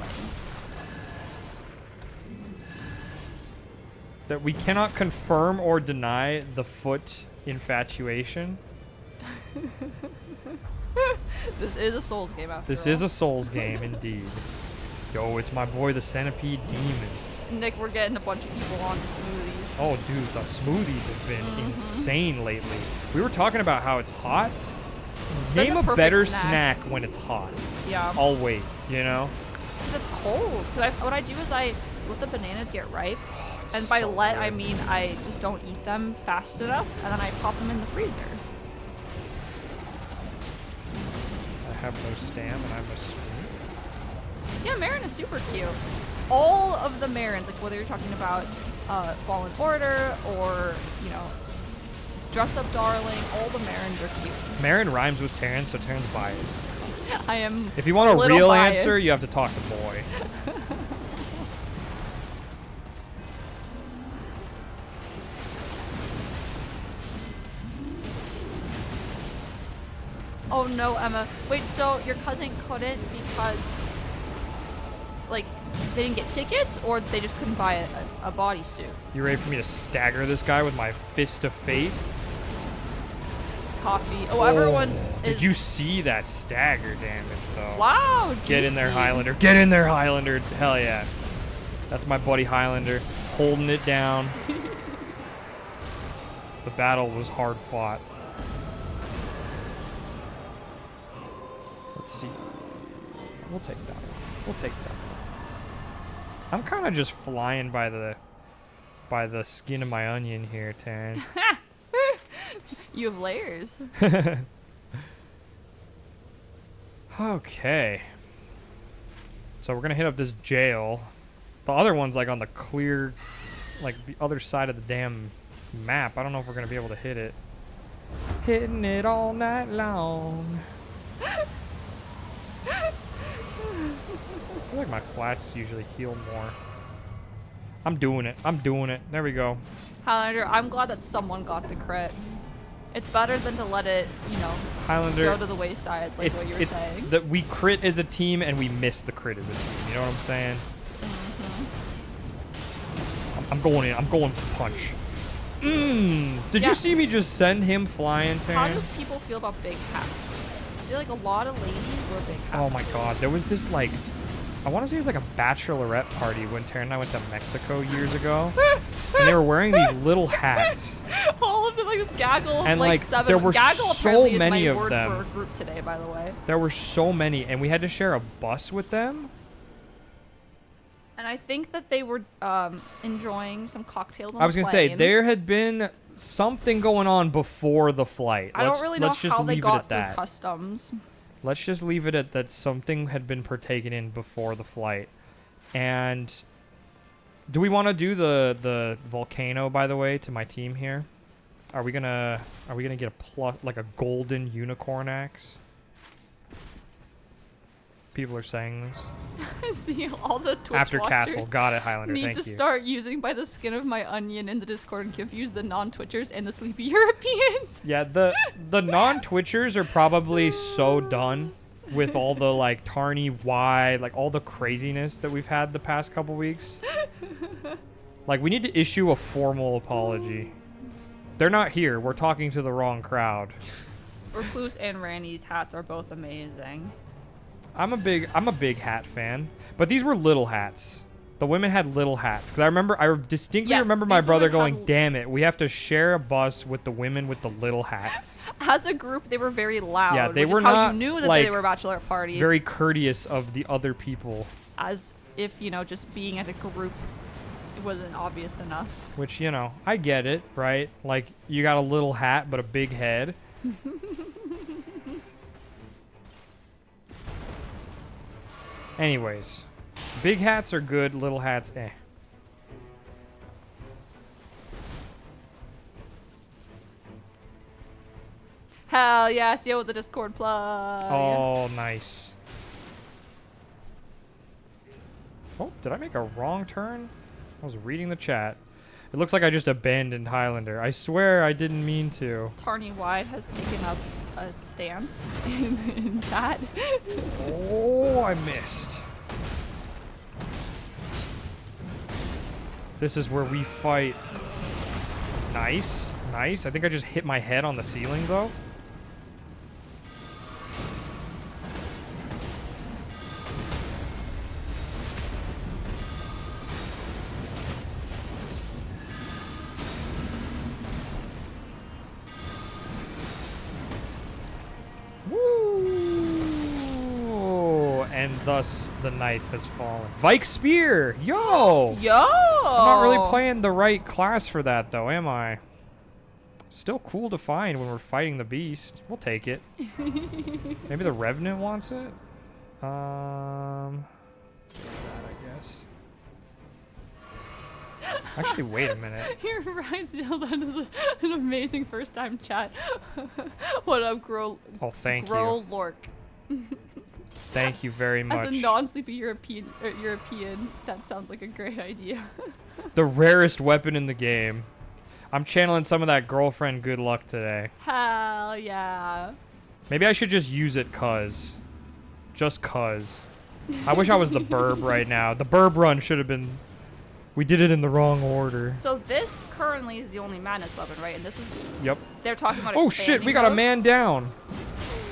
That we cannot confirm or deny the foot infatuation. This is a Souls game after This all. is a Souls game, indeed. Yo, it's my boy, the Centipede Demon. Nick, we're getting a bunch of people on the smoothies. Oh, dude, the smoothies have been insane lately. We were talking about how it's hot. like Name a a perfect better snack. snack when it's hot. Yeah. I'll wait, you know? 'Cause it's cold. 'Cause what I do is I let the bananas get ripe. And by so let, I good. mean I just don't eat them fast enough, and then I pop them in the freezer. I have no stam and I'm a sweet. Yeah, Marin is super cute. All of the Marins, like whether you're talking about Fallen Order or, you know, Dress Up Darling, all the Marins are cute. Marin rhymes with Terran, so Terran's biased. I am If you want a little real biased. answer, you have to talk to Boy. Oh no, Emma. Wait, so your cousin couldn't because, like, they didn't get tickets, or they just couldn't buy a bodysuit? You ready for me to stagger this guy with my fist of fate? Coffee. Oh, everyone's. Did is- you see that stagger damage, though? Wow. Get in there, juicy. Highlander. Get in there, Highlander. Hell yeah. That's my buddy Highlander, holding it down. The battle was hard fought. Let's see. We'll take that one. We'll take that one. I'm kind of just flying by the skin of my onion here, Taryn. You have layers. Okay. So we're gonna hit up this jail. The other one's like on the clear, like the other side of the damn map. I don't know if we're gonna be able to hit it. Hitting it all night long. I feel like my flats usually heal more. I'm doing it. I'm doing it. There we go. Highlander, I'm glad that someone got the crit. It's better than to let it, you know, Highlander. go to the wayside, like what you were it's saying. that we crit as a team and we miss the crit as a team. You know what I'm saying? I'm going in. I'm going for punch. Did Yeah. you see me just send him flying, How Taryn? do people feel about big hats? I feel like a lot of ladies wear big hats. Oh my god, there was this like, I want to say it was like a bachelorette party when Taryn and I went to Mexico years ago, and they were wearing these little hats. All of them, like this gaggle of And, like like, 7. there were Gaggle so apparently many is of my word them. for a group today, by the way. There were so many, and we had to share a bus with them. And I think that they were enjoying some cocktails on I was the gonna say plane. there had been something going on before the flight. I don't really know let's just how they leave it got at through that. customs. Let's just leave it at that something had been partaken in before the flight. And do we want to do the volcano, by the way, to my team here? Are we gonna get a plus, like a golden unicorn axe? People are saying this. See, all the Twitch After watchers Castle, got it, Highlander. need Thank to you. start using by the skin of my onion in the Discord and confuse the non-Twitchers and the sleepy Europeans. Yeah, the non-Twitchers are probably so done with all the like Tarny Y, like all the craziness that we've had the past couple weeks. Like we need to issue a formal apology. They're not here. We're talking to the wrong crowd. Recluse and Randy's hats are both amazing. I'm a big hat fan, but these were little hats. The women had little hats. Because I distinctly Yes, remember my these brother women going, had damn it, we have to share a bus with the women with the little hats. As a group, they were very loud. Yeah, they which were is how not, you knew that like, they were a bachelorette party. Very courteous of the other people. As if, just being as a group wasn't obvious enough. Which, I get it, right? Like, you got a little hat but a big head. Anyways, big hats are good, little hats, eh. Hell yeah, see you with the Discord plug. Oh, nice. Oh, did I make a wrong turn? I was reading the chat. It looks like I just abandoned Highlander. I swear I didn't mean to. Tarny Wide has taken up a stance in chat. Oh, I missed. This is where we fight. Nice, nice. I think I just hit my head on the ceiling, though. And thus the knife has fallen. Vike Spear! Yo! Yo! I'm not really playing the right class for that, though, am I? Still cool to find when we're fighting the beast. We'll take it. Maybe the Revenant wants it? That, I guess. Actually, wait a minute. Your Ryan that is an amazing first-time chat. What up, Grow? Oh, thank you. Grow Lork. Thank you very much. As a non-sleepy European, that sounds like a great idea. The rarest weapon in the game. I'm channeling some of that girlfriend good luck today. Hell yeah. Maybe I should just use it cuz. Just cuz. I wish I was the burb right now. The burb run should have been... We did it in the wrong order. So this currently is the only madness weapon, right? And this was... Yep. They're talking about Oh shit, we got a man down.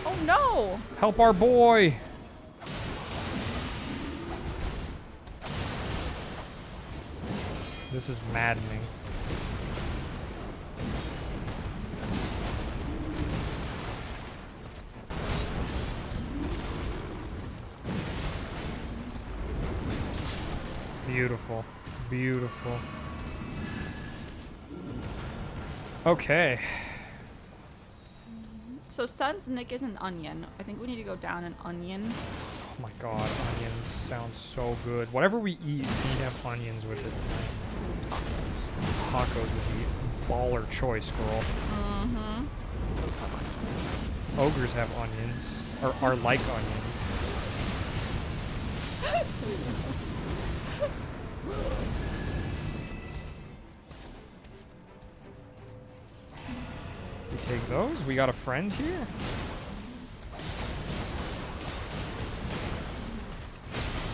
Oh no. Help our boy. This is maddening. Beautiful. Beautiful. Okay. So since Nick is an onion, I think we need to go down an onion. Oh my god, onions sound so good. Whatever we eat, we need to have onions with it. Tacos would be baller choice, girl. Mm-hmm. Ogres have onions. Or are like onions. We take those? We got a friend here?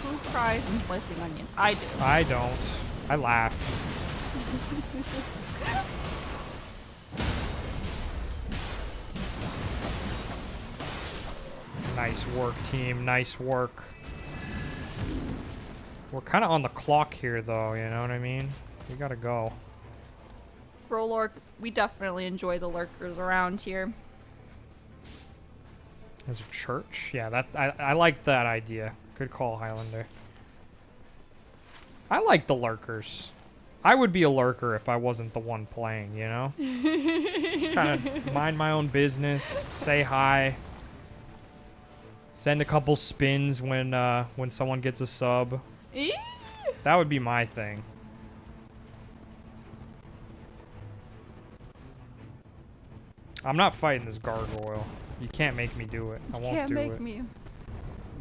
Who cries when slicing onions? I do. I don't. I laugh. Nice work, team. Nice work. We're kind of on the clock here, though. You know what I mean? We gotta go. Rolork, we definitely enjoy the lurkers around here. There's a church? Yeah, that I like that idea. Good call, Highlander. I like the lurkers. I would be a lurker if I wasn't the one playing, you know? Just kind of mind my own business, say hi, send a couple spins when someone gets a sub. That would be my thing. I'm not fighting this gargoyle. You can't make me do it. I won't do it. Can't make me.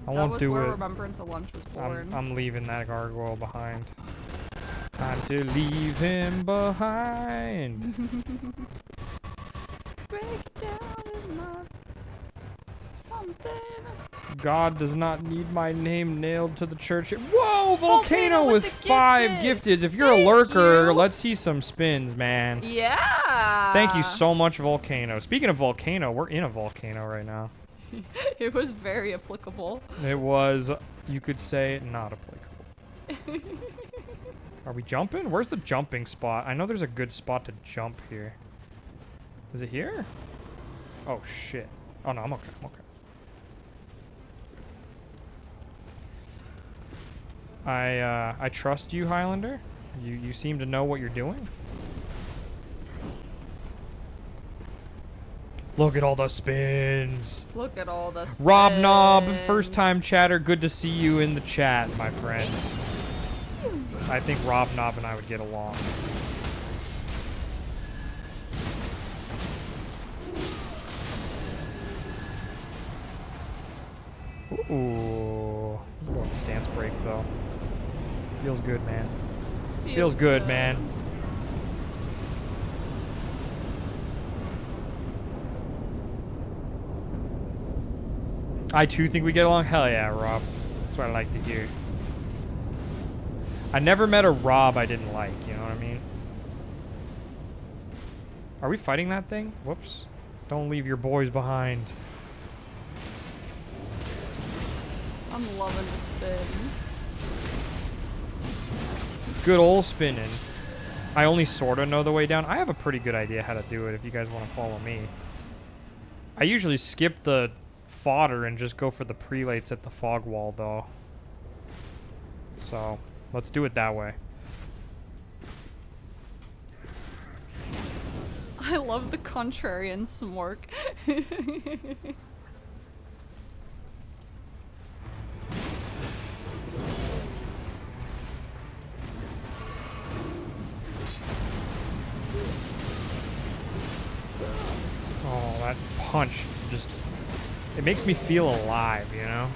I won't do That was where it. Remembrance of Lunch was born. I'm leaving that gargoyle behind. Time to leave him behind. Break down in my something. God does not need my name nailed to the church. Whoa, Volcano Volcano with with the 5 gifted. gifteds. If you're a Thank lurker, you. let's see some spins, man. Yeah. Thank you so much, Volcano. Speaking of Volcano, we're in a volcano right now. It was very applicable. It was, you could say, not applicable. Are we jumping? Where's the jumping spot? I know there's a good spot to jump here. Is it here? Oh, shit. Oh, no, I'm okay. I'm okay. I trust you, Highlander. You seem to know what you're doing. Look at all the spins. Look at all the spins. Rob Knob, first time chatter. Good to see you in the chat, my friend. I think Rob Knob and I would get along. Ooh. Oh, stance break, though. Feels good, man. Feels good, man. I too think we get along. Hell yeah, Rob. That's what I like to hear. I never met a Rob I didn't like, you know what I mean? Are we fighting that thing? Whoops. Don't leave your boys behind. I'm loving the spins. Good old spinning. I only sort of know the way down. I have a pretty good idea how to do it if you guys want to follow me. I usually skip the fodder and just go for the prelates at the fog wall, though. So, let's do it that way. I love the contrarian smork. Oh, that punch just... It makes me feel alive, you know?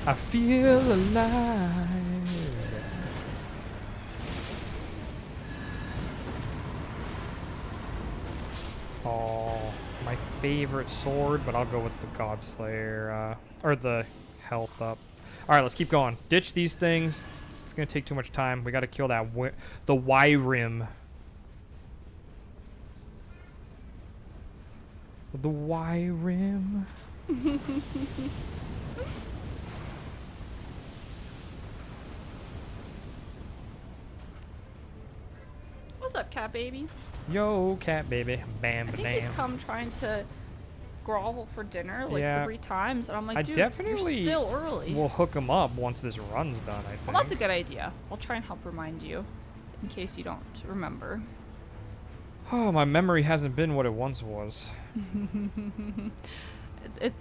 I feel alive. Oh, my favorite sword, but I'll go with the Godslayer, or the health up. Alright, let's keep going. Ditch these things. It's gonna take too much time. We gotta kill that the Y-Rim. The Y-Rim. What's up, cat baby? Yo, cat baby. Bam, I think bam. he's come trying to grovel for dinner like Yeah. 3 times, and I'm like, I dude, definitely you're still early. We'll hook him up once this run's done, I think. Well, that's a good idea. I'll try and help remind you, in case you don't remember. Oh, my memory hasn't been what it once was.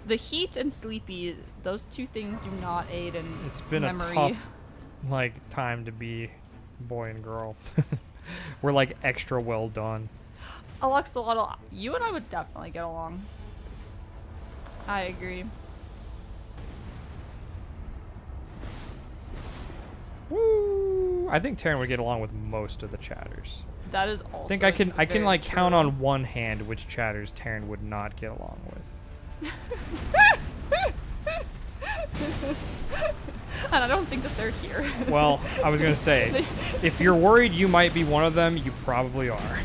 The heat and sleepy, those 2 things do not aid in It's been memory. a tough, time to be boy and girl. We're, extra well done. Alexalotl, you and I would definitely get along. I agree. Woo! I think Taryn would get along with most of the chatters. That is also I think I can very count true. on one hand which chatters Taryn would not get along with. And I don't think that they're here. Well, I was gonna say, if you're worried you might be one of them, you probably are.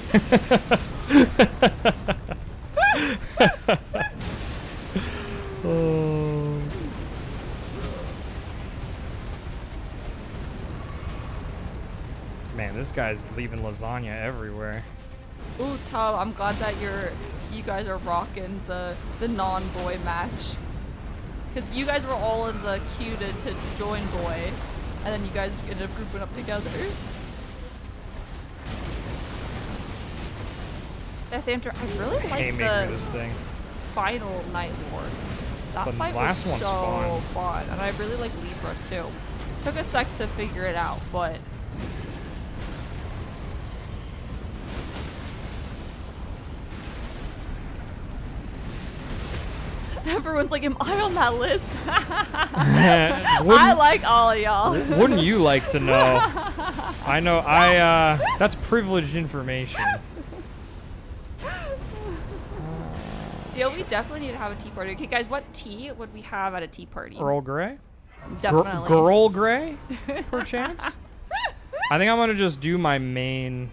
Oh. Man, this guy's leaving lasagna everywhere. Ooh, Tom, I'm glad that you guys are rocking the non-boy match. Because you guys were all in the queue to join boy, and then you guys ended up grouping up together. Ethander, I really like Haymaker the this thing. final Night Lord. That The fight last was one's so fun. fun, and I really like Libra too. Took a sec to figure it out, but everyone's like, am I on that list? I like all of y'all. Wouldn't you like to know? I know, that's privileged information. So yeah, we definitely need to have a tea party. Okay, guys, what tea would we have at a tea party? Earl Grey? Definitely. Girl Grey, perchance? I think I'm gonna just do my main...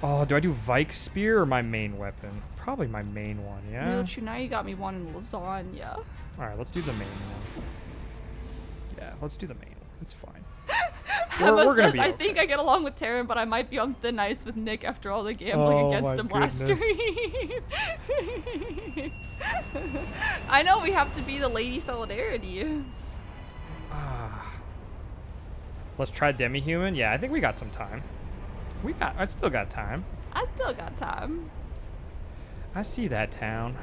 Oh, do I do Vike Spear or my main weapon? probably my main one, yeah? Luchu, now you got me wanting lasagna. Alright, let's do the main one. Yeah, let's do the main one. It's fine. Emma we're gonna says, be I okay. think I get along with Taryn, but I might be on thin ice with Nick after all the gambling against him last stream. I know, we have to be the lady solidarity. Let's try demi-human. Yeah, I think we got some time. I still got time. I still got time. I see that town.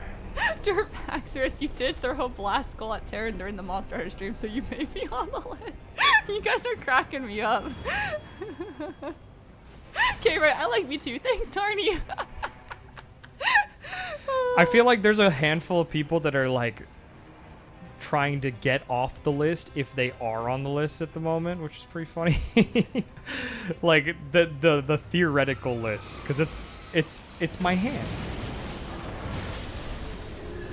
Durpaxerus, you did throw a blast goal at Taryn during the Monster Hunter stream, so you may be on the list. You guys are cracking me up. Okay, right, I like me too. Thanks, Tarny. I feel like there's a handful of people that are like trying to get off the list if they are on the list at the moment, which is pretty funny. Like the theoretical list, because it's my hand.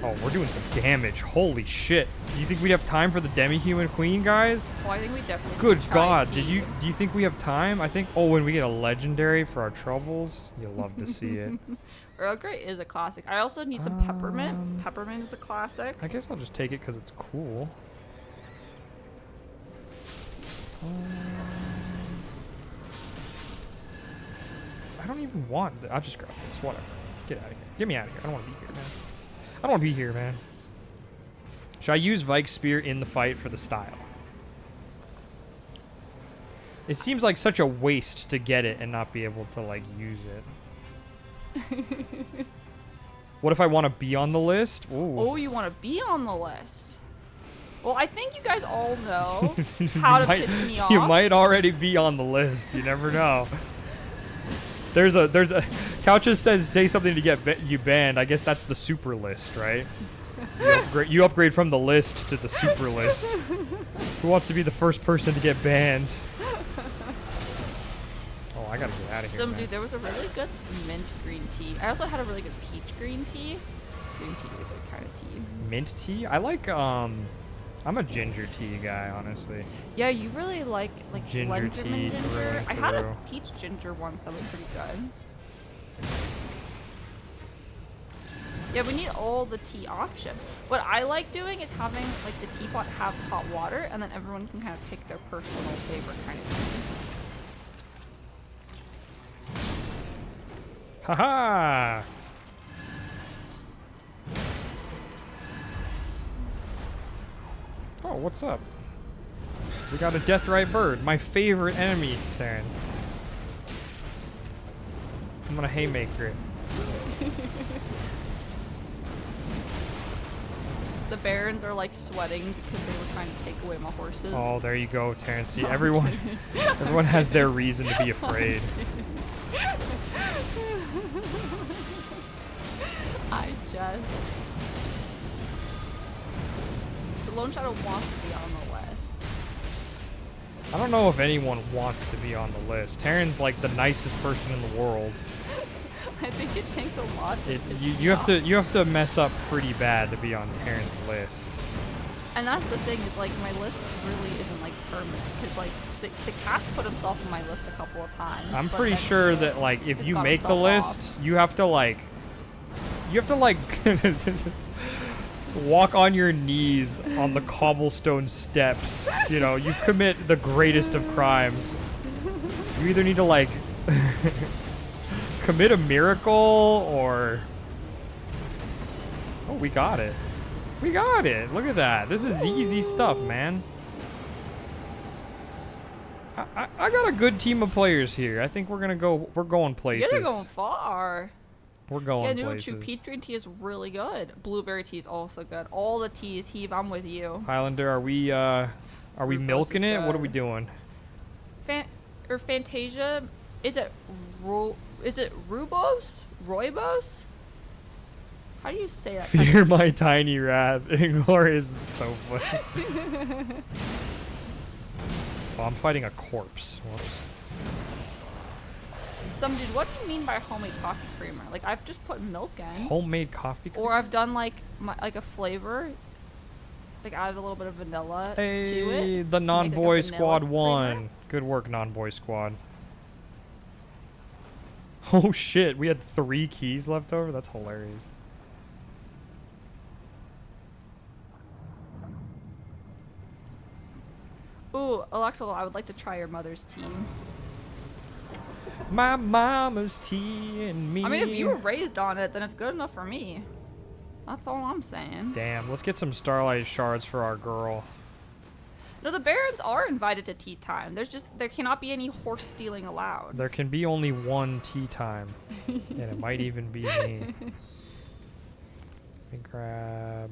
Oh, we're doing some damage. Holy shit. Do you think we'd have time for the demi-human queen, guys? Well, I think we definitely Good should try God. tea. Do you think we have time? I think, oh, when we get a legendary for our troubles, you'll love to see it. Earl Grey is a classic. I also need some peppermint. Peppermint is a classic. I guess I'll just take it because it's cool. I don't even want I'll just grab this. Whatever. Let's get out of here. Get me out of here. I don't want to be here, man. I don't want to be here, man. Should I use Vike's Spear in the fight for the style? It seems like such a waste to get it and not be able to, like, use it. What if I want to be on the list? Ooh. Oh, you want to be on the list? Well, I think you guys all know how to piss me off. You might already be on the list. You never know. There's a Couches says say something to get you banned. I guess that's the super list, right? You upgrade from the list to the super list. Who wants to be the first person to get banned? Oh, I gotta get out of here. Dude, there was a really good mint green tea. I also had a really good peach green tea. Green tea is a good kind of tea. Mint tea? I like I'm a ginger tea guy, honestly. Yeah, you really like ginger tea. ginger. I had a peach ginger once that was pretty good. Yeah, we need all the tea options. What I like doing is having like the teapot have hot water, and then everyone can kind of pick their personal favorite kind of tea. Haha! Oh, what's up? We got a Deathrite bird, my favorite enemy, Taryn. I'm gonna haymaker it. The barons are like sweating because they were trying to take away my horses. Oh, there you go, Taryn. See, everyone has their reason to be afraid. I just... Lone Shadow wants to be on the list. I don't know if anyone wants to be on the list. Taryn's like the nicest person in the world. I think it takes a lot to you have to mess up pretty bad to be on Taryn's list. And that's the thing, is like my list really isn't like permanent, because like the cat put himself on my list a couple of times. I'm pretty sure that like if you make the list, you have to like walk on your knees on the cobblestone steps. You know, you commit the greatest of crimes. You either need to like commit a miracle or... Oh, we got it. We got it. Look at that. This is easy stuff, man. I got a good team of players here. I think we're going places. You're going far. We're going yeah, places. Peach green tea is really good. Blueberry tea is also good. All the teas, Heave, I'm with you. Highlander, are we milking it? What are we doing? Fantasia, is it Rubos? Roybos? How do you say that? Fear my tiny wrath. Inglorious is so funny. Oh, I'm fighting a corpse. Whoops. Dude, what do you mean by homemade coffee creamer? Like, I've just put milk in. Homemade coffee creamer? Or I've done like a flavor. Like added a little bit of vanilla to it. The non-boy like squad creamer. won. Good work, non-boy squad. Oh shit, we had 3 keys left over? That's hilarious. Ooh, Alexa, I would like to try your mother's tea. My mama's tea and me. I mean, if you were raised on it, then it's good enough for me. That's all I'm saying. Damn, let's get some Starlight Shards for our girl. No, the Barons are invited to tea time. There cannot be any horse stealing allowed. There can be only one tea time. And it might even be me. Let me grab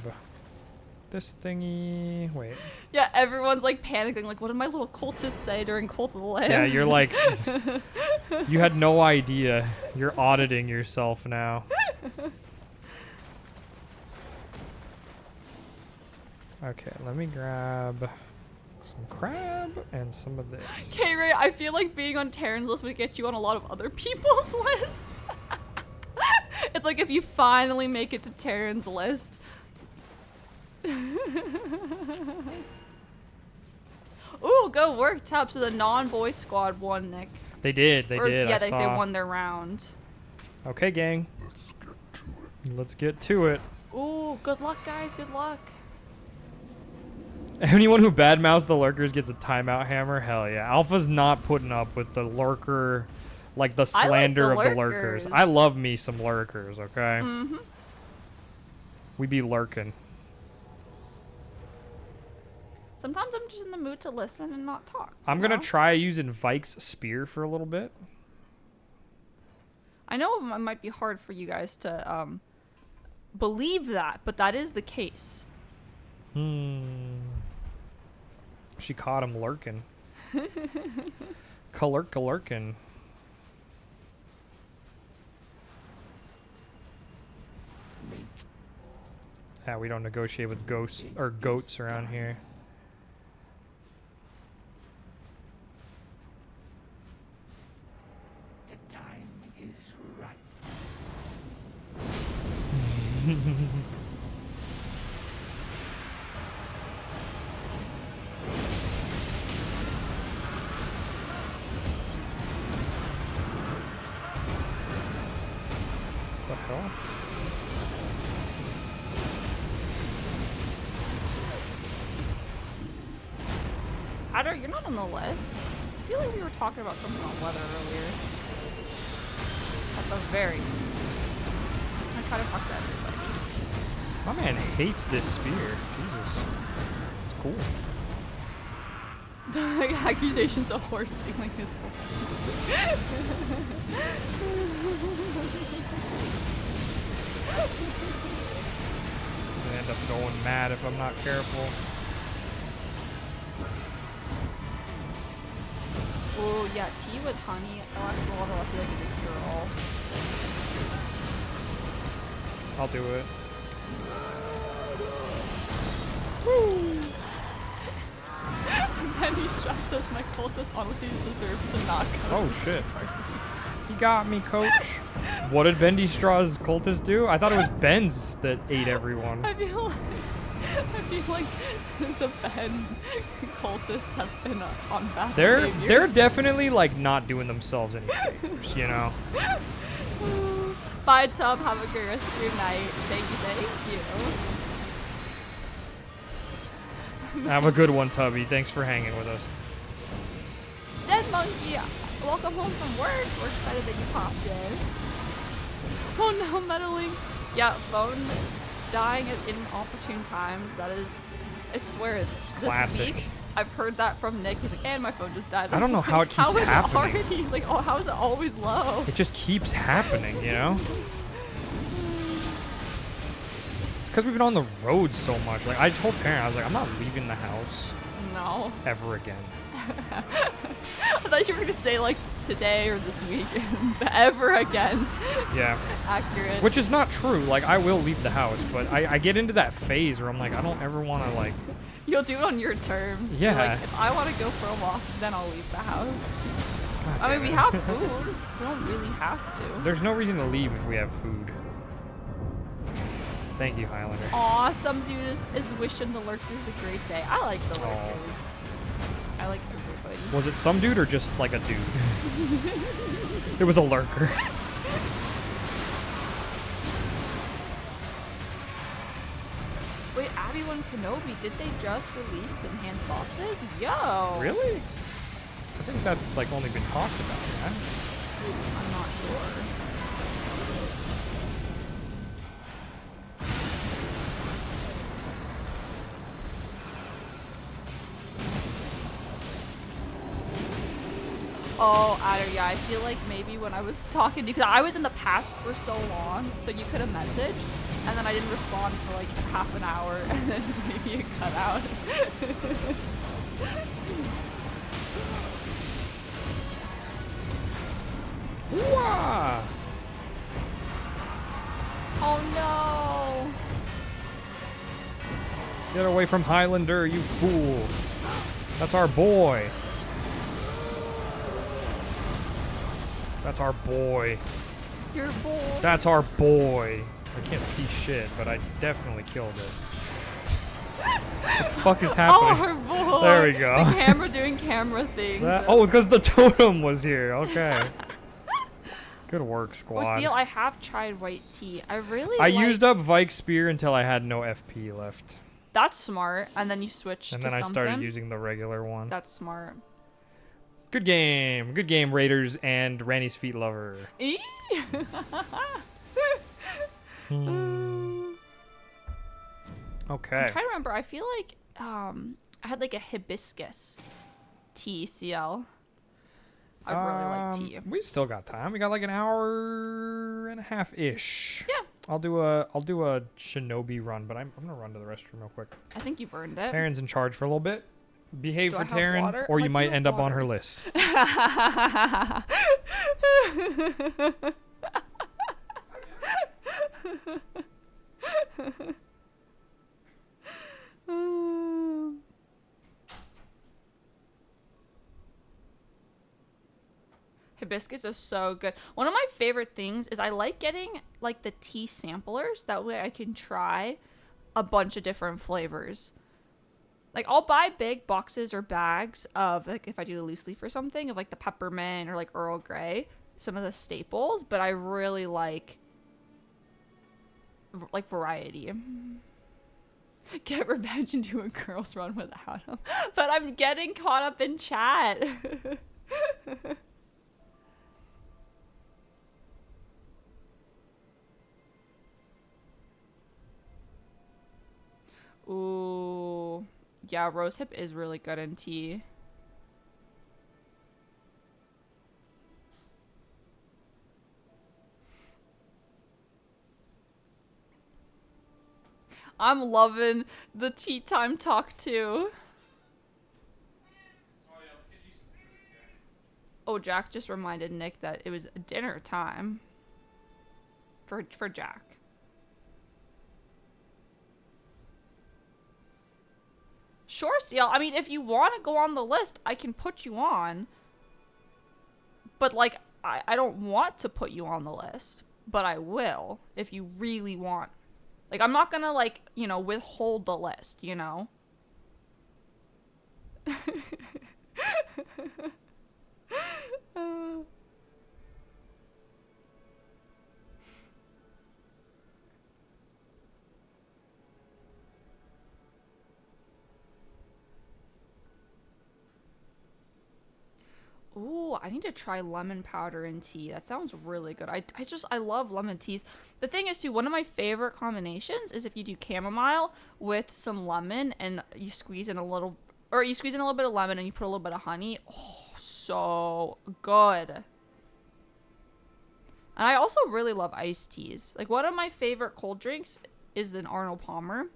this thingy. Wait. Yeah, everyone's like panicking, like, what did my little cultists say during Cult of the Lamb? Yeah, you're like, you had no idea. You're auditing yourself now. Okay, let me grab some crab and some of this. Okay, Ray, I feel like being on Taryn's list would get you on a lot of other people's lists. It's like if you finally make it to Taryn's list. Ooh, go work, Tab. So the non-boy squad won, Nick. They did. They did. Yeah, I they saw. won their round. Okay, gang. Let's get to it. Ooh, good luck, guys. Good luck. Anyone who badmouths the lurkers gets a timeout hammer. Hell yeah. Alpha's not putting up with the lurker, like the slander of the lurkers. I love me some lurkers, okay? Mm-hmm. We be lurking. Sometimes I'm just in the mood to listen and not talk. I'm going to try using Vike's spear for a little bit. I know it might be hard for you guys to believe that, but that is the case. She caught him lurking. Lurking. Yeah, we don't negotiate with ghosts or goats around here. The time is right. What the hell? Adder, you're not on the list. I feel like we were talking about something on weather earlier. At the very least. I try to talk to everybody. My man hates this spear. Jesus. It's cool. The accusations of horse stealing is so I'm gonna end up going mad if I'm not careful. Oh yeah, tea with honey. Alexa Water, I feel like it's a cure-all. I'll do it. Bendy Strauss says my cultist honestly deserves to not go. Oh shit. He got me, coach. What did Bendy Straw's cultists do? I thought it was Ben's that ate everyone. I feel like the Ben cultists have been on bad behavior. They're definitely like not doing themselves any favors, you know. Bye, Tub. Have a great rest of your night. Thank you. Have a good one, Tubby. Thanks for hanging with us. Dead Monkey, welcome home from work. We're excited that you popped in. Oh no, meddling. Yeah, phone dying at inopportune times. That is, I swear, this Classic. week I've heard that from Nick. He's like, and my phone just died. I don't know how it keeps happening. Already, like, oh, how is it always low? It just keeps happening, you know? It's because we've been on the road so much. Like, I told Taryn, I was like, I'm not leaving the house No. ever again. I thought you were gonna say like today or this week, ever again. Yeah. Accurate. Which is not true. Like, I will leave the house, but I get into that phase where I'm like, I don't ever want to, like... You'll do it on your terms. Yeah. You're like, if I want to go for a walk, then I'll leave the house. God I mean, damn we it. have food. We don't really have to. There's no reason to leave if we have food. Thank you, Highlander. Aw, some dude is wishing the lurkers a great day. I like the Aw. lurkers. I like everybody. Was it some dude or just like a dude? It was a lurker. Wait, Obi-Wan Kenobi, did they just release the enhanced bosses? Yo! Really? I think that's like only been talked about, man. I'm not sure. Oh, Adder, yeah, I feel like maybe when I was talking to you, because I was in the past for so long, so you could have messaged, and then I didn't respond for like half an hour, and then maybe it cut out. Wah! Oh no! Get away from Highlander, you fool! That's our boy. That's our boy. Your boy. That's our boy. I can't see shit, but I definitely killed it. What the fuck is happening? Oh, our boy. There we go. The camera doing camera things. Oh, because the totem was here. Okay. Good work, squad. Or Seal, I have tried white tea. I used up Vike's spear until I had no FP left. That's smart. And then you switched And to then I something. started using the regular one. That's smart. Good game. Good game, Raiders and Randy's Feet Lover. Eee! Okay. I'm trying to remember. I feel like I had like a hibiscus tea, CL. I really like tea. We still got time. We got like an hour and a half ish. Yeah. I'll do a shinobi run, but I'm gonna run to the restroom real quick. I think you've earned it. Taryn's in charge for a little bit. Behave Do for I have Taryn, water? or I you do might have end up on water. her list. Hibiscus is so good. One of my favorite things is I like getting like the tea samplers. That way I can try a bunch of different flavors. Like I'll buy big boxes or bags of like if I do a loose leaf or something of like the peppermint or like Earl Grey, some of the staples, but I really like variety. Get revenge and do a girls run without him. But I'm getting caught up in chat. Ooh. Yeah, rosehip is really good in tea. I'm loving the tea time talk too. Oh, Jack just reminded Nick that it was dinner time for Jack. Sure, Seal. I mean, if you want to go on the list, I can put you on. But, like, I don't want to put you on the list. But I will, if you really want. Like, I'm not gonna, like, you know, withhold the list, you know? Ooh, I need to try lemon powder in tea. That sounds really good. I love lemon teas. The thing is, too, one of my favorite combinations is if you do chamomile with some lemon and you squeeze in a little bit of lemon and you put a little bit of honey. Oh, so good. And I also really love iced teas. Like, one of my favorite cold drinks is an Arnold Palmer.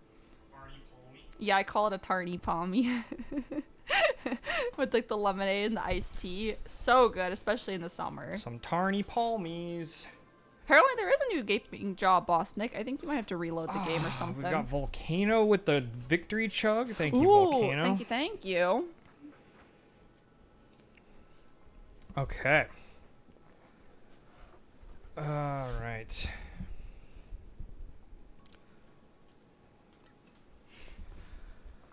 Yeah, I call it a Tarny Palmy. With like the lemonade and the iced tea. So good, especially in the summer. Some Tarny Palmies. Apparently there is a new gaping jaw boss, Nick. I think you might have to reload the game or something. We've got Volcano with the victory chug. Thank you, Ooh, Volcano. thank you. Okay. All right.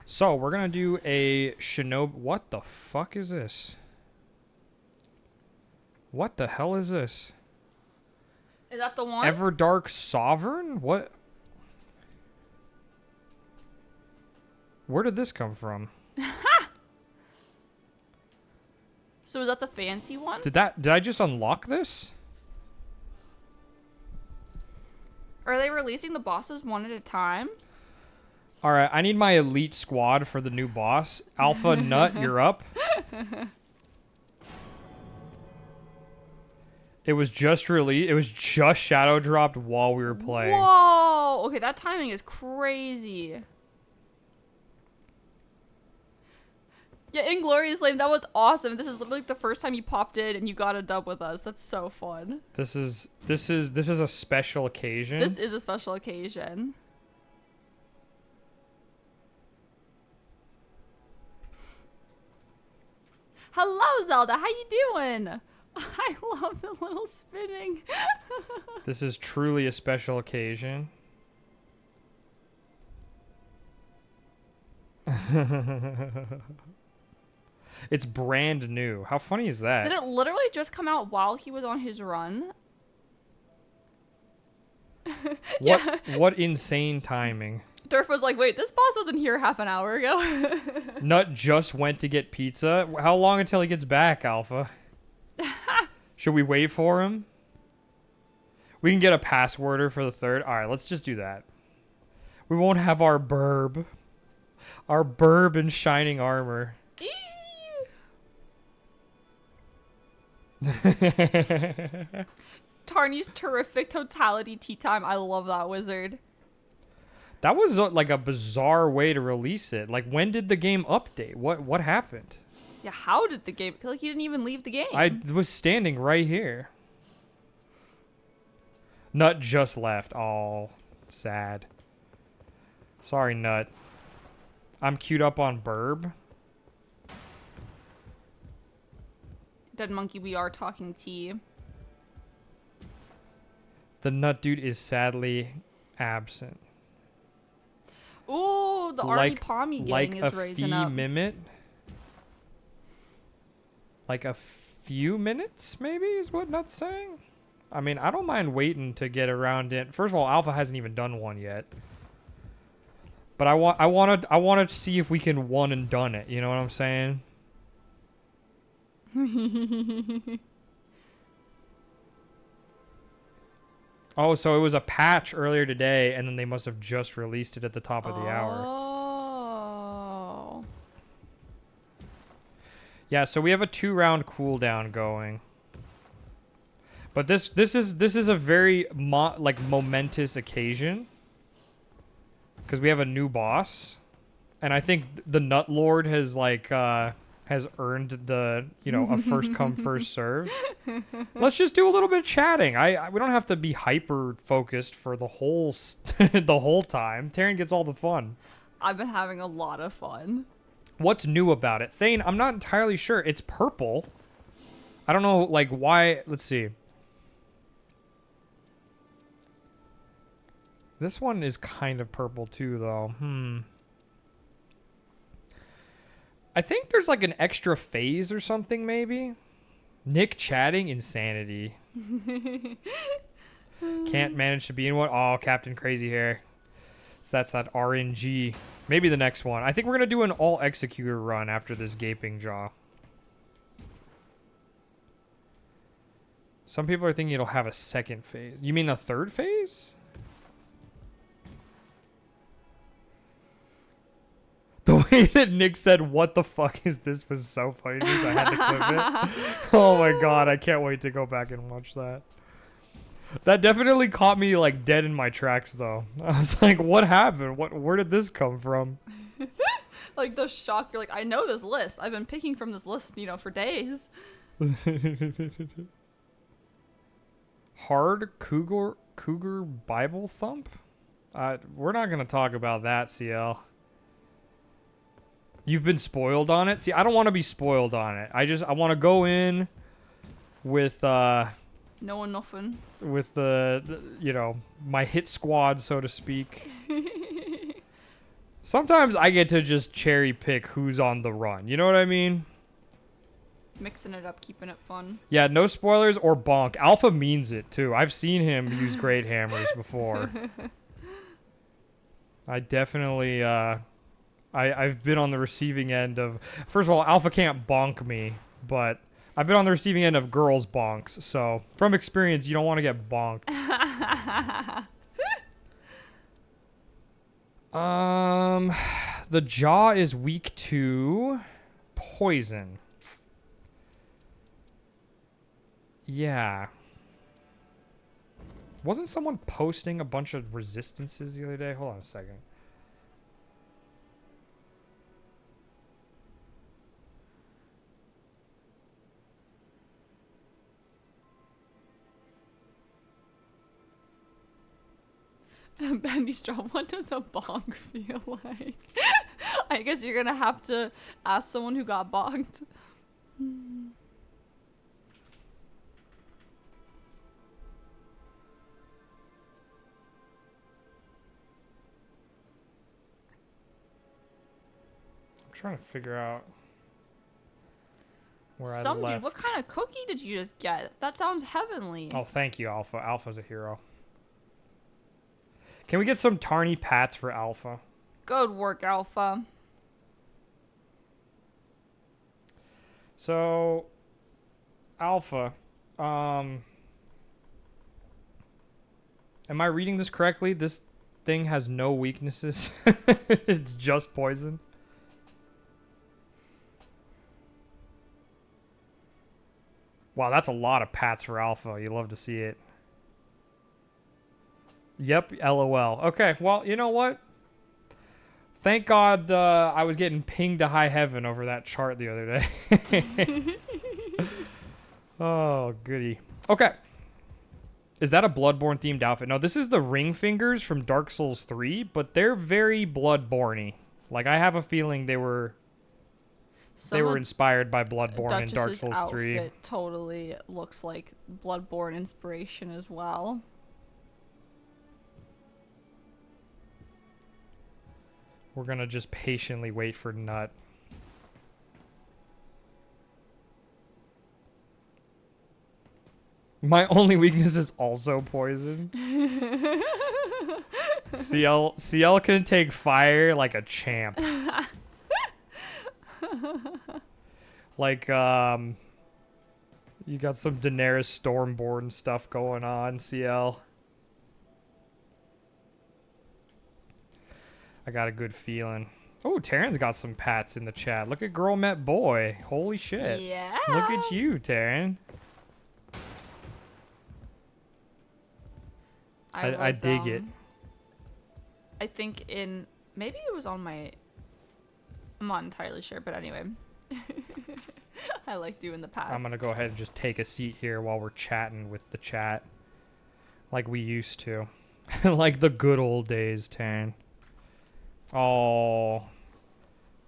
So we're gonna do a shinobi. What the fuck is this? What the hell is this? Is that the one? Everdark Sovereign? What? Where did this come from? So is that the fancy one? Did I just unlock this? Are they releasing the bosses one at a time? All right, I need my elite squad for the new boss. Alpha Nut, you're up. It was just released. It was just shadow dropped while we were playing. Whoa! Okay, that timing is crazy. Yeah, Inglorious Lame, that was awesome. This is literally the first time you popped in and you got a dub with us. That's so fun. This is a special occasion. This is a special occasion. Hello, Zelda. How you doing? I love the little spinning. This is truly a special occasion. It's brand new. How funny is that? Did it literally just come out while he was on his run? What insane timing. Durf was like, wait, this boss wasn't here half an hour ago. Nut just went to get pizza. How long until he gets back, Alpha? Should we wait for him? We can get a passworder for the third. All right, let's just do that. We won't have our burb. Our burb in shining armor. Tarny's terrific totality tea time. I love that wizard. That was like a bizarre way to release it. Like, when did the game update? What happened? Yeah, how did the game? I feel like you didn't even leave the game. I was standing right here. Nut just left. Oh, sad. Sorry, Nut. I'm queued up on Burb. Dead Monkey, we are talking tea. The Nut Dude is sadly absent. Ooh, the Army Palmy gang is raising up. Like a few minutes, maybe, is what Nut's saying? I mean, I don't mind waiting to get around it. First of all, Alpha hasn't even done one yet. But I want to see if we can one and done it. You know what I'm saying? Oh, so it was a patch earlier today, and then they must have just released it at the top of the hour. Oh. Yeah, so we have a 2-round cooldown going. But this is a very momentous occasion, because we have a new boss, and I think the Nut Lord has has earned the, a first come first serve. Let's just do a little bit of chatting. We don't have to be hyper focused for the whole the whole time. Taryn gets all the fun. I've been having a lot of fun. What's new about it? Thane, I'm not entirely sure. It's purple. I don't know why. Let's see. This one is kind of purple too, though. I think there's an extra phase or something, maybe. Nick chatting, insanity. Can't manage to be in one. Oh, Captain Crazy Hair. So that's that RNG. Maybe the next one. I think we're going to do an all Executor run after this Gaping Jaw. Some people are thinking it'll have a second phase. You mean a third phase? The way that Nick said, "What the fuck is this?" was so funny. So I had to clip it. Oh my god, I can't wait to go back and watch that. That definitely caught me dead in my tracks, though. I was like, "What happened? Where did this come from?" The shock. You're like, I know this list. I've been picking from this list, for days. Hard Cougar Bible Thump? We're not gonna talk about that, CL. You've been spoiled on it? See, I don't want to be spoiled on it. I want to go in with knowing nothing. With my hit squad, so to speak. Sometimes I get to just cherry pick who's on the run. You know what I mean? Mixing it up, keeping it fun. Yeah, no spoilers or bonk. Alpha means it too. I've seen him use great hammers before. I definitely I've been on the receiving end of. First of all, Alpha can't bonk me, but I've been on the receiving end of girls' bonks. So from experience, you don't want to get bonked. The jaw is weak to poison. Yeah. Wasn't someone posting a bunch of resistances the other day? Hold on a second. Bendy Straw, what does a bonk feel like? I guess you're gonna have to ask someone who got bonked. I'm trying to figure out where I Some left. dude, what kind of cookie did you just get? That sounds heavenly. Oh, thank you, Alpha. Alpha's a hero. Can we get some Tarny Pats for Alpha? Good work, Alpha. So, Alpha, am I reading this correctly? This thing has no weaknesses. It's just poison. Wow, that's a lot of pats for Alpha. You love to see it. Yep, LOL. Okay, well, you know what? Thank God I was getting pinged to high heaven over that chart the other day. Oh, goody. Okay. Is that a Bloodborne themed outfit? No, this is the ring fingers from Dark Souls 3, but they're very Bloodborne-y. Like, I have a feeling they were inspired by Bloodborne in Dark Souls 3. Outfit totally looks like Bloodborne inspiration as well. We're gonna just patiently wait for Nut. My only weakness is also poison. CL can take fire like a champ. Like, you got some Daenerys Stormborn stuff going on, CL. I got a good feeling. Oh, Taryn's got some pats in the chat. Look at Girl Met Boy. Holy shit. Yeah. Look at you, Taryn. I dig it. I think maybe it was on my, I'm not entirely sure, but anyway. I like doing the pats. I'm going to go ahead and just take a seat here while we're chatting with the chat. Like we used to. Like the good old days, Taryn. Oh.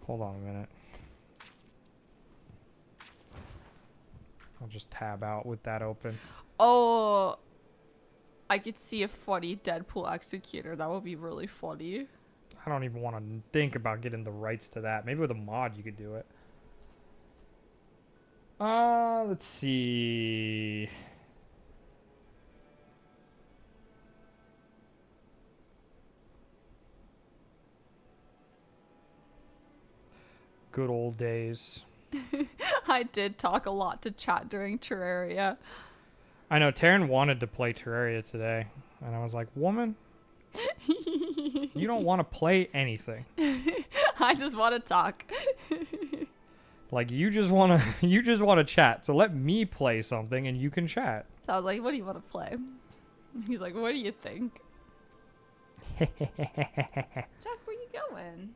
Hold on a minute. I'll just tab out with that open. Oh, I could see a funny Deadpool executor. That would be really funny. I don't even want to think about getting the rights to that. Maybe with a mod you could do it. Let's see. Good old days. I did talk a lot to chat during Terraria. I know, Taryn wanted to play Terraria today. And I was like, woman, you don't want to play anything. I just want to talk. Like, you just want to chat. So let me play something and you can chat. So I was like, what do you want to play? He's like, what do you think? Jack, where you going?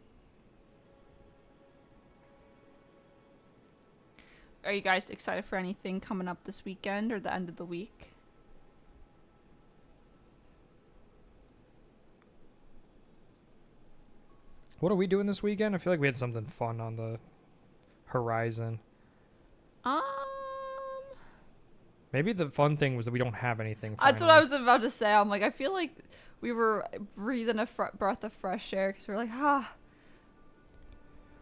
Are you guys excited for anything coming up this weekend or the end of the week? What are we doing this weekend? I feel like we had something fun on the horizon. Maybe the fun thing was that we don't have anything. That's what I was about to say. I'm like, I feel like we were breathing a breath of fresh air because we're like,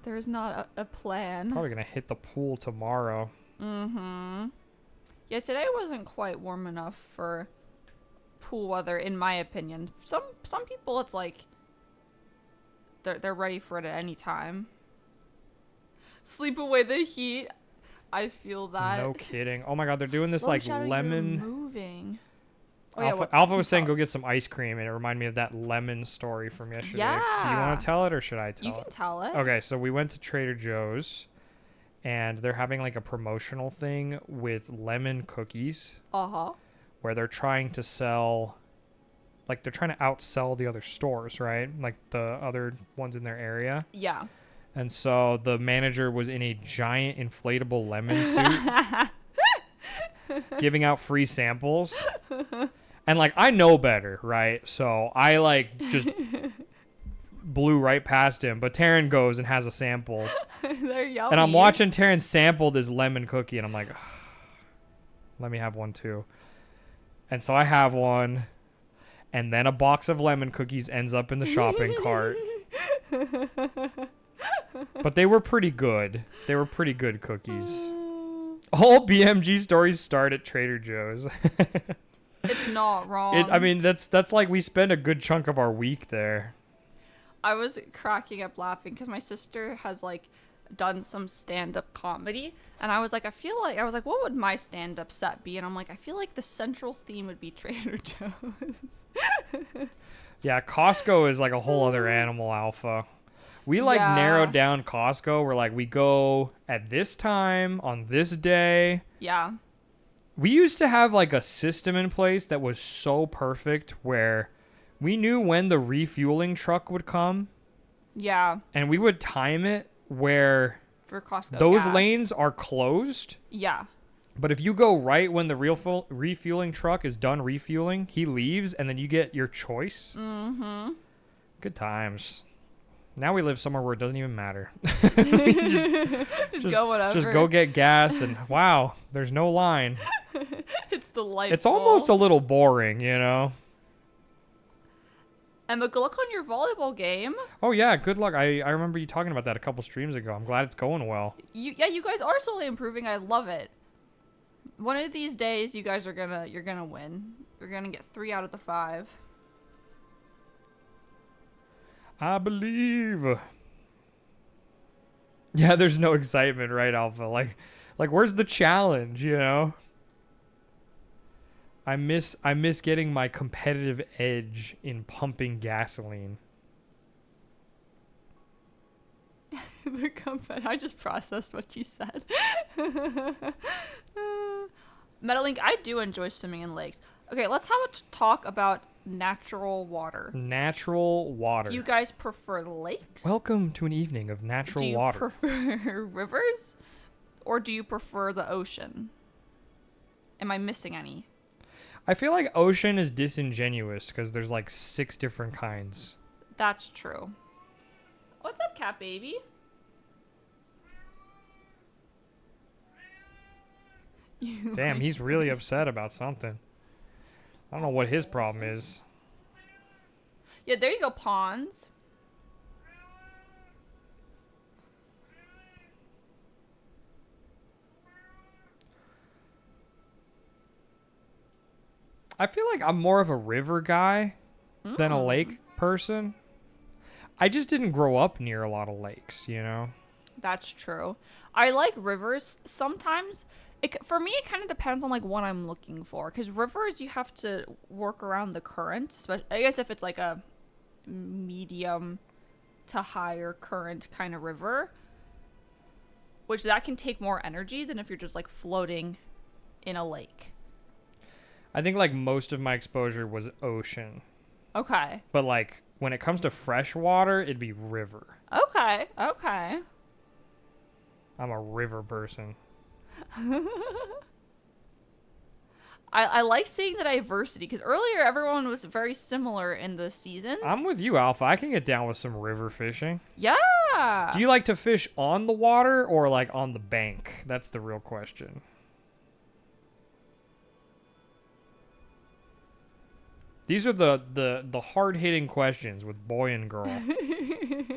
there's not a plan. Probably gonna hit the pool tomorrow. Mm-hmm. Yeah, today wasn't quite warm enough for pool weather, in my opinion. Some people, it's like they're ready for it at any time. Sleep away the heat. I feel that. No kidding. Oh my god, they're doing this Lone like Shadow, you're lemon. moving. Oh, Alpha was saying go get some ice cream, and it reminded me of that lemon story from yesterday. Yeah. Do you want to tell it or should I tell You it? can tell it. Okay, so we went to Trader Joe's, and they're having like a promotional thing with lemon cookies. Where they're trying to sell, like they're trying to outsell the other stores, right? Like the other ones in their area. Yeah. And so the manager was in a giant inflatable lemon suit giving out free samples. And like I know better, right? So I like just blew right past him. But Taryn goes and has a sample. They're yummy. And I'm watching Taryn sample this lemon cookie and I'm like, let me have one too. And so I have one. And then a box of lemon cookies ends up in the shopping cart. But they were pretty good. They were pretty good cookies. All BMG stories start at Trader Joe's. It's not wrong. I mean, that's like we spend a good chunk of our week there. I was cracking up laughing because my sister has like done some stand-up comedy, and I was like, what would my stand-up set be? And I'm like, I feel like the central theme would be Trader Joe's. Yeah, Costco is like a whole other animal, Alpha. We like narrowed down Costco. We're like, we go at this time on this day. Yeah. We used to have like a system in place that was so perfect where we knew when the refueling truck would come. Yeah. And we would time it where for Costco those gas. lanes are closed. Yeah. But if you go right when the refueling truck is done refueling, he leaves and then you get your choice. Mm-hmm. Good times. Now we live somewhere where it doesn't even matter. just go whatever. Just go get gas and wow, there's no line. It's delightful. It's almost a little boring, you know? Emma, good luck on your volleyball game. Oh yeah, good luck. I remember you talking about that a couple streams ago. I'm glad it's going well. You guys are slowly improving. I love it. One of these days you guys you're gonna win. You're gonna get 3 out of the 5. I believe. Yeah, there's no excitement, right, Alpha? Like where's the challenge, you know? I miss getting my competitive edge in pumping gasoline. I just processed what you said. Metalink, I do enjoy swimming in lakes. Okay, let's have a talk about natural water. Natural water. Do you guys prefer lakes? Welcome to an evening of natural water. Do you prefer rivers? Or do you prefer the ocean? Am I missing any? I feel like ocean is disingenuous because there's like 6 different kinds. That's true. What's up, cat baby? Damn, he's really upset about something. I don't know what his problem is. Yeah, there you go, ponds. I feel like I'm more of a river guy than a lake person. I just didn't grow up near a lot of lakes, you know? That's true. I like rivers. Sometimes, for me, it kind of depends on like what I'm looking for. Because rivers, you have to work around the current. Especially, I guess if it's like a medium to higher current kind of river, which that can take more energy than if you're just like floating in a lake. I think like most of my exposure was ocean. Okay. But like when it comes to fresh water, it'd be river. Okay. I'm a river person. I like seeing the diversity because earlier everyone was very similar in the seasons. I'm with you, Alpha. I can get down with some river fishing. Yeah. Do you like to fish on the water or like on the bank? That's the real question. These are the hard-hitting questions with boy and girl.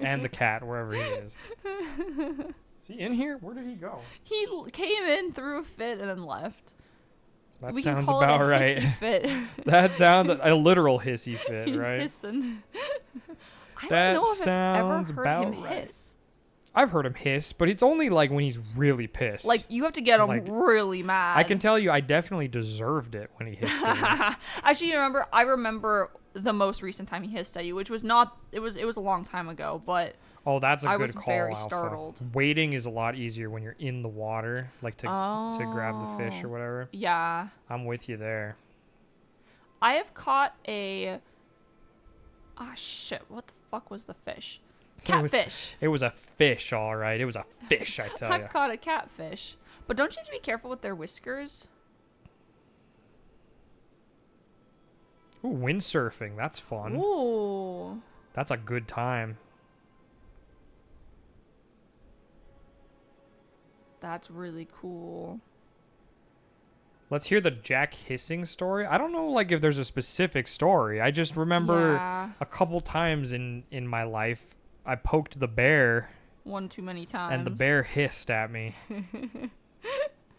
And the cat, wherever he is. Is he in here? Where did he go? He came in, threw a fit, and then left. That We sounds can call about it a right. hissy fit. That sounds a literal hissy fit, He's right? hissing. I That don't know if I've sounds ever heard him about right. hiss. I've heard him hiss, but it's only like when he's really pissed. Like, you have to get him Like, really mad. I can tell you, I definitely deserved it when he hissed at me. Actually, I remember the most recent time he hissed at you, which was not. It was a long time ago, but. Oh, that's a I good was call, very Alpha. startled. Wading is a lot easier when you're in the water, like to grab the fish or whatever. Yeah. I'm with you there. I have caught a. Ah, shit! What the fuck was the fish? Catfish. It was a fish, all right. It was a fish, I tell you. I've caught a catfish, but don't you have to be careful with their whiskers? Ooh, windsurfing. That's fun. Ooh. That's a good time. That's really cool. Let's hear the Jack hissing story. I don't know, like, if there's a specific story. I just remember a couple times in my life, I poked the bear. One too many times. And the bear hissed at me.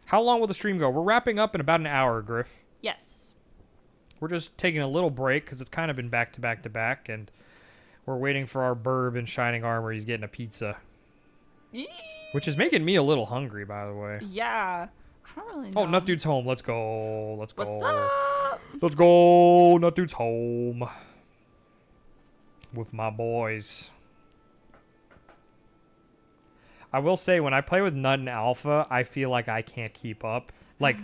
How long will the stream go? We're wrapping up in about an hour, Griff. Yes. We're just taking a little break because it's kind of been back to back to back, and we're waiting for our burb in shining armor. He's getting a pizza. Yee. Which is making me a little hungry, by the way. Yeah. I don't really know. Oh, Nut Dude's home. Let's go. Let's go. What's up? Let's go. Nut Dude's home. With my boys. I will say, when I play with Nut and Alpha, I feel like I can't keep up. Like,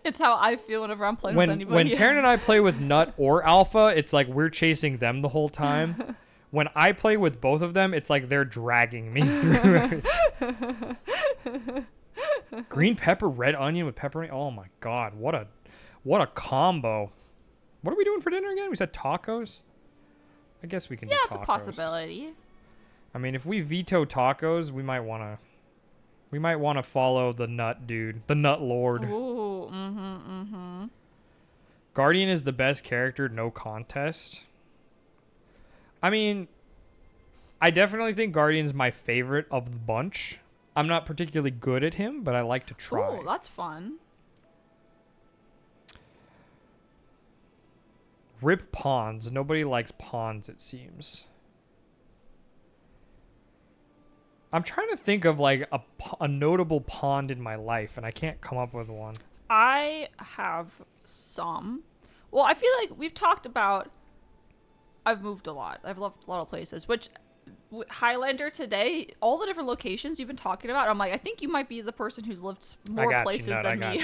it's how I feel whenever I'm playing with anybody. When Taryn and I play with Nut or Alpha, it's like we're chasing them the whole time. When I play with both of them, it's like they're dragging me through everything. Green pepper, red onion with pepperoni. Oh my god, what a combo. What are we doing for dinner again? We said tacos? I guess we can do tacos. Yeah, it's a possibility. I mean, if we veto tacos, we might want to follow the Nut Dude, the Nut Lord. Ooh, mm-hmm. Guardian is the best character, no contest. I mean, I definitely think Guardian's my favorite of the bunch. I'm not particularly good at him, but I like to try. Oh, that's fun. Rip ponds. Nobody likes ponds, it seems. I'm trying to think of like a notable pond in my life, and I can't come up with one. I have some. Well, I feel like we've talked about. I've moved a lot. I've left a lot of places, which Highlander today, all the different locations you've been talking about, I'm like, I think you might be the person who's lived more places than me.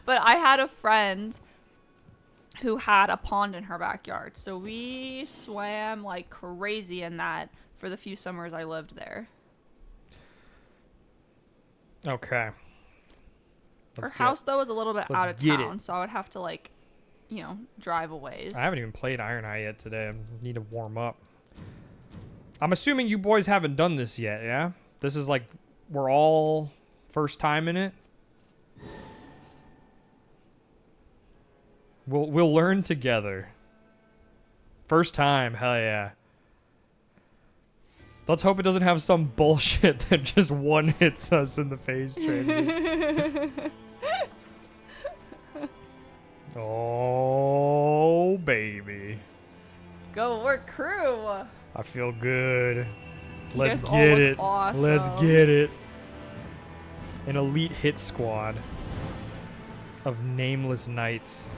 But I had a friend who had a pond in her backyard, so we swam like crazy in that for the few summers I lived there. Okay. Her house, though, is a little bit out of town, so I would have to, like, drive a ways. I haven't even played Ironhide yet today. I need to warm up. I'm assuming you boys haven't done this yet, yeah? This is like, we're all first time in it? We'll learn together. First time, hell yeah. Let's hope it doesn't have some bullshit that just one hits us in the face. Oh, baby. Go work, crew. I feel good. Let's guys all get look it. awesome. Let's get it. An elite hit squad of nameless knights.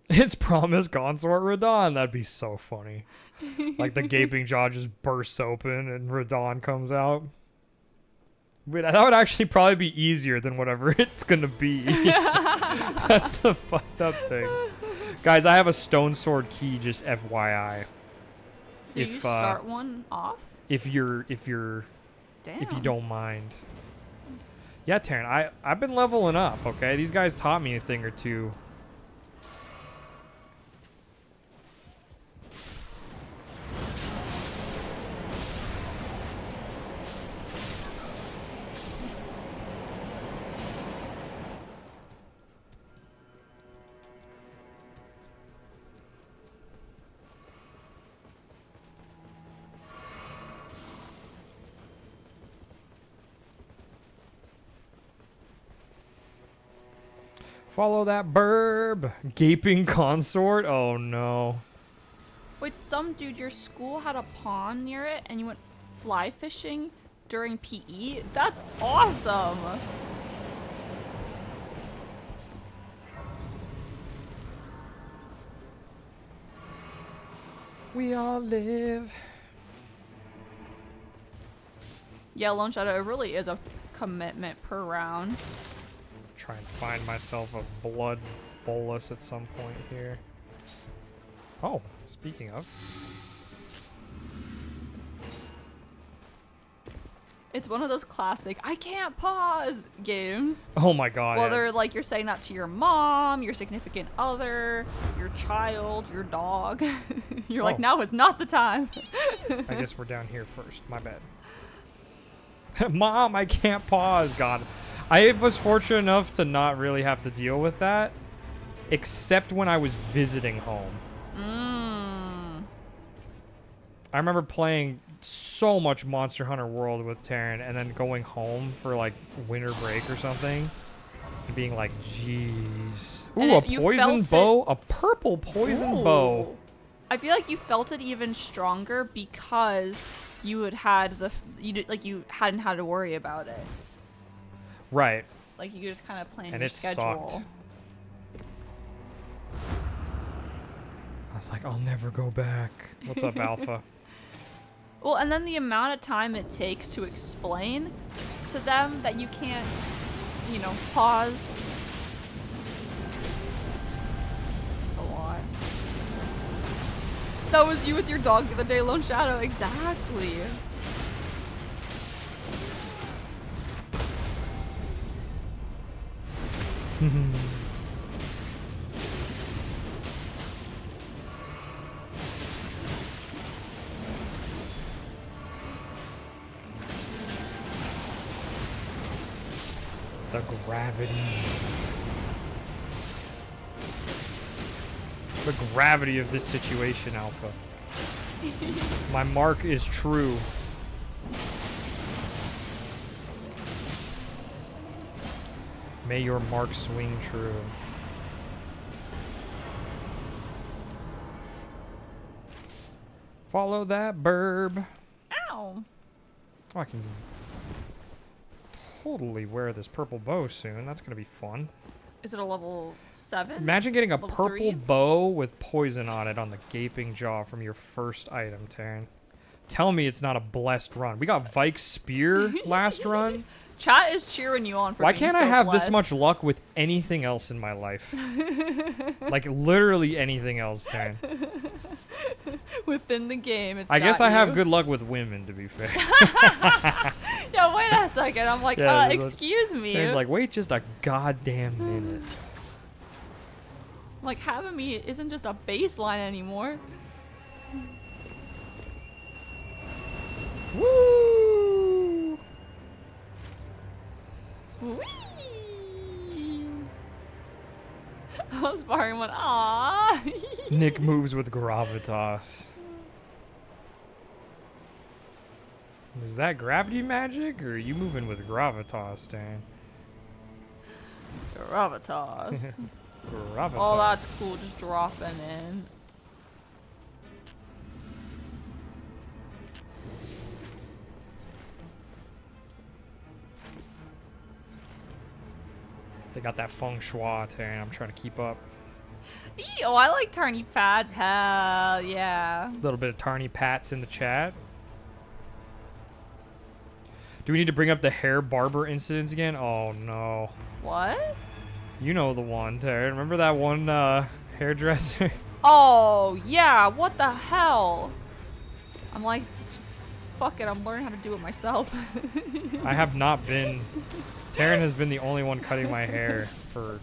It's promised consort Radon. That'd be so funny. Like the gaping jaw just bursts open and Radon comes out. Wait, that would actually probably be easier than whatever it's gonna be. That's the fucked up thing. Guys, I have a stone sword key, just FYI. Did you start one off? If you don't mind. Yeah, Taryn, I've been leveling up, okay? These guys taught me a thing or two. Follow that burb. Gaping consort? Oh no. Wait, your school had a pond near it and you went fly fishing during PE? That's awesome! We all live. Yeah, Lone Shadow, it really is a commitment per round. Try and find myself a blood bolus at some point here. Oh, speaking of. It's one of those classic I can't pause games. Oh my god. Whether like you're saying that to your mom, your significant other, your child, your dog. You're like, now is not the time. I guess we're down here first. My bad. Mom, I can't pause. God. I was fortunate enough to not really have to deal with that, except when I was visiting home. I remember playing so much Monster Hunter World with Taryn and then going home for like winter break or something and being like, jeez. Ooh, a poison bow? A purple poison bow. I feel like you felt it even stronger because you hadn't had to worry about it. Right. Like you just kind of planned and your it schedule. Sucked. I was like, I'll never go back. What's up, Alpha? Well, and then the amount of time it takes to explain to them that you can't, pause. It's a lot. That was you with your dog the other day, Lone Shadow. Exactly. The gravity. The gravity of this situation, Alpha. My mark is true. May your mark swing true. Follow that burb. Ow. Oh, I can totally wear this purple bow soon. That's gonna be fun. Is it a level 7? Imagine getting a Level purple 3? bow with poison on it on the gaping jaw from your first item, Taryn. Tell me it's not a blessed run. We got Vike's spear last run. Chat is cheering you on for Why being can't so I have blessed. this much luck with anything else in my life? Like literally anything else, Taryn. Within the game, it's I guess got I have you. good luck with women, to be fair. Yeah, wait a second. I'm like, Yeah, excuse me. Taryn's like, wait just a goddamn minute. Like, having me isn't just a baseline anymore. Woo! Whee! I was barring one. Aww. Nick moves with gravitas. Is that gravity magic, or are you moving with gravitas, Dan? Gravitas. Gravitas. Oh, that's cool. Just dropping in. They got that feng shui, Taryn. I'm trying to keep up. Oh, I like Tarny pads. Hell yeah. A little bit of Tarny pats in the chat. Do we need to bring up the hair barber incidents again? Oh, no. What? You know the one, Taryn. Remember that one hairdresser? Oh, yeah. What the hell? I'm like, fuck it. I'm learning how to do it myself. I have not been. Taryn has been the only one cutting my hair for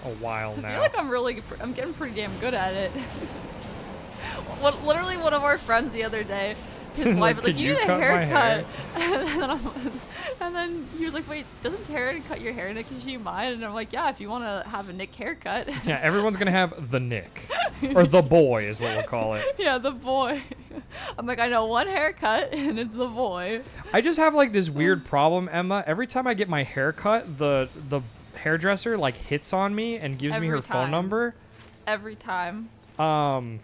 a while I now. feel like I'm getting pretty damn good at it. Literally one of our friends the other day, his wife was like, Could you you need a cut my hair? haircut. And then he was like, wait, doesn't Taryn cut your hair, Nick? Is she mine? And I'm like, yeah, if you want to have a Nick haircut. Yeah, everyone's going to have the Nick. Or the boy is what we'll call it. Yeah, the boy. I'm like, I know one haircut, and it's the boy. I just have like this weird problem, Emma. Every time I get my hair cut, the hairdresser like hits on me and gives me her phone number. Every time. Even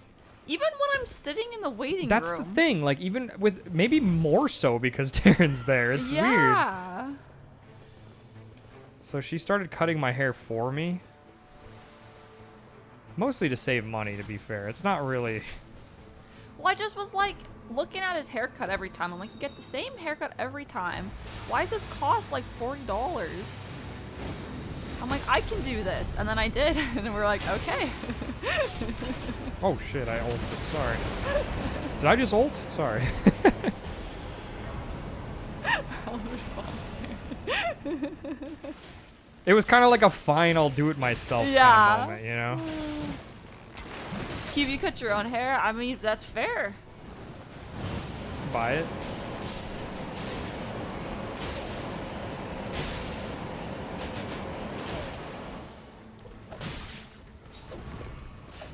when I'm sitting in the waiting room. That's the thing. Like, even with maybe more so because Taryn's there. It's weird. Yeah. So she started cutting my hair for me. Mostly to save money, to be fair. It's not really... Well, I just was like looking at his haircut every time. I'm like, you get the same haircut every time. Why does this cost like $40? I'm like, I can do this. And then I did. And we're like, okay. Oh shit, I ulted. Sorry. Did I just ult? Sorry. It was kind of like a fine, I'll do it myself kind of moment, you know? If you cut your own hair, I mean, that's fair. Buy it.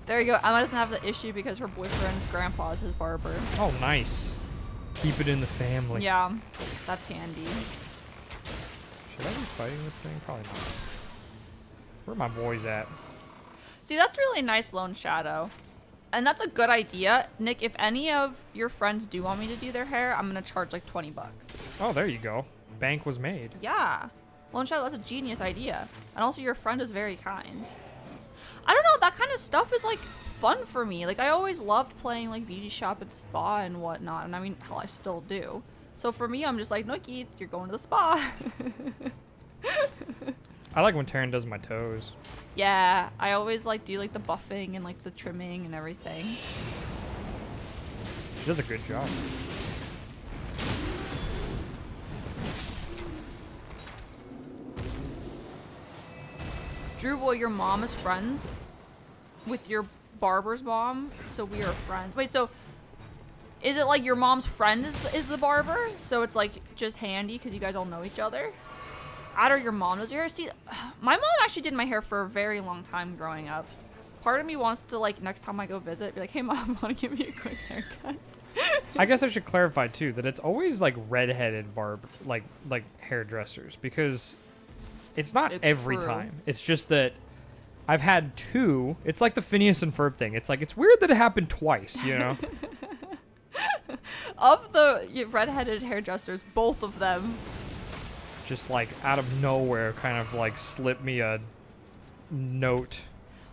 There you go. Emma doesn't have the issue because her boyfriend's grandpa is his barber. Oh, nice. Keep it in the family. Yeah, that's handy. Should I be fighting this thing? Probably not. Where are my boys at? See, that's really nice, Lone Shadow. And that's a good idea. Nick, if any of your friends do want me to do their hair, I'm going to charge like 20 bucks. Oh, there you go. Bank was made. Yeah. Lone Shadow, that's a genius idea. And also your friend is very kind. I don't know, that kind of stuff is like fun for me. Like I always loved playing like beauty shop and spa and whatnot. And I mean, hell, I still do. So for me, I'm just like, Nookie, you're going to the spa. I like when Taryn does my toes. Yeah, I always like do like the buffing and like the trimming and everything. She does a good job. Drew, well, your mom is friends with your barber's mom, so we are friends. Wait, so is it like your mom's friend is the barber? So it's like just handy because you guys all know each other? Or your mom does your hair? See, my mom actually did my hair for a very long time growing up. Part of me wants to, like, next time I go visit, be like, hey, mom, want to give me a quick haircut? I guess I should clarify, too, that it's always, like, redheaded like hairdressers, because it's not every time. It's just that I've had two. It's like the Phineas and Ferb thing. It's like, it's weird that it happened twice, you know? Of the redheaded hairdressers, both of them just like out of nowhere kind of like slip me a note.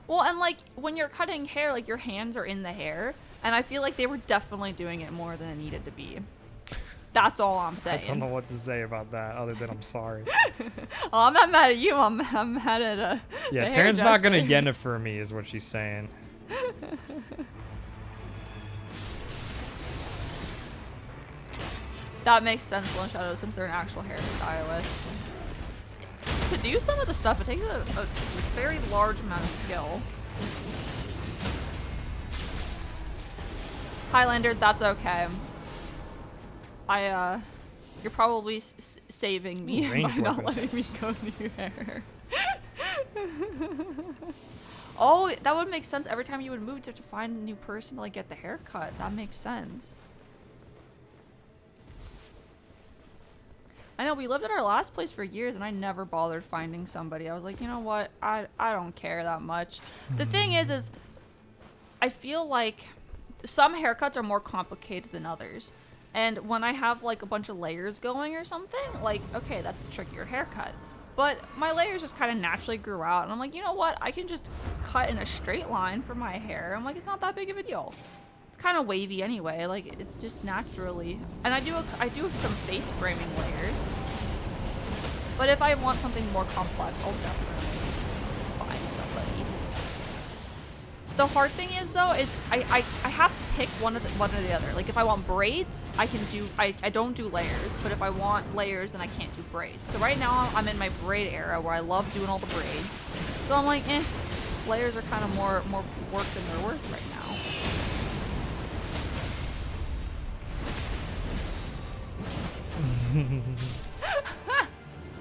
Well, and like when you're cutting hair, like your hands are in the hair, and I feel like they were definitely doing it more than it needed to be. That's all I'm saying. I don't know what to say about that other than I'm sorry. Oh, I'm not mad at you. I'm mad at yeah, Taryn's not gonna Yennefer me is what she's saying. That makes sense, Lone Shadow, since they're an actual hairstylist. To do some of the stuff, it takes a very large amount of skill. Highlander, that's okay. You're probably saving me by not letting me go do hair. Oh, that would make sense. Every time you would move, you have to find a new person to like get the haircut. That makes sense. I know, we lived at our last place for years and I never bothered finding somebody. I was like, you know what? I don't care that much. The thing is I feel like some haircuts are more complicated than others. And when I have like a bunch of layers going or something, like, okay, that's a trickier haircut. But my layers just kind of naturally grew out. And I'm like, you know what? I can just cut in a straight line for my hair. I'm like, it's not that big of a deal. Kind of wavy anyway, like it just naturally. And I do some face framing layers, but if I want something more complex, I'll definitely find somebody. The hard thing is though is I have to pick one or the other. Like if I want braids, I don't do layers, but if I want layers, then I can't do braids. So right now I'm in my braid era where I love doing all the braids, so I'm like, layers are kind of more work than they're worth right now.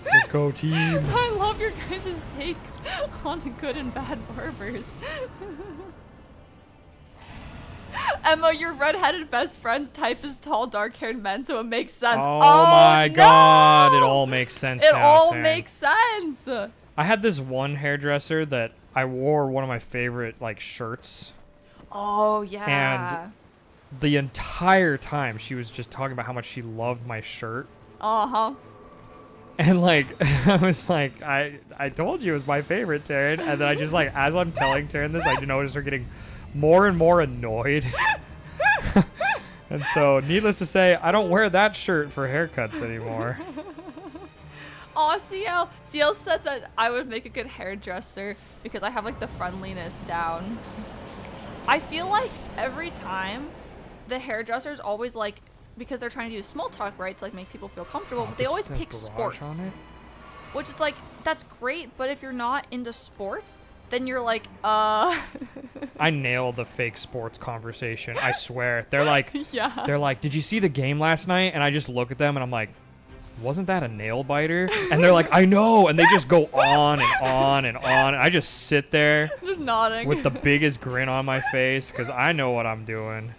Let's go, team. I love your guys' takes on good and bad barbers. Emma, your redheaded best friend's type is tall, dark-haired men, so it makes sense. Oh, Oh my no! God. It all makes sense It now, all Taryn. makes sense. I had this one hairdresser that I wore one of my favorite, like, shirts. Oh, yeah. The entire time she was just talking about how much she loved my shirt. Uh-huh. And like I was like, I told you it was my favorite, Taryn. And then I just like, as I'm telling Taryn this, I notice her getting more and more annoyed. And so needless to say, I don't wear that shirt for haircuts anymore. Aw, CL. CL said that I would make a good hairdresser because I have like the friendliness down. I feel like every time the hairdresser's always like, because they're trying to do small talk, right, to like make people feel comfortable, but they always pick sports. On it? Which is like, that's great, but if you're not into sports, then you're like, I nailed the fake sports conversation, I swear. They're like, yeah. They're like, did you see the game last night? And I just look at them and I'm like, wasn't that a nail biter? And they're like, I know. And they just go on and on and on. And I just sit there Just nodding. with the biggest grin on my face because I know what I'm doing.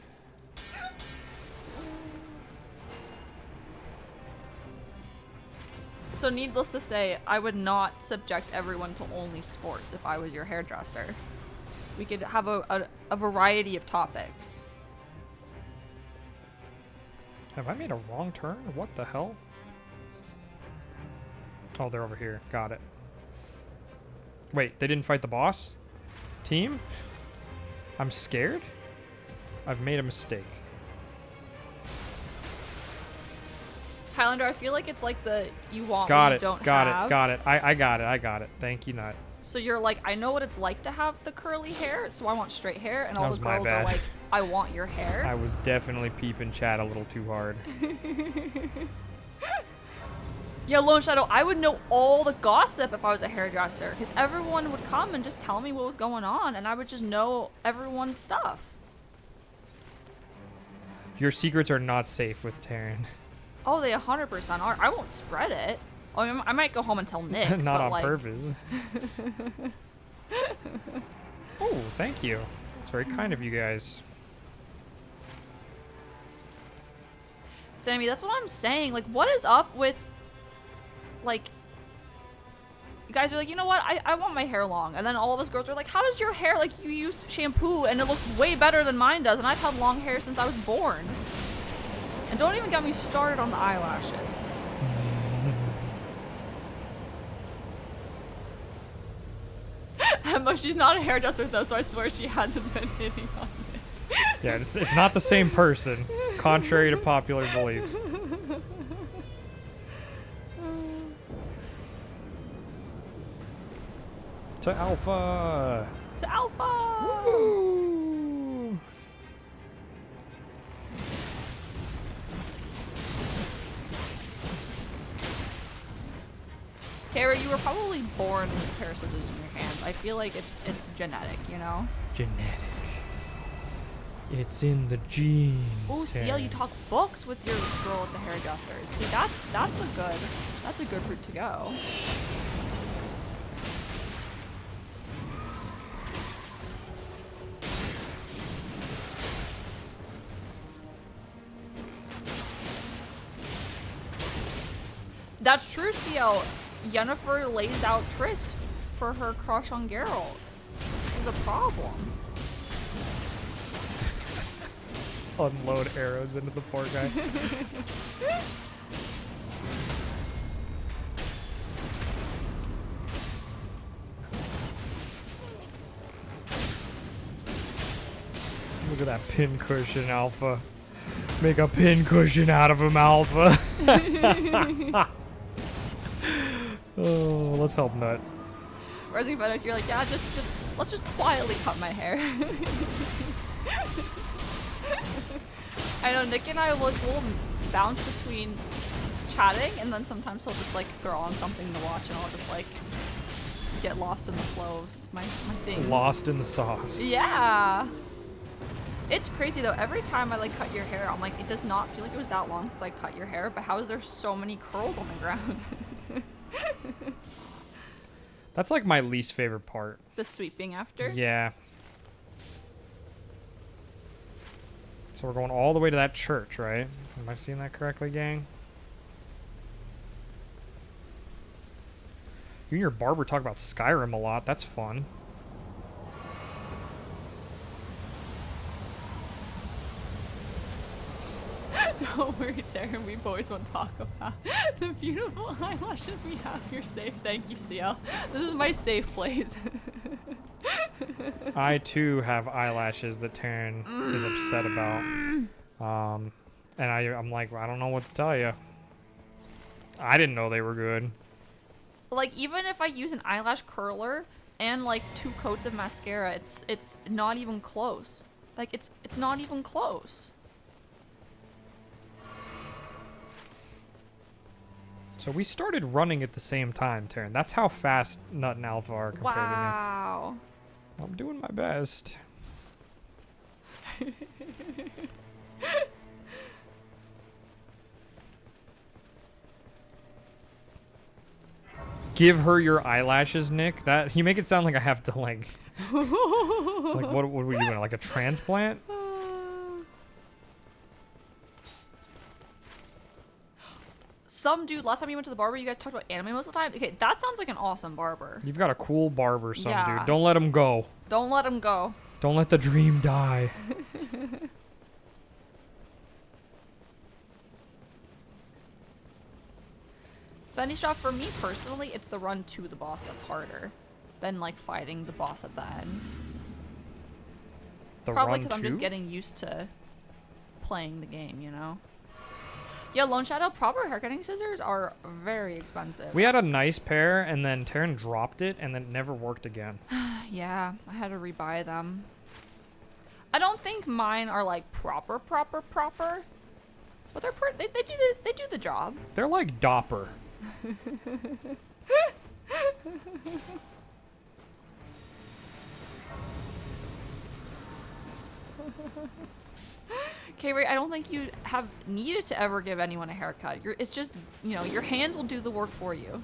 So needless to say, I would not subject everyone to only sports if I was your hairdresser. We could have a variety of topics. Have I made a wrong turn? What the hell? Oh, they're over here. Got it. Wait, they didn't fight the boss? Team? I'm scared? I've made a mistake. Highlander, I feel like it's like the you want Got what you it. don't Got have. it. Got it. I got it. I got it. Thank you, Nut. So you're like, I know what it's like to have the curly hair, so I want straight hair, and all That the was my girls are bad. like, I want your hair. I was definitely peeping chat a little too hard. Yeah, Lone Shadow, I would know all the gossip if I was a hairdresser, because everyone would come and just tell me what was going on, and I would just know everyone's stuff. Your secrets are not safe with Taryn. Oh, they 100% are. I won't spread it. Oh, I might go home and tell Nick. Not but on like, purpose. Oh, thank you. It's very kind of you guys. Sammy, that's what I'm saying. Like, what is up with, like, you guys are like, you know what? I want my hair long. And then all of us girls are like, how does your hair, like, you use shampoo and it looks way better than mine does. And I've had long hair since I was born. And don't even get me started on the eyelashes. Emma, she's not a hairdresser though, so I swear she hasn't been hitting on it. Yeah, it's not the same person, contrary to popular belief. To Alpha! To Alpha! Woo! Kara, you were probably born with a pair of scissors in your hands. I feel like it's genetic, you know? Genetic. It's in the genes. Ooh, CL, you talk books with your girl at the hairdresser. See, that's a good route to go. That's true, CL. Yennefer lays out Triss for her crush on Geralt. It's a problem. Unload arrows into the poor guy. Look at that pin cushion, Alpha. Make a pin cushion out of him, Alpha. Oh, let's help Nut. Rising Phoenix, you're like, yeah, just let's just quietly cut my hair. I know Nick and I will bounce between chatting, and then sometimes he'll just like throw on something to watch, and I'll just like get lost in the flow of my things. Lost in the sauce. Yeah. It's crazy though. Every time I like cut your hair, I'm like, it does not feel like it was that long since I cut your hair. But how is there so many curls on the ground? That's like my least favorite part. The sweeping after. Yeah. So we're going all the way to that church, right? Am I seeing that correctly, gang? You and your barber talk about Skyrim a lot. That's fun. Don't worry, Taryn. We boys won't talk about the beautiful eyelashes we have. You're safe. Thank you, CL. This is my safe place. I too have eyelashes that Taryn is upset about. And I'm like, I don't know what to tell you. I didn't know they were good. Like, even if I use an eyelash curler and like 2 coats of mascara, it's not even close. Like, it's not even close. So we started running at the same time, Taryn. That's how fast Nut and Alpha are compared Wow. to me. I'm doing my best. Give her your eyelashes, Nick. That you make it sound like I have to like what are we doing? Like a transplant? Some dude, last time you went to the barber, you guys talked about anime most of the time. Okay, that sounds like an awesome barber. You've got a cool barber, some Yeah. dude. Don't let him go. Don't let him go. Don't let the dream die. Benny Straw, for me personally, it's the run to the boss that's harder than like fighting the boss at the end. The Probably run because I'm just to? getting used to playing the game, you know? Yeah, Lone Shadow, proper haircutting scissors are very expensive. We had a nice pair, and then Taryn dropped it, and then it never worked again. Yeah, I had to rebuy them. I don't think mine are like proper, but they're they do the job. They're like Dopper. Okay, Ray, I don't think you have needed to ever give anyone a haircut. It's just, you know, your hands will do the work for you.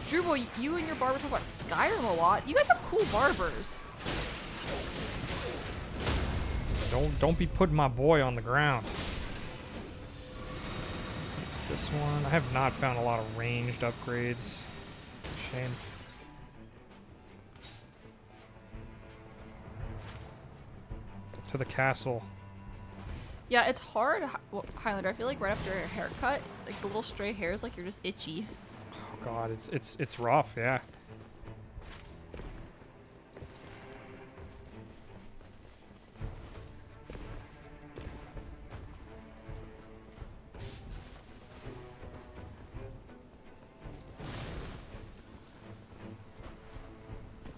Drew Boy, you and your barber talk about Skyrim a lot. You guys have cool barbers. Don't be putting my boy on the ground. What's this one? I have not found a lot of ranged upgrades. Shame. To the castle. Yeah, it's hard, Highlander. I feel like right after a haircut, like the little stray hairs, like you're just itchy. Oh god, it's rough, yeah.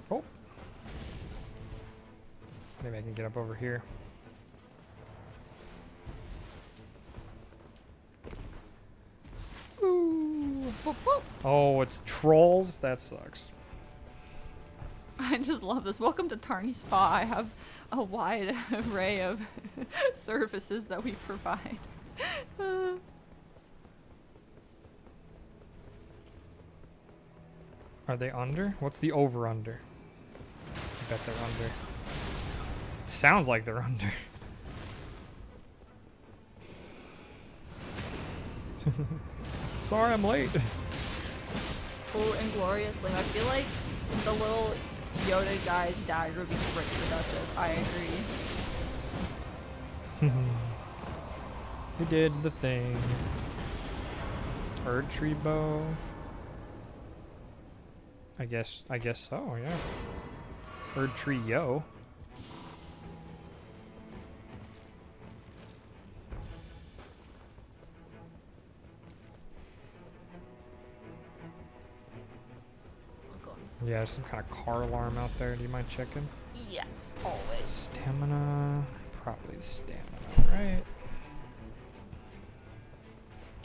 Oh. Maybe I can get up over here. Ooh. Boop, boop. Oh, it's trolls? That sucks. I just love this. Welcome to Tarny Spa. I have a wide array of services that we provide. Are they under? What's the over-under? I bet they're under. Sounds like they're under. Sorry I'm late. Oh, Inglorious Ling. I feel like the little Yoda guy's dagger would be great for Duchess. I agree. He did the thing. Erd tree bow. I guess so, yeah. Erd tree yo. Yeah, there's some kind of car alarm out there. Do you mind checking? Yes, always. Stamina. Probably stamina, right?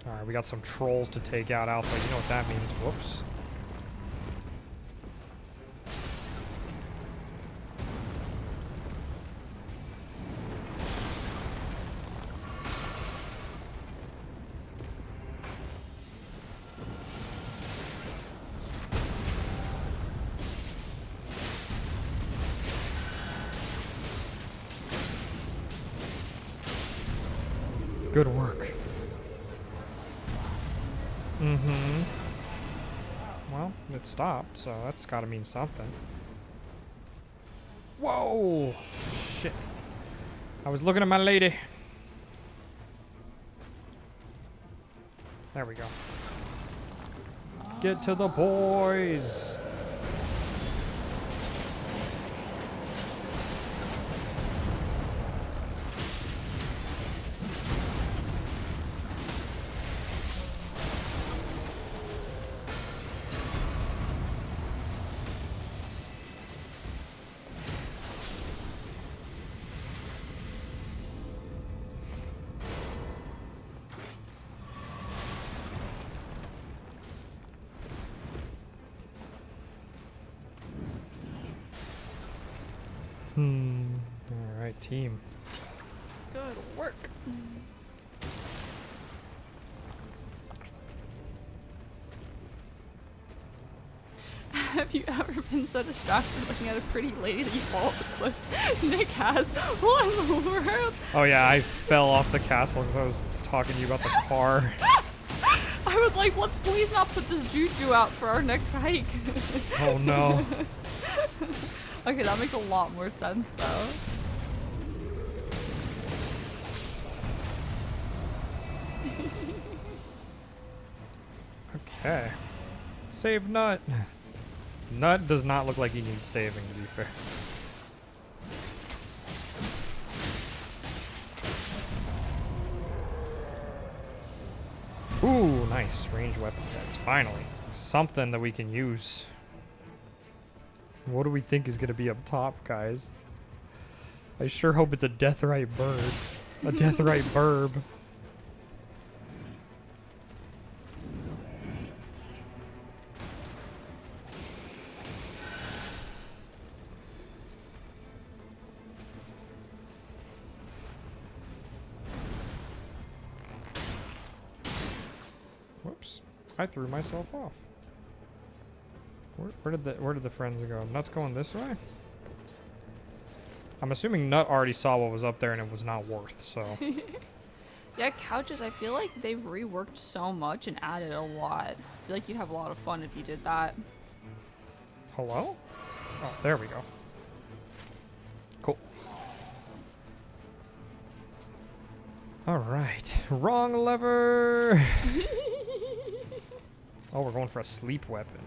Alright, we got some trolls to take out, Alpha. You know what that means. Whoops. Good work. Mm-hmm. Well, it stopped, so that's gotta mean something. Whoa! Shit. I was looking at my lady. There we go. Get to the boys! Alright, team. Good work. Have you ever been so distracted looking at a pretty lady that you fall off the cliff? Nick has. What in the world? Oh yeah, I fell off the castle because I was talking to you about the car. I was like, let's please not put this juju out for our next hike. Oh no. Okay, that makes a lot more sense though. Okay. Save Nut. Nut does not look like he needs saving, to be fair. Ooh, nice. Ranged weapon decks. Finally. Something that we can use. What do we think is going to be up top, guys? I sure hope it's a Deathrite bird. A Deathrite burb. Whoops. I threw myself off. Where did the friends go? Nut's going this way? I'm assuming Nut already saw what was up there and it was not worth, so. Yeah, couches, I feel like they've reworked so much and added a lot. I feel like you'd have a lot of fun if you did that. Hello? Oh, there we go. Cool. Alright. Wrong lever! Oh, we're going for a sleep weapon.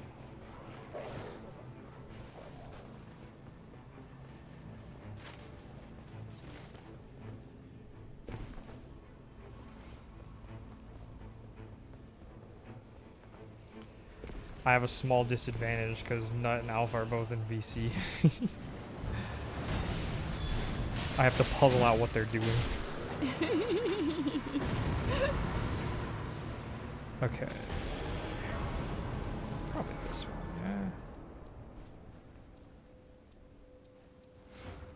I have a small disadvantage because Nut and Alpha are both in VC. I have to puzzle out what they're doing. Okay. Probably this one, yeah.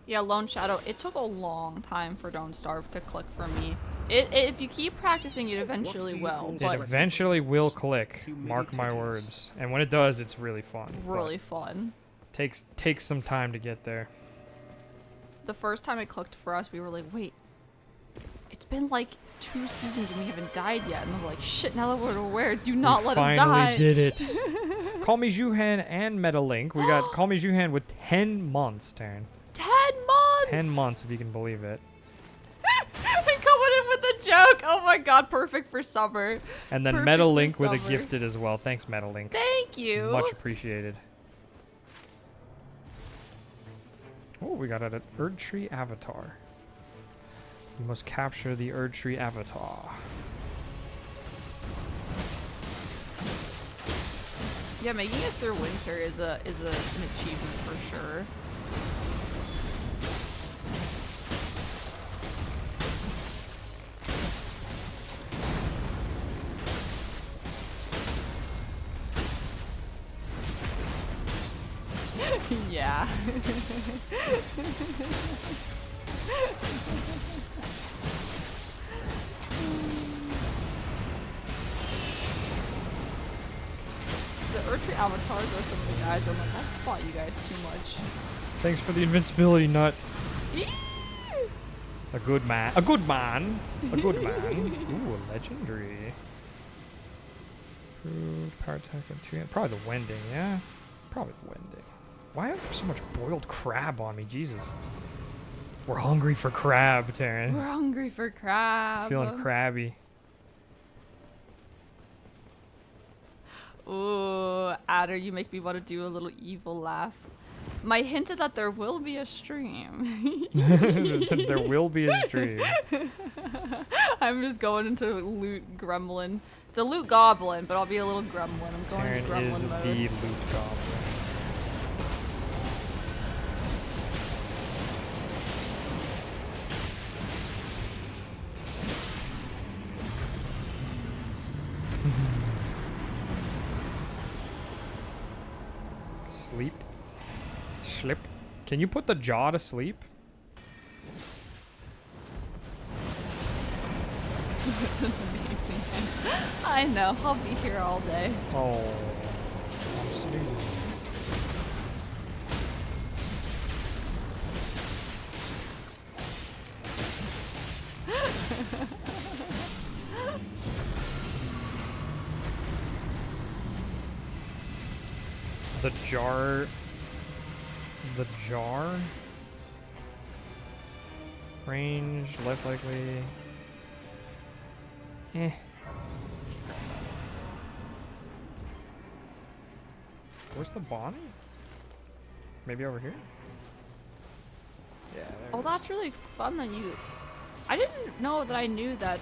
Yeah, Lone Shadow, it took a long time for Don't Starve to click for me. If you keep practicing, it eventually will. It But eventually will click, mark my words. And when it does, it's really fun. really fun. Takes some time to get there. The first time it clicked for us, we were like, wait, it's been like 2 seasons and we haven't died yet. And we're like, shit, now that we're aware, do not let us die. Finally did it. Call Me Juhan and Metalink. We got Call Me Juhan with 10 months, Taryn. 10 months! 10 months, if you can believe it. And coming in with a joke. Oh my god, perfect for summer. And then Perfect Metalink for with a summer. gifted as well. Thanks, Metalink. Thank you. Much appreciated. Oh, we got an Erdtree avatar. You must capture the Erdtree avatar. Yeah, making it through winter is an achievement for sure. Yeah. The Erdtree avatars are some of the guys I'm like, I fought you guys too much. Thanks for the invincibility, Nut. A good man. A good man. A good man. Ooh, a legendary. Food, power attack, and 2 hand. Probably the wending, yeah? Probably the wending. Why have so much boiled crab on me? Jesus. We're hungry for crab, Taryn. We're hungry for crab. Feeling crabby. Ooh, Adder, you make me want to do a little evil laugh. My hinted that there will be a stream. There will be a stream. I'm just going into loot gremlin. It's a loot goblin, but I'll be a little gremlin. I'm going Taryn into gremlin is mode. the loot goblin. Sleep. Slip. Can you put the jaw to sleep? Amazing. I know. I'll be here all day. Oh, I'm sleeping. The jar. The jar. Range, less likely. Eh. Where's the Bonnie? Maybe over here? Yeah. There Oh, it that's is. really fun that you... I didn't know that I knew that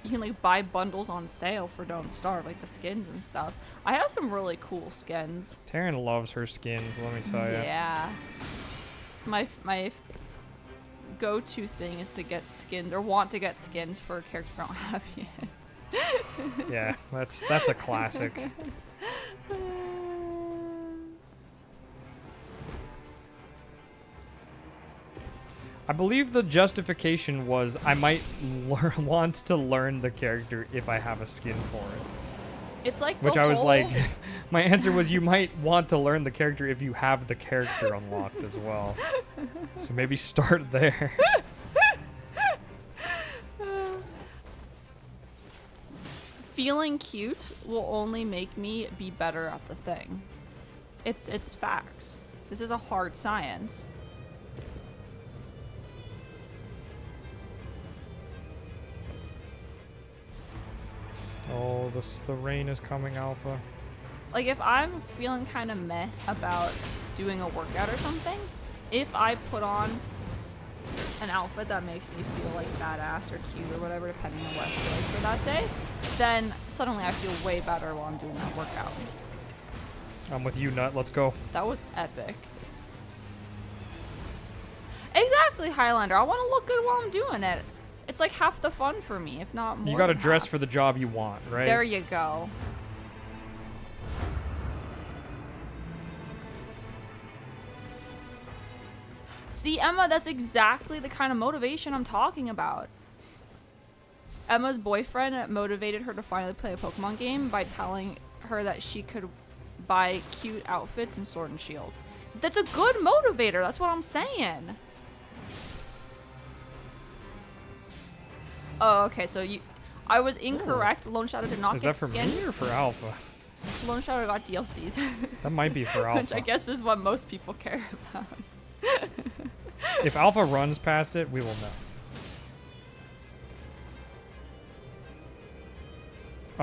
you can like buy bundles on sale for Don't Starve, like the skins and stuff. I have some really cool skins. Taryn loves her skins, let me tell you. Yeah. My go-to thing is to get skins, or want to get skins for a character I don't have yet. Yeah, that's a classic. I believe the justification was I might want to learn the character if I have a skin for it. It's like Which the I was whole- like, my answer was you might want to learn the character if you have the character unlocked as well. So maybe start there. Feeling cute will only make me be better at the thing. It's facts. This is a hard science. Oh, the rain is coming, Alpha. Like if I'm feeling kind of meh about doing a workout or something, if I put on an outfit that makes me feel like badass or cute or whatever, depending on what I feel like for that day, then suddenly I feel way better while I'm doing that workout. I'm with you, Nut. Let's go. That was epic. Exactly, Highlander. I want to look good while I'm doing it. It's like half the fun for me, if not more. You gotta than dress half. for the job you want, right? There you go. See, Emma, that's exactly the kind of motivation I'm talking about. Emma's boyfriend motivated her to finally play a Pokemon game by telling her that she could buy cute outfits in Sword and Shield. That's a good motivator. That's what I'm saying. Oh, okay. So I was incorrect. Lone Shadow did not Is get that for skins. me or for Alpha? Lone Shadow got DLCs. That might be for Alpha. Which I guess is what most people care about. If Alpha runs past it, we will know.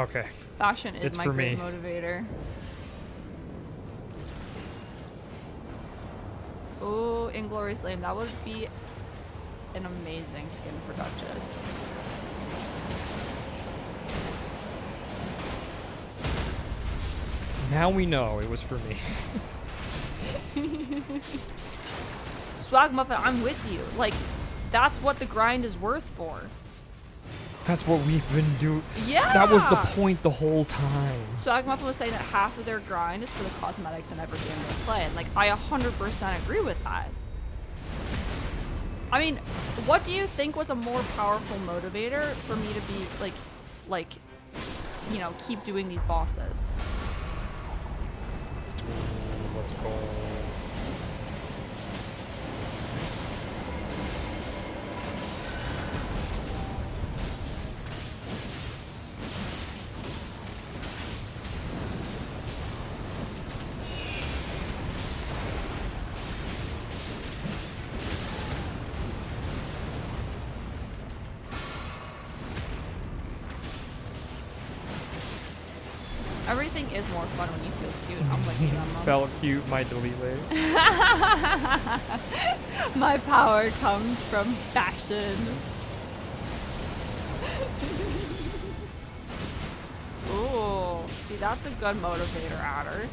Okay. Fashion is It's my for great me. motivator. Oh, Inglorious Lame. That would be an amazing skin for Duchess. Now we know it was for me. Swag Muffin, I'm with you. Like, that's what the grind is worth for. That's what we've been doing. Yeah! That was the point the whole time. Swag Muffin was saying that half of their grind is for the cosmetics in every game they play. And, like, I 100% agree with that. I mean, what do you think was a more powerful motivator for me to be, like, you know, keep doing these bosses? Let's go. Everything is more fun when you feel cute. I'm with you, Emma. Felt cute, might delete later. My power comes from fashion. Ooh, see, that's a good motivator, Adder.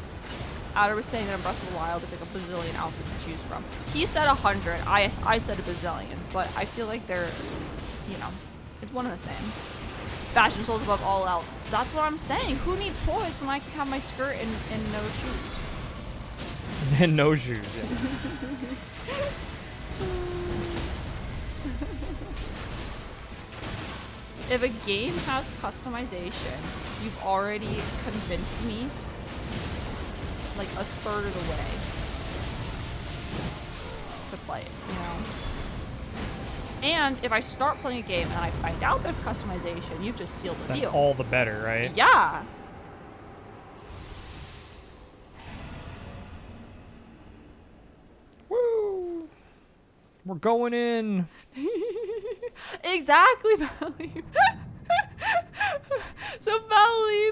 Adder was saying that in Breath of the Wild, there's like a bazillion outfits to choose from. He said 100. I said a bazillion, but I feel like they're, you know, it's one and the same. Fashion sold above all else. That's what I'm saying. Who needs poise when I can have my skirt and no shoes? And no shoes, yeah. If a game has customization, you've already convinced me like a third of the way to play it, you know? And if I start playing a game and I find out there's customization, you've just sealed the Then deal. all the better, right? Yeah. Woo! We're going in. Exactly, Valley. So Valley,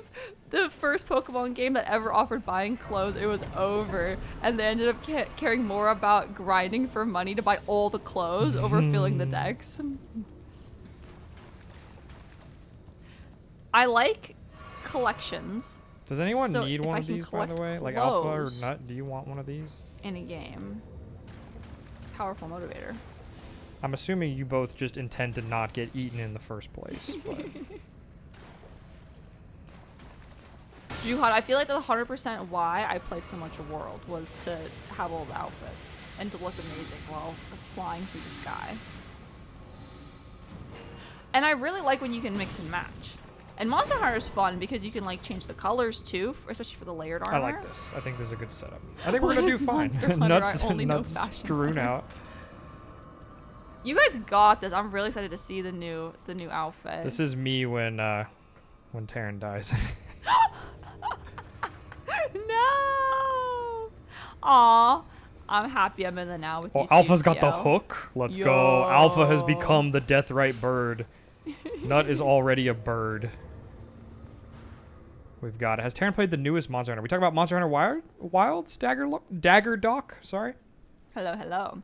the first Pokemon game that ever offered buying clothes, it was over, and they ended up caring more about grinding for money to buy all the clothes over filling the decks. I like collections. Does anyone So need if one I of can these, by the way? collect Like Alpha or clothes Nut? Do you want one of these? in a game. Powerful motivator. I'm assuming you both just intend to not get eaten in the first place, but Juhad, I feel like the 100% why I played so much of World was to have all the outfits and to look amazing while flying through the sky. And I really like when you can mix and match. And Monster Hunter is fun because you can like change the colors too, especially for the layered armor. I like this. I think this is a good setup. I think we're What gonna do is fine. Monster Hunter? Nuts, I only know nuts fashion. strewn out. You guys got this. I'm really excited to see the new outfit. This is me when Terran dies. No. Aw. I'm happy I'm in the now with you. Alpha's got the TCL. hook. Let's go. Alpha has become the death right bird. Nut is already a bird. We've got it. Has Terran played the newest Monster Hunter? We talk about Monster Hunter Wilds? Dagger Doc? Sorry. Hello, hello.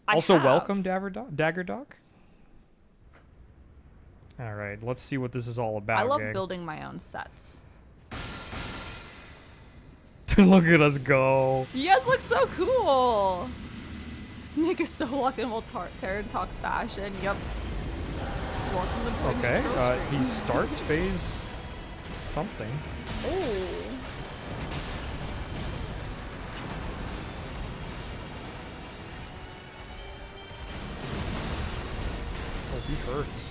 Also, welcome, Dagger Doc. All right, let's see what this is all about. I love gang. building my own sets. Look at us go. You guys look so cool. Nick is so locked in while Terran talks fashion. Yep. Welcome to Boy Okay, Meets Girl he Stream. starts phase something. Oh. Oh, he hurts.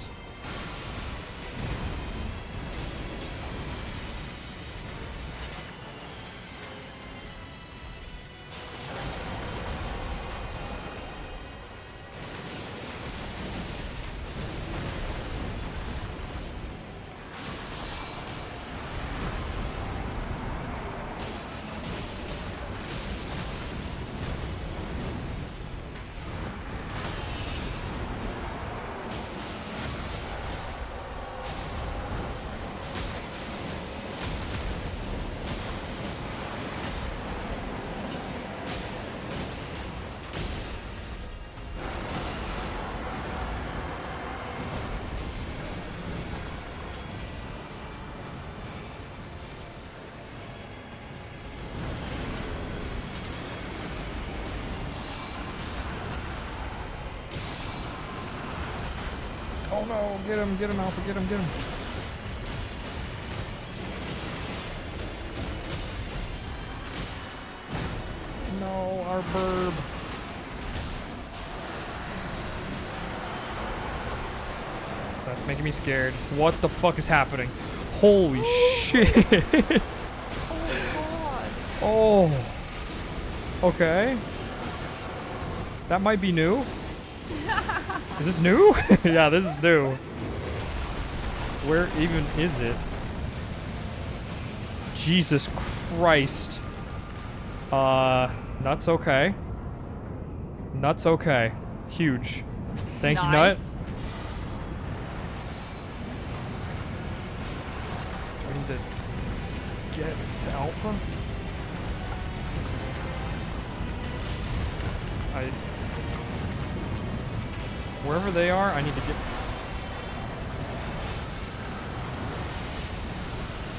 Oh no, get him, Alpha, get him. No, our burb. That's making me scared. What the fuck is happening? Holy shit. Oh, God. Oh. Okay. That might be new. Is this new? Yeah, this is new. Where even is it? Jesus Christ. Nuts okay. Nuts okay. Huge. Thank you, Nut. Nice. We need to get to Alpha. Wherever they are, I need to get...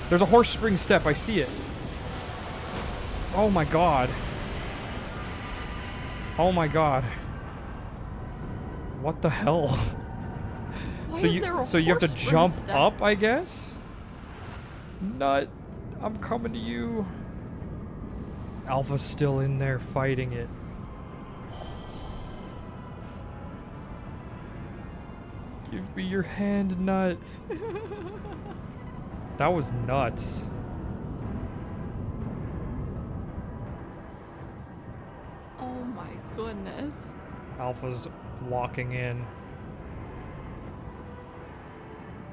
There's a horse spring step. I see it. Oh my god. Oh my god. What the hell? Why So is you there a so you have to horse spring jump step? up, I guess? Nut. I'm coming to you. Alpha's still in there fighting it. Give me your hand, Nut. That was nuts. Oh my goodness. Alpha's locking in.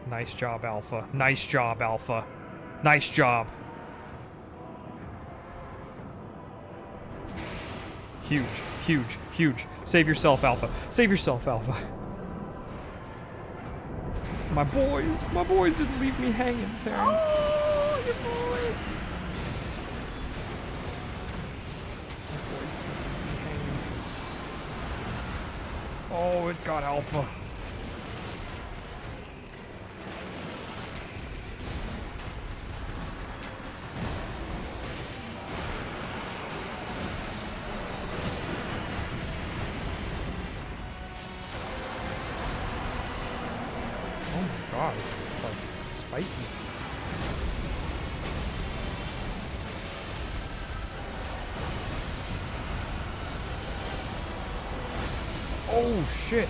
Nice job, Alpha. Nice job, Alpha. Nice job. Huge, huge, huge. Save yourself, Alpha. Save yourself, Alpha. My boys didn't leave me hanging, Terran. Oh, your boys. My boys didn't leave me hanging. Oh, it got Alpha. Oh my god, it's like spiky. Oh shit!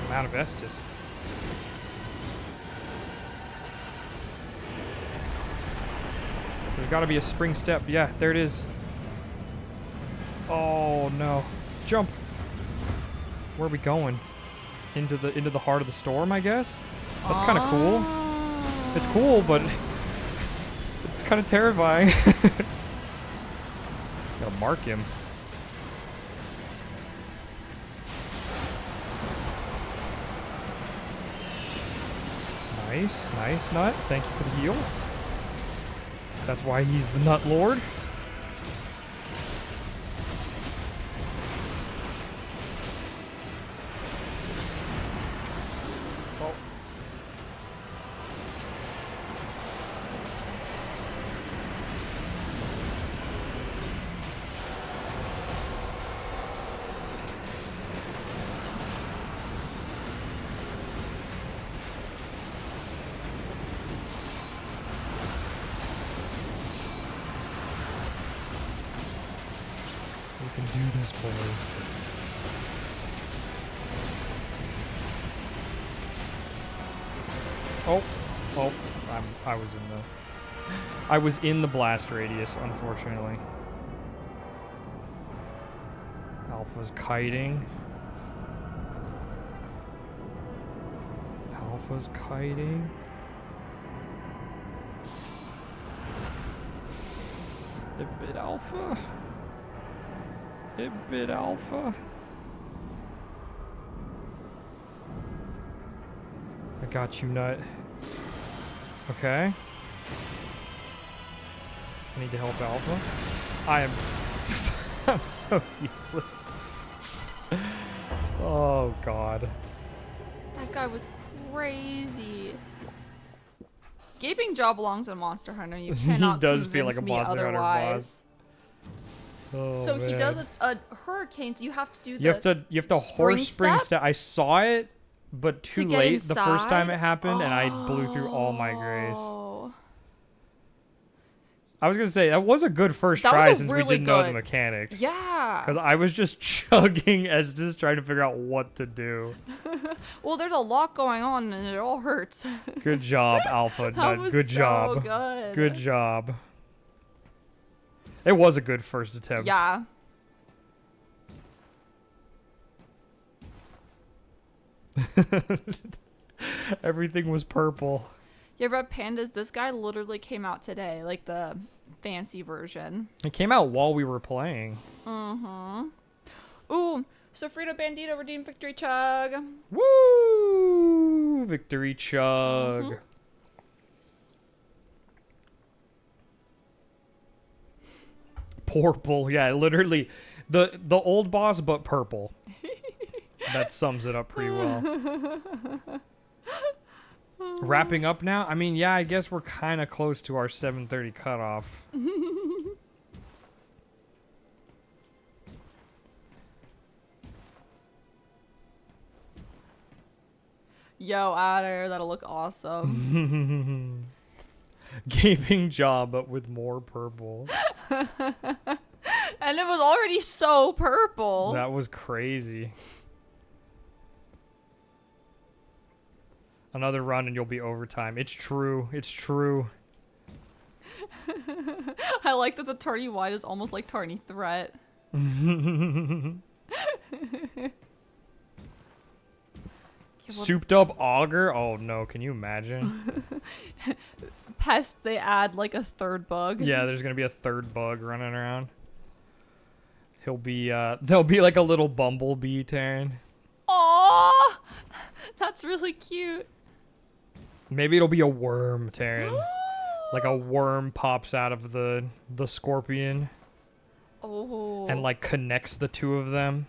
I'm out of Estus. There's gotta be a spring step. Yeah, there it is. Oh no. Jump! Where are we going? Into the heart of the storm, I guess? That's kinda cool. It's cool, but it's kinda terrifying. Gotta mark him. Nice, nice, Nut. Thank you for the heal. That's why he's the Nut Lord. Oh. We can do this, boys. Oh, oh, I was in the blast radius, unfortunately. Alpha's kiting. Alpha's kiting. It bit Alpha. It bit Alpha. I got you, Nut. Okay. I need to help Alpha. I am... I'm so useless. Oh, God. That guy was crazy. Gaping Jaw belongs in Monster Hunter. You cannot He does feel like a convince me Monster Hunter otherwise. boss. Oh, So man. he does a hurricane, so you have to do the You have to horse spring step? step. I saw it, but too To get late the first time inside? it happened, and I blew through all my grace. Oh. I was gonna say that was a good first That was try a since we really didn't know the good- mechanics. Yeah. Because I was just chugging Estus trying to figure out what to do. Well, there's a lot going on, and it all hurts. Good job, Alpha That Nut. was Good so job. good. Good job. It was a good first attempt. Yeah. Everything was purple. You ever have pandas? This guy literally came out today, like the fancy version. It came out while we were playing. Mm-hmm. Ooh, Sofrito Bandito redeemed Victory Chug. Woo! Victory chug. Purple. Yeah, literally the old boss, but purple. That sums it up pretty well. Wrapping up now? I mean, yeah, I guess we're kind of close to our 7:30 cutoff. Yo, Adder, that'll look awesome. Gaping jaw, but with more purple. And it was already so purple. That was crazy. Another run and you'll be overtime. It's true. It's true. I like that the Tarny White is almost like Tarny Threat. Souped up auger? Oh no, can you imagine? Pest, they add like a third bug. Yeah, there's gonna be a third bug running around. He'll be there'll be like a little bumblebee, Taryn. Aww! That's really cute. Maybe it'll be a worm, Taryn. Like a worm pops out of the scorpion. Oh. And like connects the two of them.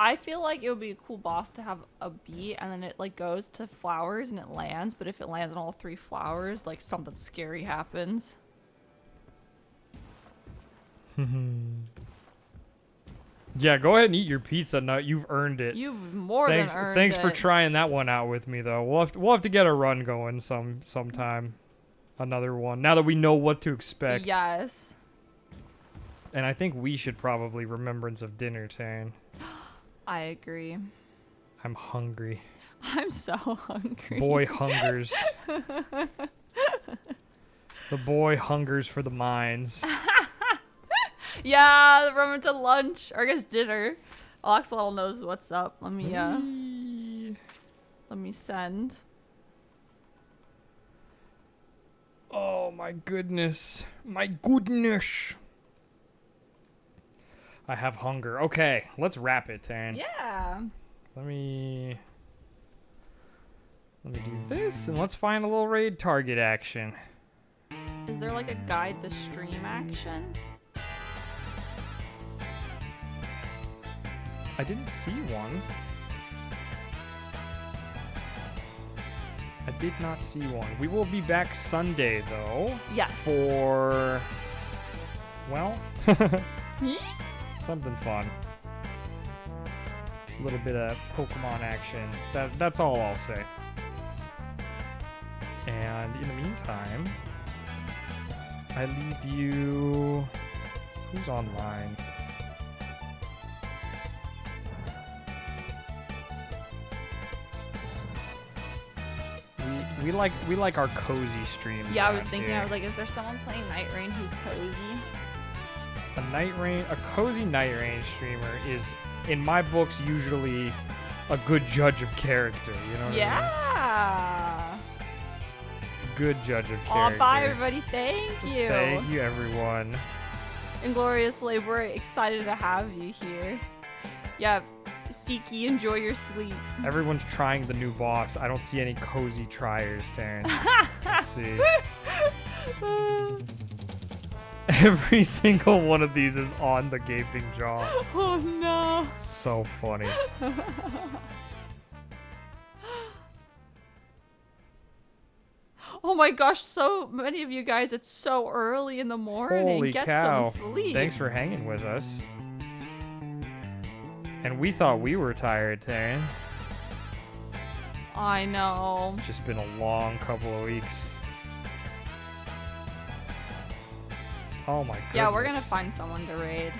I feel like it would be a cool boss to have a bee and then it like goes to flowers and it lands, but if it lands on all 3 flowers, like something scary happens. Yeah, go ahead and eat your pizza nut. You've earned it. You've more than earned Thanks it. for trying that one out with me, though. We'll have to get a run going sometime. Another one. Now that we know what to expect. Yes. And I think we should probably Remembrance of Dinner, Taryn. I agree. I'm hungry. I'm so hungry. Boy hungers. The boy hungers for the mines. Yeah, the Remembrance to lunch, or I guess dinner. Axolotl knows what's up. Let me send. Oh my goodness. My goodness. I have hunger. Okay, let's wrap it, Taryn. Yeah. Let me do this, and let's find a little raid target action. Is there like a guide the stream action? I didn't see one. I did not see one. We will be back Sunday, though. Yes. For, well, something fun. A little bit of Pokemon action. That's all I'll say. And in the meantime, I leave you... Who's online? We like our cozy streams. Yeah, I was around thinking, here. I was like, is there someone playing Nightreign who's cozy? A cozy Nightreign streamer is, in my books, usually a good judge of character. You know what I Yeah. mean? Good judge of character. Aw, bye everybody. Thank you. Thank you, everyone. Inglorious Slave, we're excited to have you here. Yeah, Siki, enjoy your sleep. Everyone's trying the new boss. I don't see any cozy triers, Taryn. Let's see. Every single one of these is on the gaping jaw. Oh no. So funny. Oh my gosh, so many of you guys, it's so early in the morning. Holy Get cow. some sleep. Thanks for hanging with us. And we thought we were tired, Taryn. I know. It's just been a long couple of weeks. Oh my goodness. Yeah, we're gonna find someone to raid.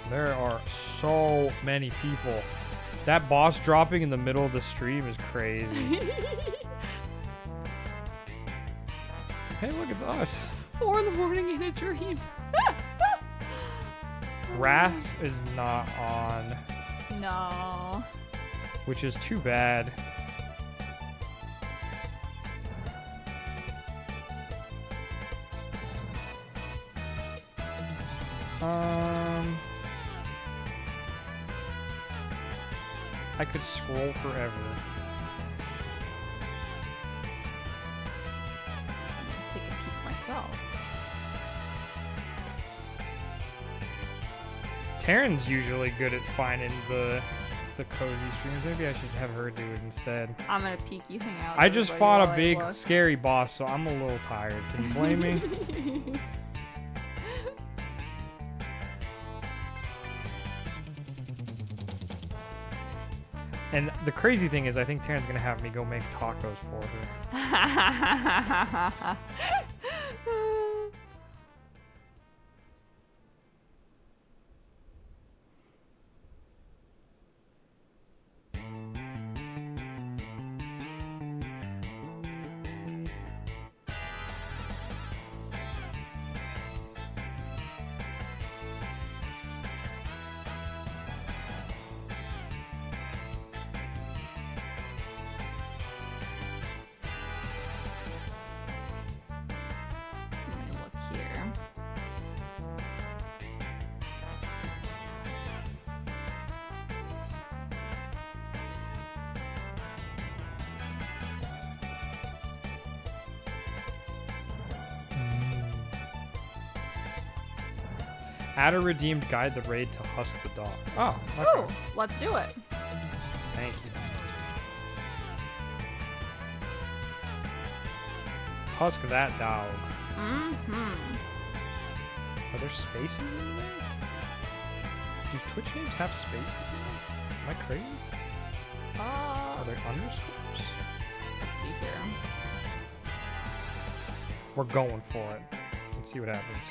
There are so many people. That boss dropping in the middle of the stream is crazy. Hey, look, it's us. 4 in the morning in a dream. Wrath is not on, No. which is too bad. I could scroll forever. Take a peek myself. Taryn's usually good at finding the cozy streams. Maybe I should have her do it instead. I'm gonna peek you hang out. I just everybody fought while a I big, look. scary boss, so I'm a little tired. Can you blame me? And the crazy thing is, I think Taryn's gonna have me go make tacos for her. Let me look here. Add a redeemed guide the raid to Husk the dog. Oh, okay. Ooh, let's do it. Thank you. Husk that dog. Mm-hmm. Are there spaces in there? Do Twitch names have spaces in them? Am I crazy? Are there underscores? Let's see here. We're going for it. Let's see what happens.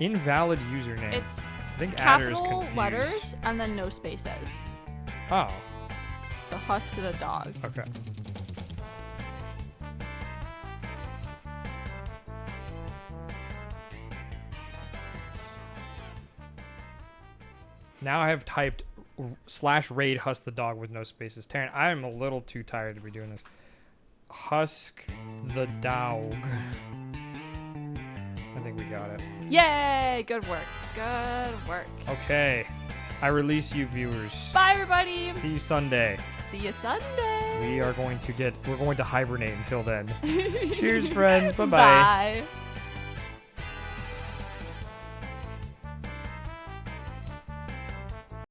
Invalid username. It's I think Adder's capital confused. letters and then no spaces. Oh, So Husk the dog. okay. Now I have typed /raid Husk the dog with no spaces. Taryn, I am a little too tired to be doing this. Husk the dog. I think we got it. Yay! Good work. Good work. Okay. I release you viewers. Bye, everybody. See you Sunday. See you Sunday. We're going to hibernate until then. Cheers, friends. Bye-bye. Bye.